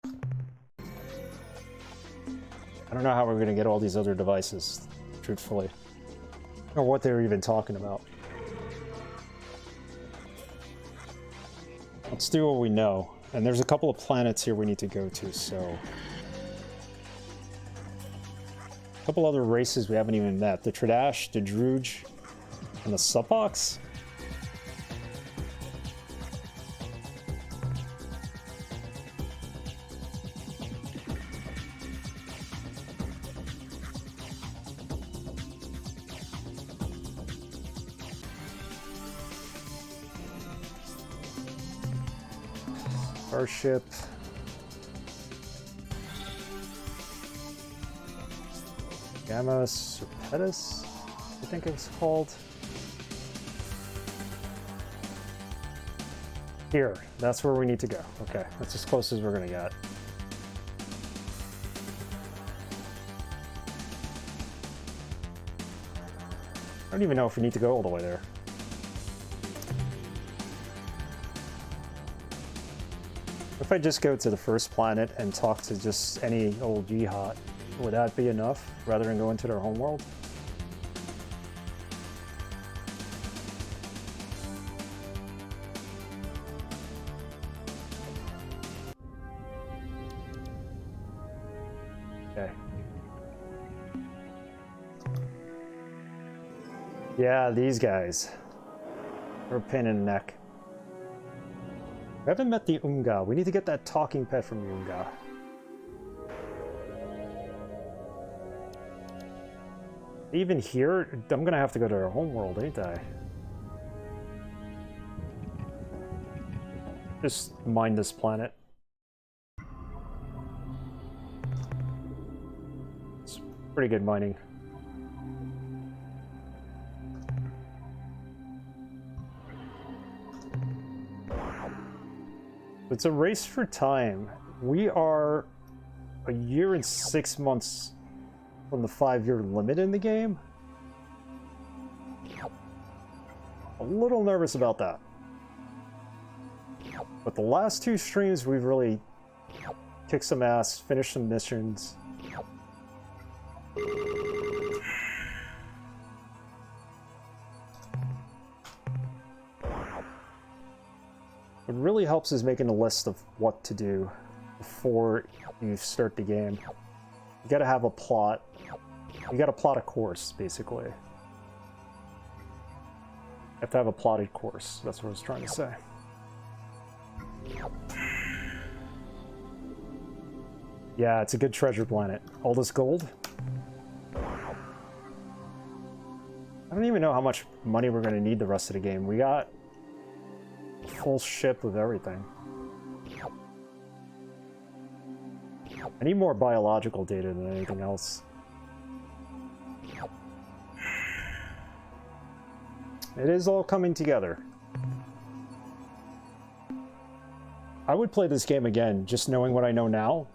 I don't know how we're going to get all these other devices, truthfully. Or what they're even talking about. Let's do what we know. And there's a couple of planets here we need to go to, so... a couple other races we haven't even met. The Tradash, the Druge, and the Supox? Starship. Gamma Serpetus, I think it's called. Here, that's where we need to go. Okay, that's as close as we're gonna get. I don't even know if we need to go all the way there. If I just go to the first planet and talk to just any old jihad, would that be enough rather than going to their homeworld? Okay. Yeah, these guys. They're a pain in the neck. We haven't met the Unga. We need to get that talking pet from the Unga. Even here, I'm gonna have to go to their homeworld, ain't I? Just mine this planet. It's pretty good mining. It's a race for time. We are a year and 6 months from the 5-year limit in the game. A little nervous about that. But the last 2 streams, we've really kicked some ass, finished some missions. What really helps is making a list of what to do before you start the game. You gotta have a plot. You gotta plot a course, basically. You have to have a plotted course. That's what I was trying to say. Yeah, it's a good treasure planet. All this gold. I don't even know how much money we're gonna need the rest of the game. We got a full ship with everything. I need more biological data than anything else. It is all coming together. I would play this game again, just knowing what I know now,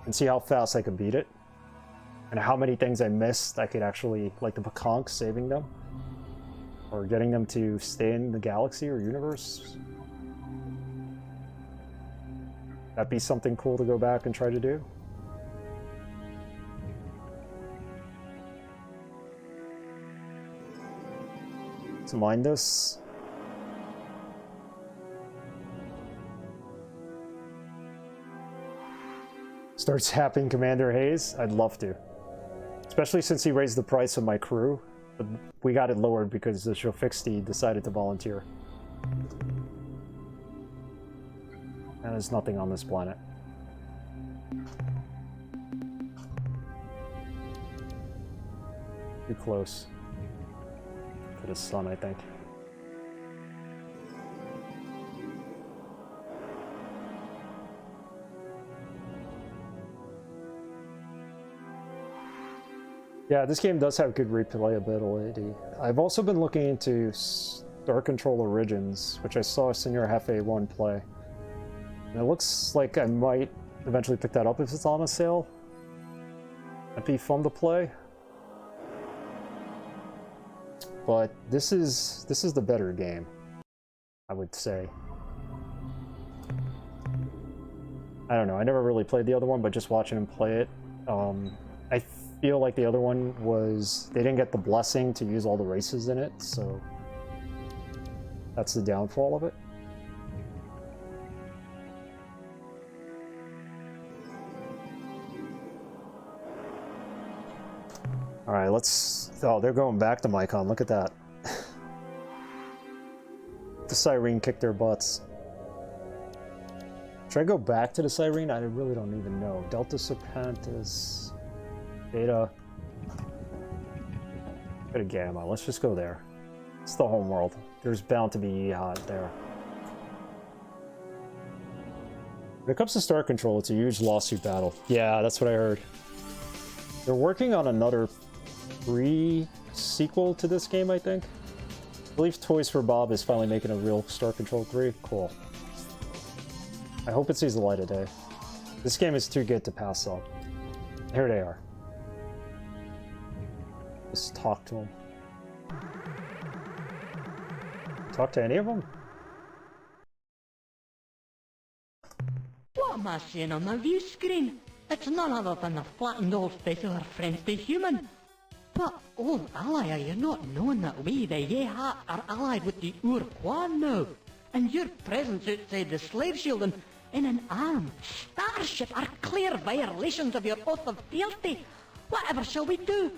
and see how fast I could beat it. And how many things I missed I could actually, like the Peconks, saving them. Or getting them to stay in the galaxy or universe. That'd be something cool to go back and try to do. To mine this. Start zapping Commander Hayes? I'd love to. Especially since he raised the price of my crew. But we got it lowered because the Shofixti decided to volunteer. And there's nothing on this planet. Too close to the sun, I think. Yeah, this game does have good replayability. I've also been looking into Star Control Origins, which I saw Senor Hefe 1 play. And it looks like I might eventually pick that up if it's on a sale. That'd be fun to play. But this is the better game, I would say. I don't know, I never really played the other one, but just watching him play it, I feel like the other one was, they didn't get the blessing to use all the races in it, so that's the downfall of it. Alright, let's... Oh, they're going back to Mycon, look at that. The Cyrene kicked their butts. Should I go back to the Cyrene? I really don't even know. Delta Serpentis... Beta. Go to Gamma. Let's just go there. It's the home world. There's bound to be Jihad there. When it comes to Star Control, it's a huge lawsuit battle. Yeah, that's what I heard. They're working on another sequel to this game, I think. I believe Toys for Bob is finally making a real Star Control 3. Cool. I hope it sees the light of day. This game is too good to pass up. Here they are. Let's talk to them. Talk to any of them? What am I seeing on my view screen? It's none other than the flattened old face of our friend the human. But, old ally, are you not knowing that we, the Yehat, are allied with the Ur-Quan now? And your presence outside the slave shield and in an armed starship are clear violations of your oath of fealty. Whatever shall we do?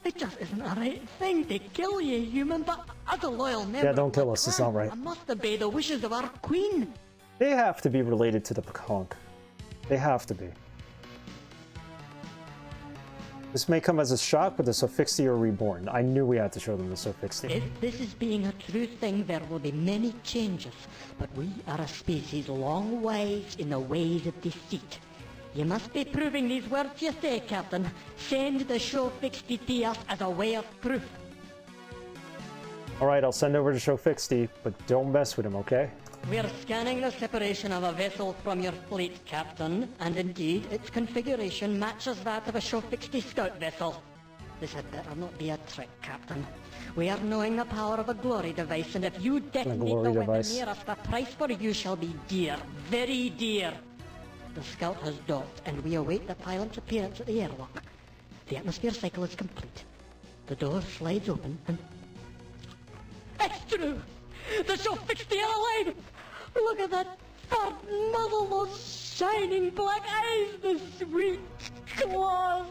It just isn't a right thing to kill you, human, but as a loyal member don't kill of the us, it's clan, not right. I must obey the wishes of our queen. They have to be related to the Pekonk. They have to be. This may come as a shock, but the Sophixti are reborn. I knew we had to show them the Sophixti. If this is being a true thing, there will be many changes, but we are a species long wise in the ways of deceit. You must be proving these words you say, Captain. Send the Sophixti to us as a way of proof. Alright, I'll send over to Sophixti, but don't mess with him, okay? We're scanning the separation of a vessel from your fleet, Captain, and indeed, its configuration matches that of a Sophixti scout vessel. This had better not be a trick, Captain. We are knowing the power of a glory device, and if you detonate the weapon near us, the price for you shall be dear, very dear. The scout has docked, and we await the pilot's appearance at the airlock. The atmosphere cycle is complete. The door slides open, and... It's true! The Sophixti are alive! Look at that fat muzzle, those shining black eyes, the sweet claws!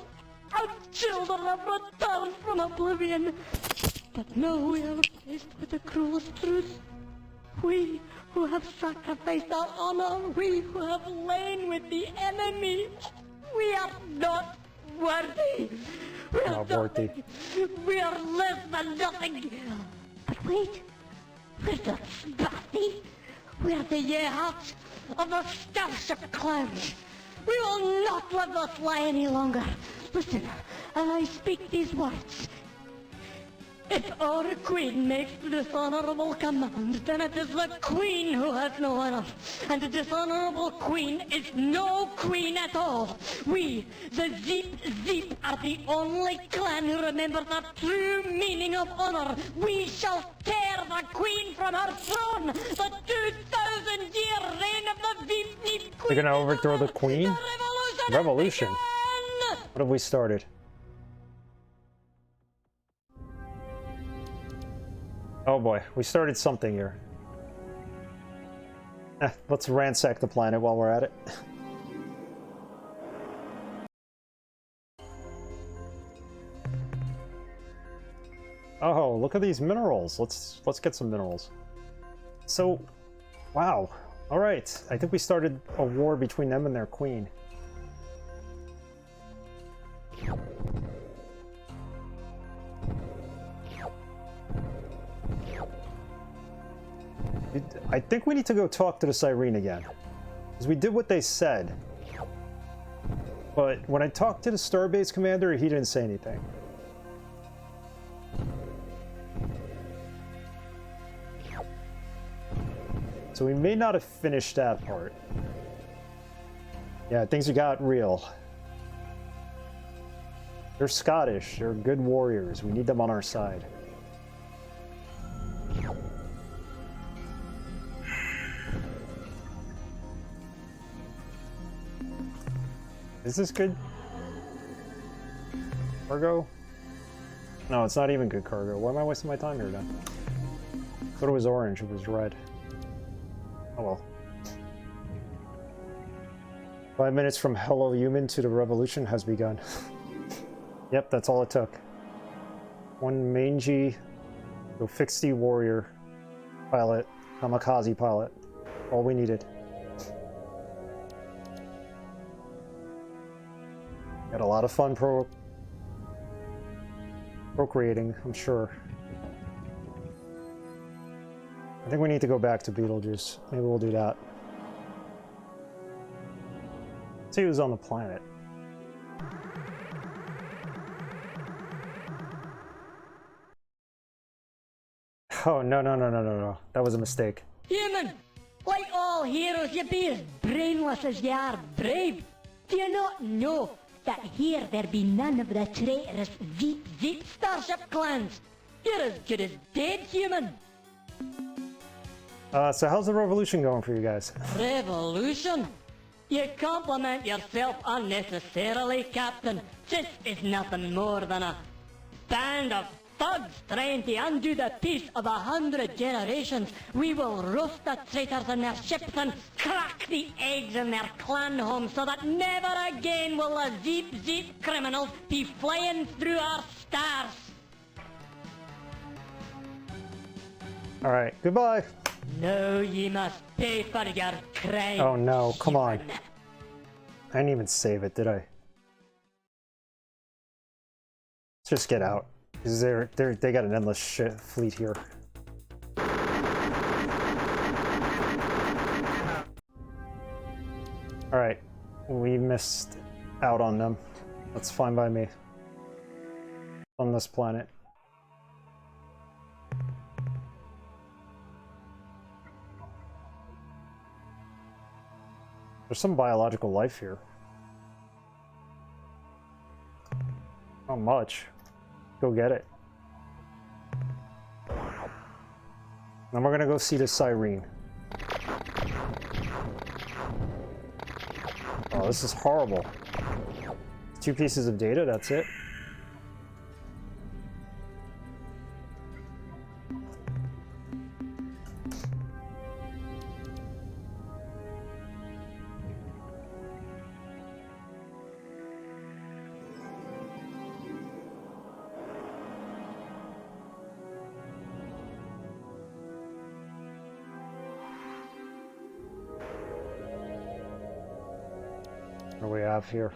Our children have returned from oblivion! But now we are faced with the cruelest truth. We who have sacrificed our honor, we who have lain with the enemy, we are not worthy! We are Not worthy. We are less than nothing! But wait! We're the Spathi! We're the Yehats of the Starship Clan! We will not let this lie any longer! Listen, as I speak these words. If our queen makes the dishonorable command, then it is the queen who has no honor. And the dishonorable queen is no queen at all. We, the Zeep, are the only clan who remember the true meaning of honor. We shall tear the queen from her throne. The 2,000-year reign of the Zeep queen. They're gonna overthrow the queen? The Revolution? begun. What have we started? Oh boy, we started something here. Let's ransack the planet while we're at it. Oh, look at these minerals. Let's get some minerals. So, wow. All right, I think we started a war between them and their queen. I think we need to go talk to the Siren again. Because we did what they said. But when I talked to the Starbase commander, he didn't say anything. So we may not have finished that part. Yeah, things got real. They're Scottish. They're good warriors. We need them on our side. Is this good cargo? No, it's not even good cargo. Why am I wasting my time here then? I thought it was orange, it was red. Oh well. 5 minutes from Hello Human to the revolution has begun. Yep, that's all it took. One mangy, Sophixti warrior pilot, kamikaze pilot. All we needed. Had a lot of fun procreating, I'm sure. I think we need to go back to Beetlejuice. Maybe we'll do that. See who's on the planet. Oh, no, no, no, no, no, no. That was a mistake. Human! Like all heroes, you be as brainless as you are brave. Do you not know that here there be none of the traitorous Zeep Starship clans? You're as good as dead, human! So how's the revolution going for you guys? Revolution? You compliment yourself unnecessarily, Captain. This is nothing more than a band of thugs trying to undo the peace of 100 generations. We will roast the traitors in their ships and crack the eggs in their clan homes so that never again will the Zeep criminals be flying through our stars. Alright, goodbye. Now ye must pay for your crime. Oh no, come on. I didn't even save it, did I? Let's just get out. Because they got an endless fleet here. Alright, we missed out on them. That's fine by me. On this planet. There's some biological life here. Not much. Go get it. Then we're gonna go see the Siren. Oh, this is horrible. 2 pieces of data, that's it? What do we have here?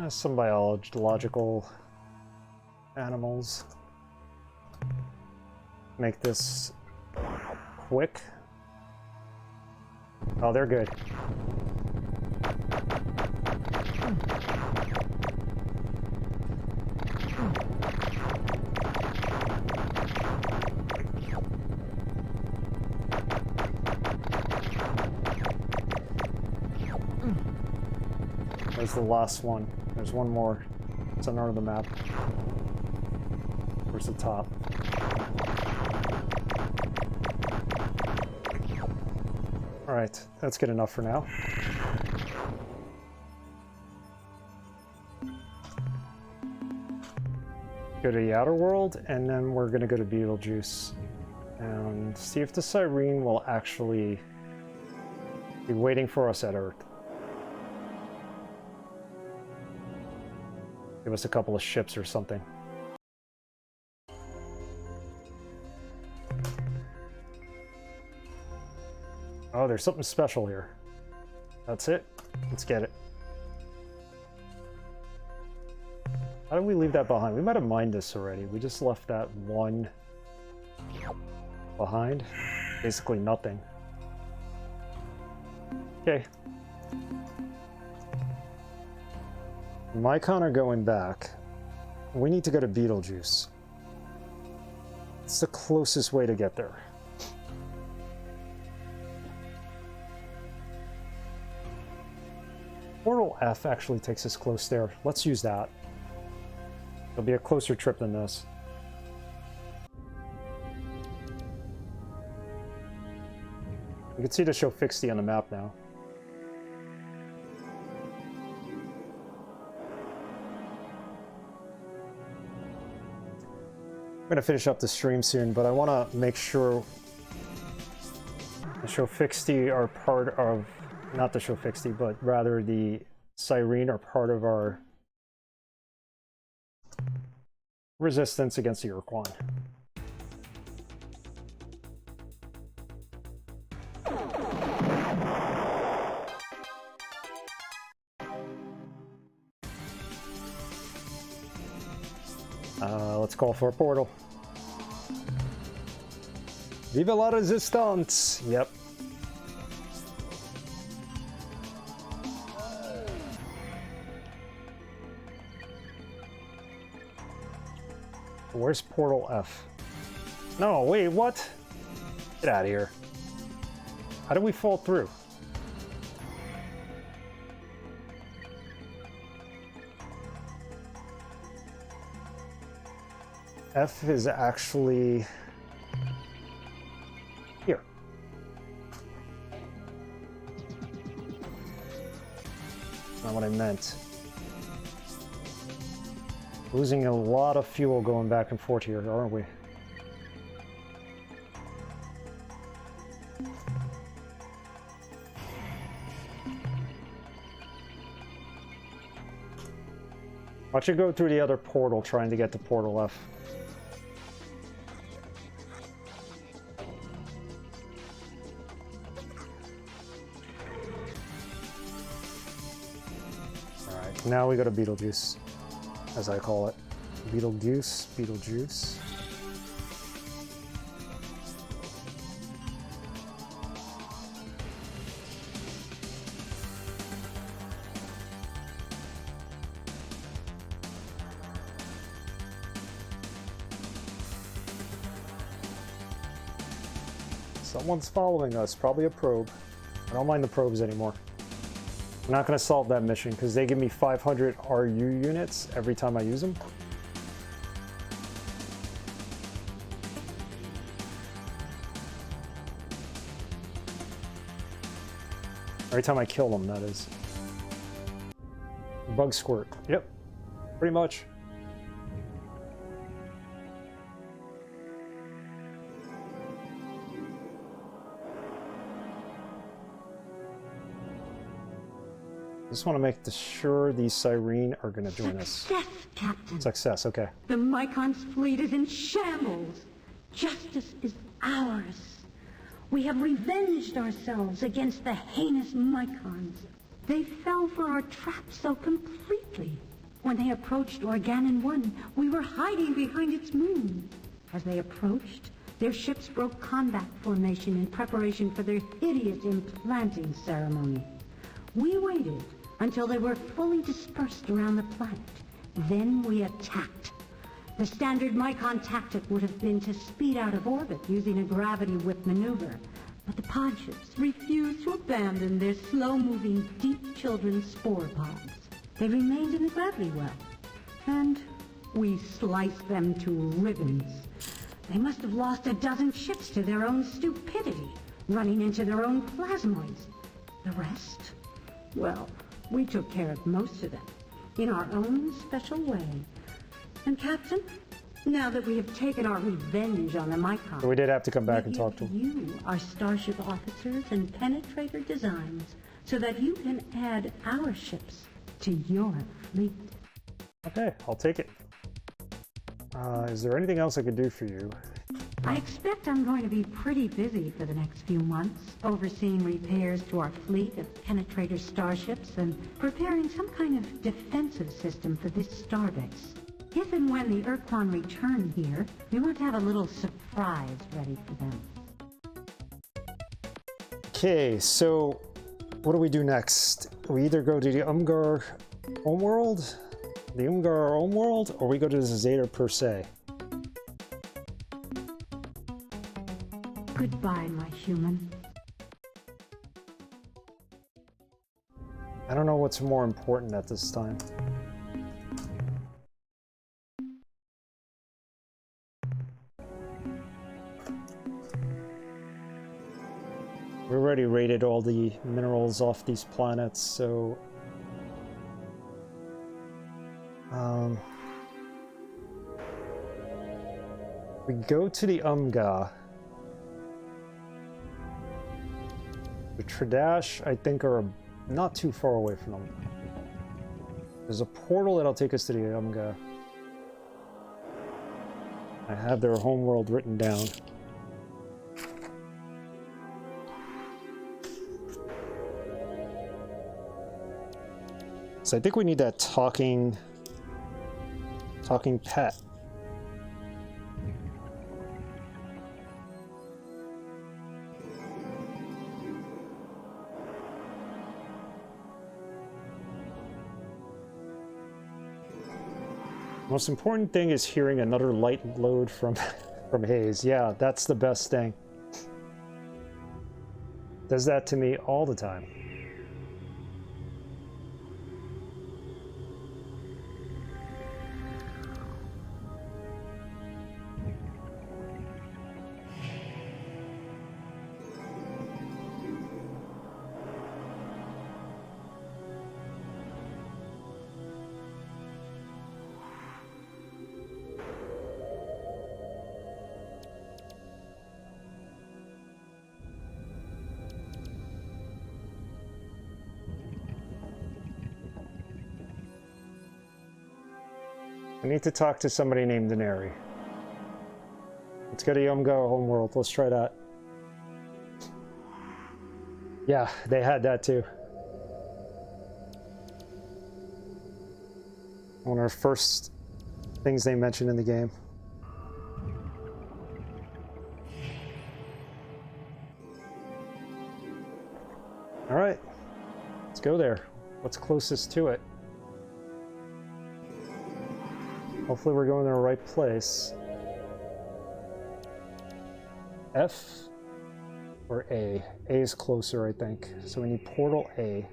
Some biological animals. Make this quick. Oh, they're good. There's the last one. There's one more. It's on the map. Where's the top? Alright, that's good enough for now. Go to the outer world, and then we're gonna go to Beetlejuice and see if the Siren will actually be waiting for us at Earth. Give us a couple of ships or something. Oh, there's something special here. That's it. Let's get it. How did we leave that behind? We might have mined this already. We just left that one behind. Basically nothing. Okay. My Connor going back. We need to go to Beetlejuice. It's the closest way to get there. Portal F actually takes us close there. Let's use that. It'll be a closer trip than this. You can see the show Fixty on the map now. I'm going to finish up the stream soon, but I want to make sure the show Fixty are part of, not the show Fixty, but rather the Siren are part of our resistance against the Ur-Quan. Let's call for a portal. Viva la resistance! Yep. Where's portal F? No, wait, what? Get out of here. How did we fall through? F is actually here. That's not what I meant. Losing a lot of fuel going back and forth here, aren't we? Watch it go through the other portal trying to get to portal F. Alright, now we go to Beetlejuice, as I call it. Beetlejuice. Someone's following us, probably a probe. I don't mind the probes anymore. I'm not going to solve that mission because they give me 500 RU units every time I use them. Every time I kill them, that is. Bug squirt. Yep, pretty much. I just want to make sure these Sirene are going to join us. Success, Captain. Success, okay. The Mycon's fleet is in shambles. Justice is ours. We have revenged ourselves against the heinous Mycons. They fell for our trap so completely. When they approached Organon 1, we were hiding behind its moon. As they approached, their ships broke combat formation in preparation for their hideous implanting ceremony. We waited until they were fully dispersed around the planet. Then we attacked. The standard Mycon tactic would have been to speed out of orbit using a gravity whip maneuver, but the pod ships refused to abandon their slow-moving deep children's spore pods. They remained in the gravity well, and we sliced them to ribbons. They must have lost a dozen ships to their own stupidity, running into their own plasmoids. The rest? Well, we took care of most of them, in our own special way. And Captain, now that we have taken our revenge on the Mycon, So we did have to come back and talk to them. you our starship officers and penetrator designs, so that you can add our ships to your fleet. Okay, I'll take it. Is there anything else I could do for you? I expect I'm going to be pretty busy for the next few months, overseeing repairs to our fleet of penetrator starships and preparing some kind of defensive system for this starbase. If and when the Ur-Quan return here, we want to have a little surprise ready for them. Okay, so what do we do next? We either go to the Umgar homeworld, or we go to the Zeta per se. Goodbye, my human. I don't know what's more important at this time. We already rated all the minerals off these planets, so we go to the Umga. The Tradash, I think, are not too far away from them. There's a portal that'll take us to the Umga. I have their homeworld written down. So I think we need that talking pet. Most important thing is hearing another light load from from Haze. Yeah, that's the best thing. Does that to me all the time. I need to talk to somebody named Denari. Let's go to Yumgo Homeworld. Let's try that. Yeah, they had that too. One of the first things they mentioned in the game. All right, let's go there. What's closest to it? Hopefully we're going to the right place. F or A? A is closer, I think. So we need portal A.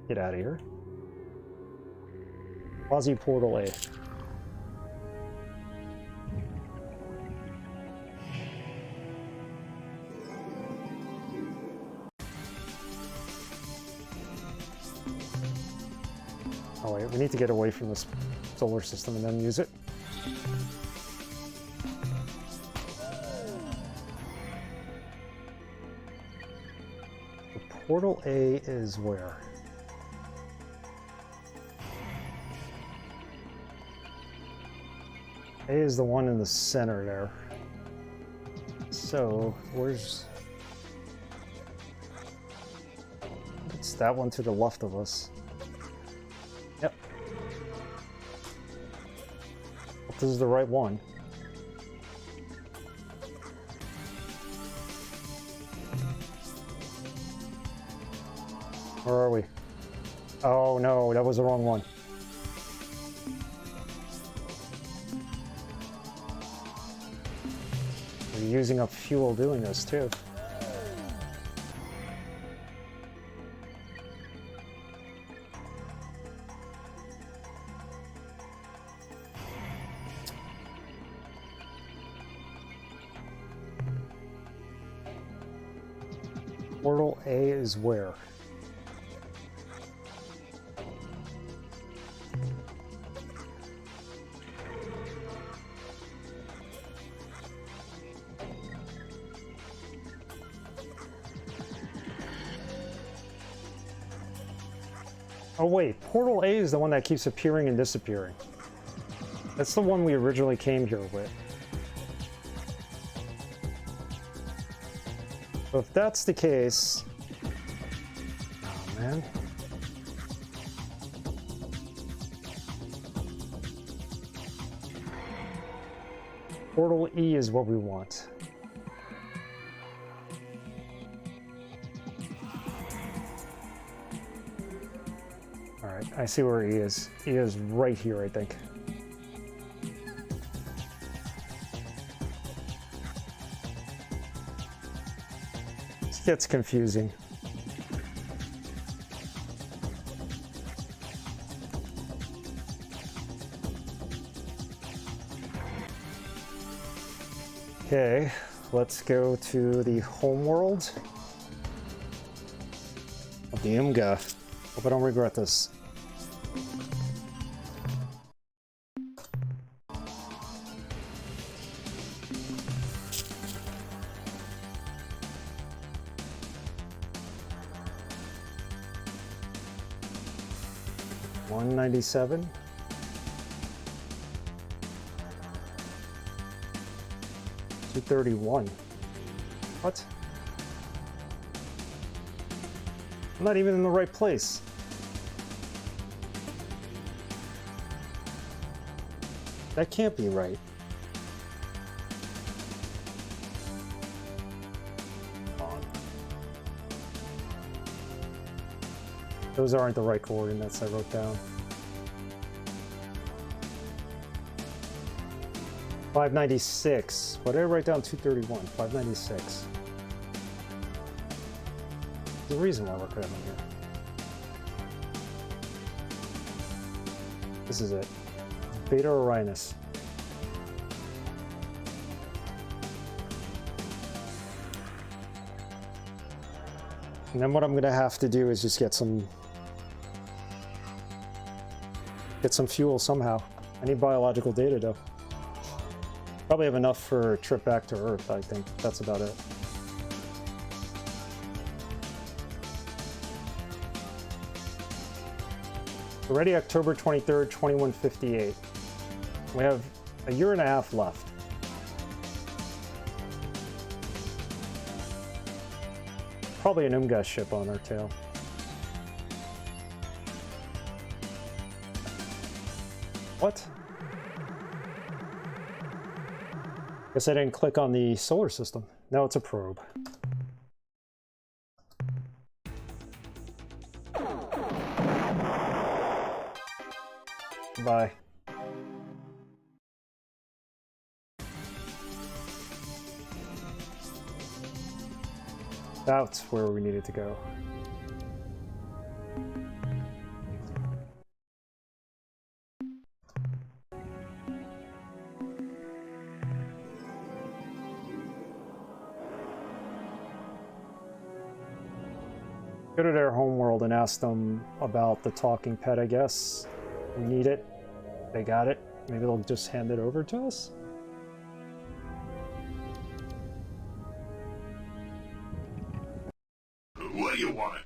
Get out of here. Quasi portal A. Oh wait, we need to get away from this solar system and then use it. The portal A is where? A is the one in the center there. So, where's... It's that one to the left of us. Yep. Hope this is the right one. Where are we? Oh no, that was the wrong one. We're using up fuel doing this too. Portal A is where? Oh wait, Portal A is the one that keeps appearing and disappearing. That's the one we originally came here with. So if that's the case... Oh man. Portal E is what we want. Alright, I see where E is. E is right here, I think. This gets confusing. Okay, let's go to the homeworld of the Imga. Hope I don't regret this. $197. $231. What? I'm not even in the right place. That can't be right. Come on. Those aren't the right coordinates I wrote down. 596. Why did I write down 231? 596. There's a reason why we're cramming here. This is it. Beta Orionis. And then what I'm gonna have to do is just get some fuel somehow. I need biological data though. Probably have enough for a trip back to Earth, I think. That's about it. Already October 23rd, 2158. We have a year and a half left. Probably an Umga ship on our tail. What? Guess I didn't click on the solar system. No, it's a probe. Bye. That's where we needed to go. Go to their homeworld and ask them about the talking pet, I guess. We need it. They got it. Maybe they'll just hand it over to us? What do you want?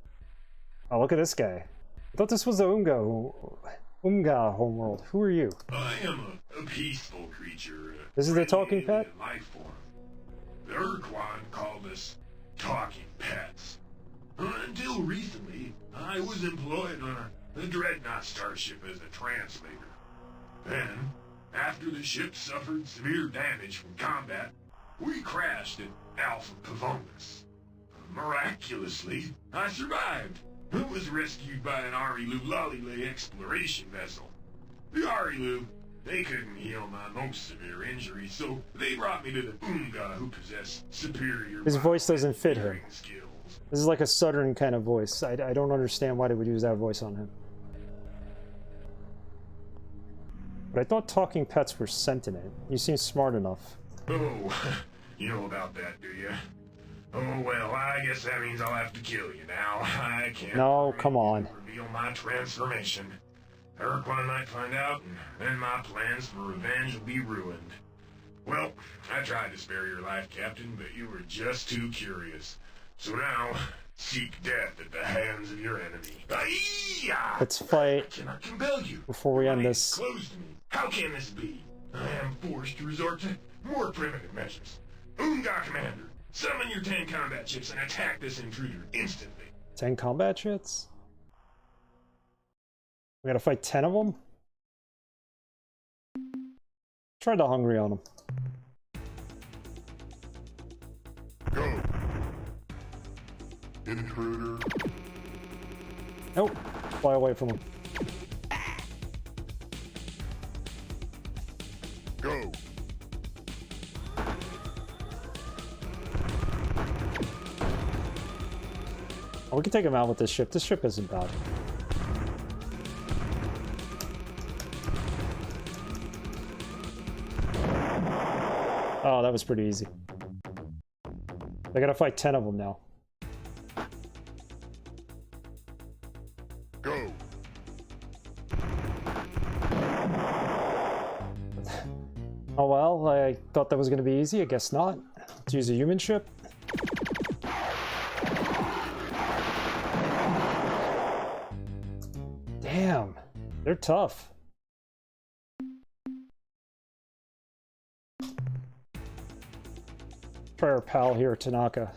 Oh, look at this guy. I thought this was the Umga homeworld. Who are you? I am a peaceful creature. This is the talking pet? Life form. The Ur-Quan called us talking pets. Until recently, I was employed on a dreadnought starship as a translator. Then, after the ship suffered severe damage from combat, we crashed at Alpha Pavonis. Miraculously, I survived. I was rescued by an Arilu Lollylay exploration vessel. The Arilu, they couldn't heal my most severe injury, so they brought me to the Umga, who possess superior... His voice doesn't fit him. Skills. This is like a southern kind of voice. I don't understand why they would use that voice on him. But I thought talking pets were sentient. You seem smart enough. Oh, you know about that, do you? Oh, well, I guess that means I'll have to kill you now. I can't... No, come on. ...reveal my transformation. Ur-Quan might find out, and then my plans for revenge will be ruined. Well, I tried to spare your life, Captain, but you were just too curious. So now, seek death at the hands of your enemy. Let's fight I cannot compel you. before we end this. Close to me. How can this be? I am forced to resort to more primitive measures. Umga Commander, summon your 10 combat ships and attack this intruder instantly. 10 combat shits? We gotta fight 10 of them? Try the hungry on them. Go. Intruder. Nope. Fly away from him. Go. Oh, we can take him out with this ship. This ship isn't bad. Oh, that was pretty easy. I gotta fight 10 of them now. Go. Oh well, I thought that was gonna be easy. I guess not. Let's use a human ship. Damn, they're tough. Try our pal here, Tanaka.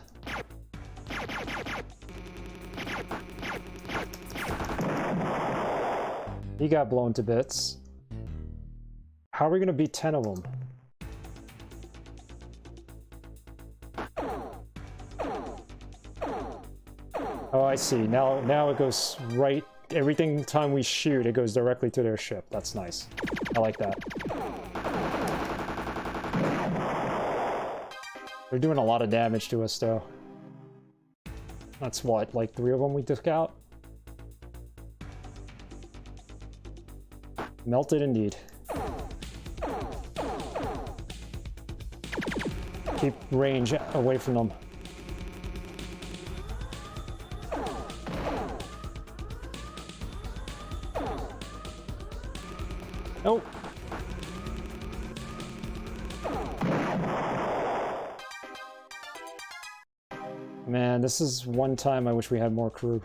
He got blown to bits. How are we gonna beat 10 of them? Oh, I see. Now it goes right. Everything time we shoot, it goes directly to their ship. That's nice. I like that. They're doing a lot of damage to us, though. That's what, like 3 of them we took out? Melted indeed. Keep range away from them. Nope. Man, this is one time I wish we had more crew.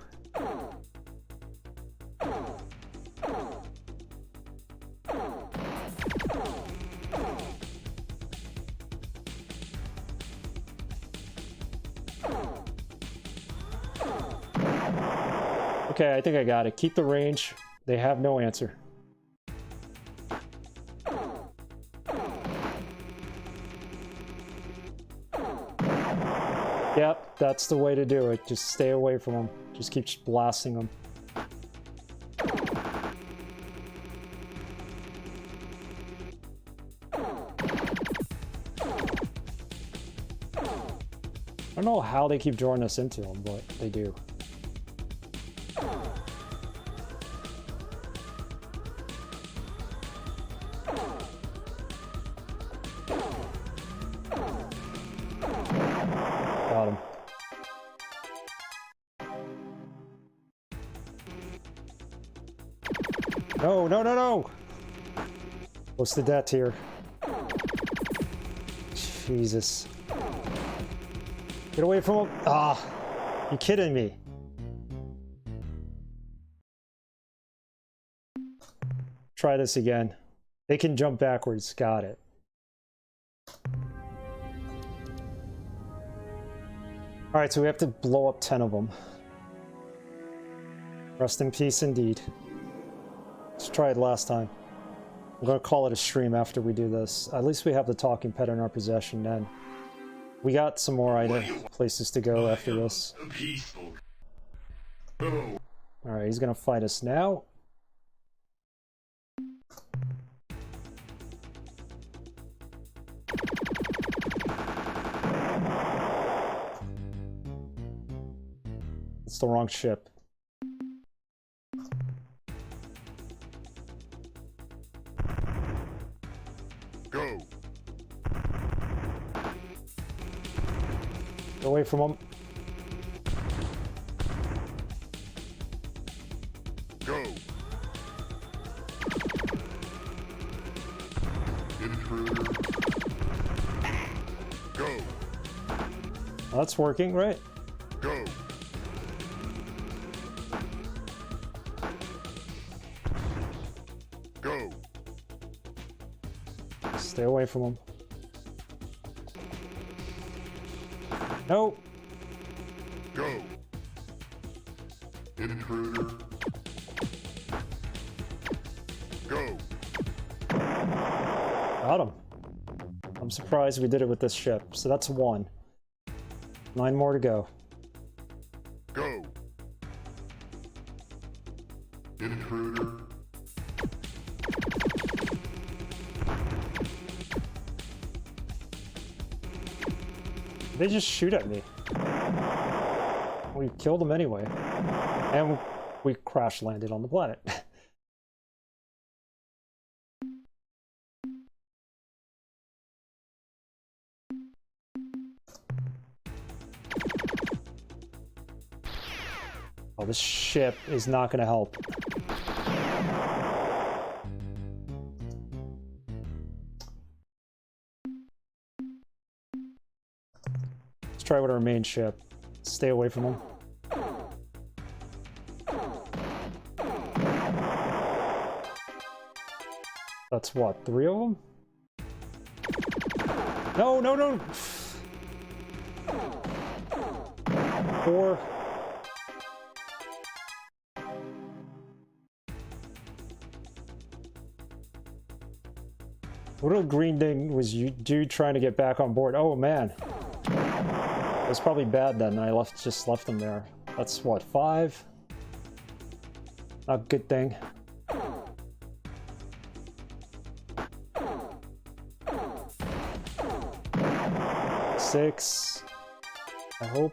Okay, I think I got it. Keep the range. They have no answer. Yep, that's the way to do it. Just stay away from them. Just keep blasting them. I don't know how they keep drawing us into them, but they do. Got him. No, no, no, no! What's the debt here? Jesus. Get away from him. Ah, you kidding me? Try this again. They can jump backwards. Got it. Alright, so we have to blow up 10 of them. Rest in peace indeed. Let's try it last time. I'm gonna call it a stream after we do this. At least we have the talking pet in our possession then. We got some more places to go after this. Alright, he's gonna fight us now. It's the wrong ship. Go. Get away from him. Go. Intruder. Go. Well, that's working, right? Go. Go. Stay away from him. No. Go. Intruder. Go. Got him. I'm surprised we did it with this ship. So that's 1. 9 more to go. Go. Intruder. They just shoot at me. We killed them anyway. And we crash landed on the planet. Oh, this ship is not going to help. Let's try with our main ship. Stay away from them. That's what, 3 of them? No, no, no! 4. What a green thing was you trying to get back on board? Oh man. It was probably bad then. I just left them there. That's what, 5? Not a good thing. 6. I hope.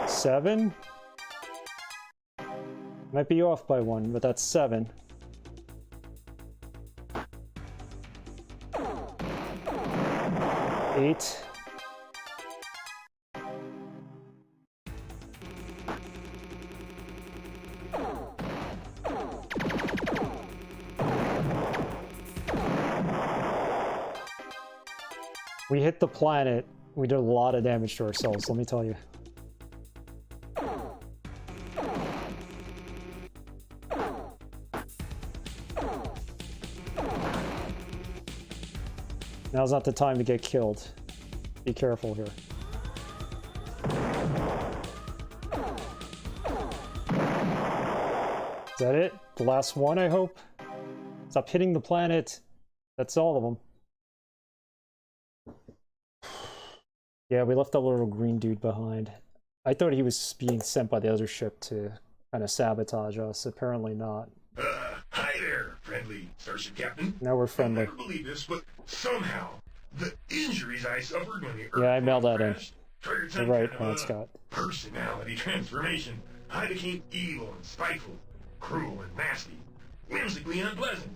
Seven? Might be off by 1, but that's 7. Eight. We hit the planet. We did a lot of damage to ourselves, let me tell you. Now's not the time to get killed. Be careful here. Is that it? The last one, I hope? Stop hitting the planet. That's all of them. Yeah, we left that little green dude behind. I thought he was being sent by the other ship to kind of sabotage us. Apparently not. Hi there, friendly Starship Captain. Now we're friendly. I'll never believe this, but somehow the injuries I suffered when the Ur-Quan Yeah, I mailed that in. triggered You're some right, kind of Scott. personality transformation. I became evil and spiteful, cruel and nasty, whimsically unpleasant.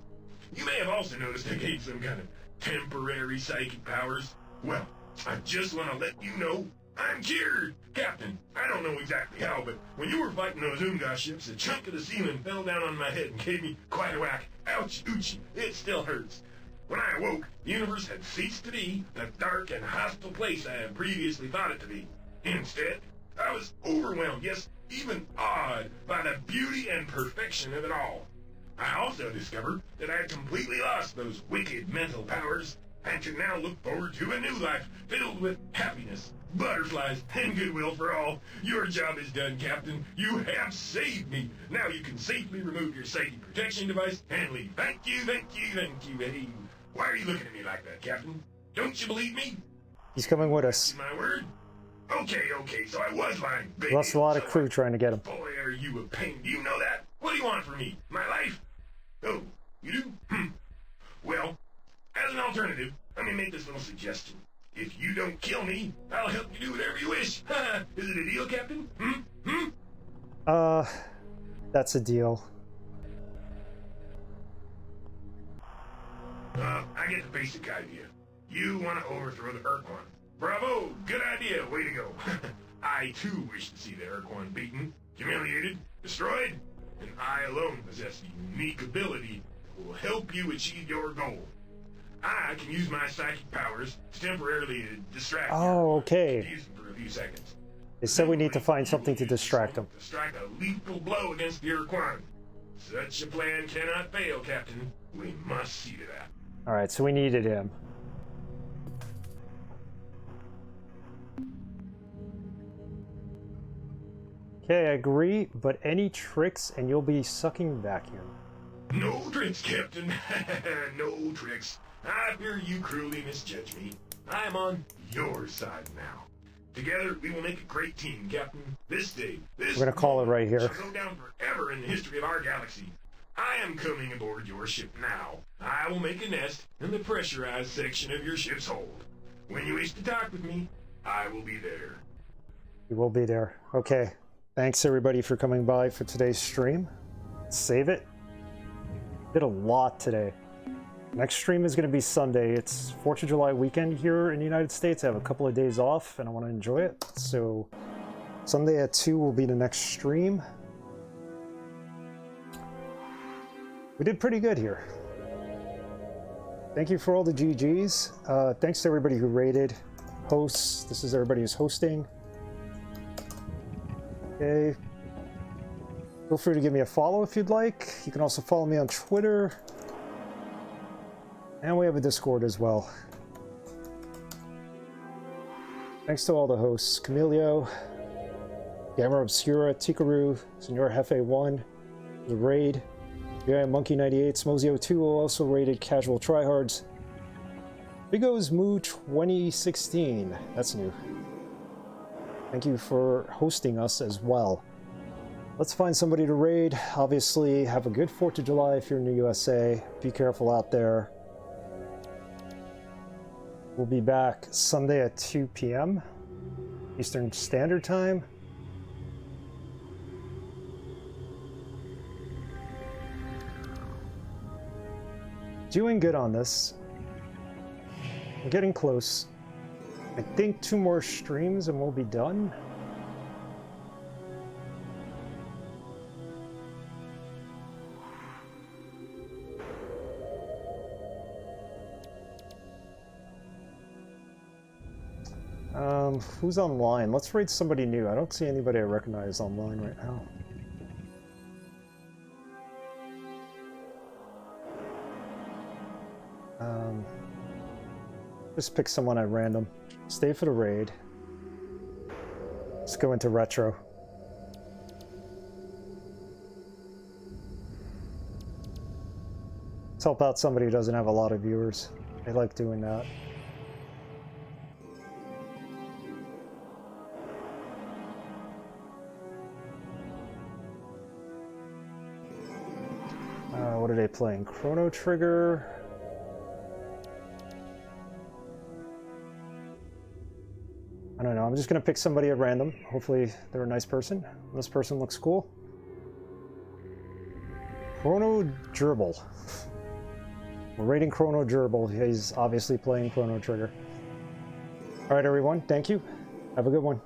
You may have also noticed I gained some kind of temporary psychic powers. Well, I just want to let you know I'm cured, Captain. I don't know exactly how, but when you were fighting those Oomga ships, a chunk of the semen fell down on my head and gave me quite a whack. Ouch, oochie, it still hurts. When I awoke, the universe had ceased to be the dark and hostile place I had previously thought it to be. Instead, I was overwhelmed, yes, even awed by the beauty and perfection of it all. I also discovered that I had completely lost those wicked mental powers and can now look forward to a new life filled with happiness, butterflies, and goodwill for all. Your job is done, Captain. You have saved me. Now you can safely remove your psychic protection device and leave. Thank you, thank you, thank you. Hey, why are you looking at me like that, Captain? Don't you believe me? He's coming with us. My word? Okay, so I was lying. We lost a lot of crew trying to get him. Boy, are you a pain. Do you know that? What do you want from me? My life? Oh, you do? Well, as an alternative, let me make this little suggestion. If you don't kill me, I'll help you do whatever you wish. Is it a deal, Captain? That's a deal. I get the basic idea. You want to overthrow the Ur-Quan. Bravo! Good idea. Way to go. I, too, wish to see the Ur-Quan beaten, humiliated, destroyed, and I alone possess the unique ability that will help you achieve your goal. I can use my psychic powers to temporarily distract you. Oh, okay. Use them for a few seconds. They said we need to find something to distract him. To strike a lethal blow against the Ur-Quan. Such a plan cannot fail, Captain. We must see to that. Alright, so we needed him. Okay, I agree, but any tricks and you'll be sucking vacuum. No tricks, Captain. No tricks. I fear you cruelly misjudge me. I am on your side now. Together, we will make a great team, Captain. This day, this We're gonna call it right here. shall go down forever in the history of our galaxy. I am coming aboard your ship now. I will make a nest in the pressurized section of your ship's hold. When you wish to talk with me, I will be there. We will be there. Okay. Thanks everybody for coming by for today's stream. Save it. Did a lot today. Next stream is going to be Sunday. It's 4th of July weekend here in the United States. I have a couple of days off and I want to enjoy it. So Sunday at 2 will be the next stream. We did pretty good here. Thank you for all the GGs. Thanks to everybody who rated. Hosts. This is everybody who's hosting. Okay. Feel free to give me a follow if you'd like. You can also follow me on Twitter. And we have a Discord as well. Thanks to all the hosts: Camilio, Gamma Obscura, Tikaru, Senor Hefe 1, the raid, Monkey 98, Smozio 2 also rated Casual Tryhards. Bigo's Moo 2016, that's new. Thank you for hosting us as well. Let's find somebody to raid. Obviously, have a good 4th of July if you're in the USA. Be careful out there. We'll be back Sunday at 2 p.m. Eastern Standard Time. Doing good on this. I'm getting close. I think 2 more streams and we'll be done. Who's online? Let's raid somebody new. I don't see anybody I recognize online right now. Just pick someone at random. Stay for the raid. Let's go into retro. Let's help out somebody who doesn't have a lot of viewers. They like doing that. What are they playing? Chrono Trigger. I don't know. I'm just going to pick somebody at random. Hopefully they're a nice person. This person looks cool. Chrono Gerbil. We're rating Chrono Gerbil. He's obviously playing Chrono Trigger. All right, everyone. Thank you. Have a good one.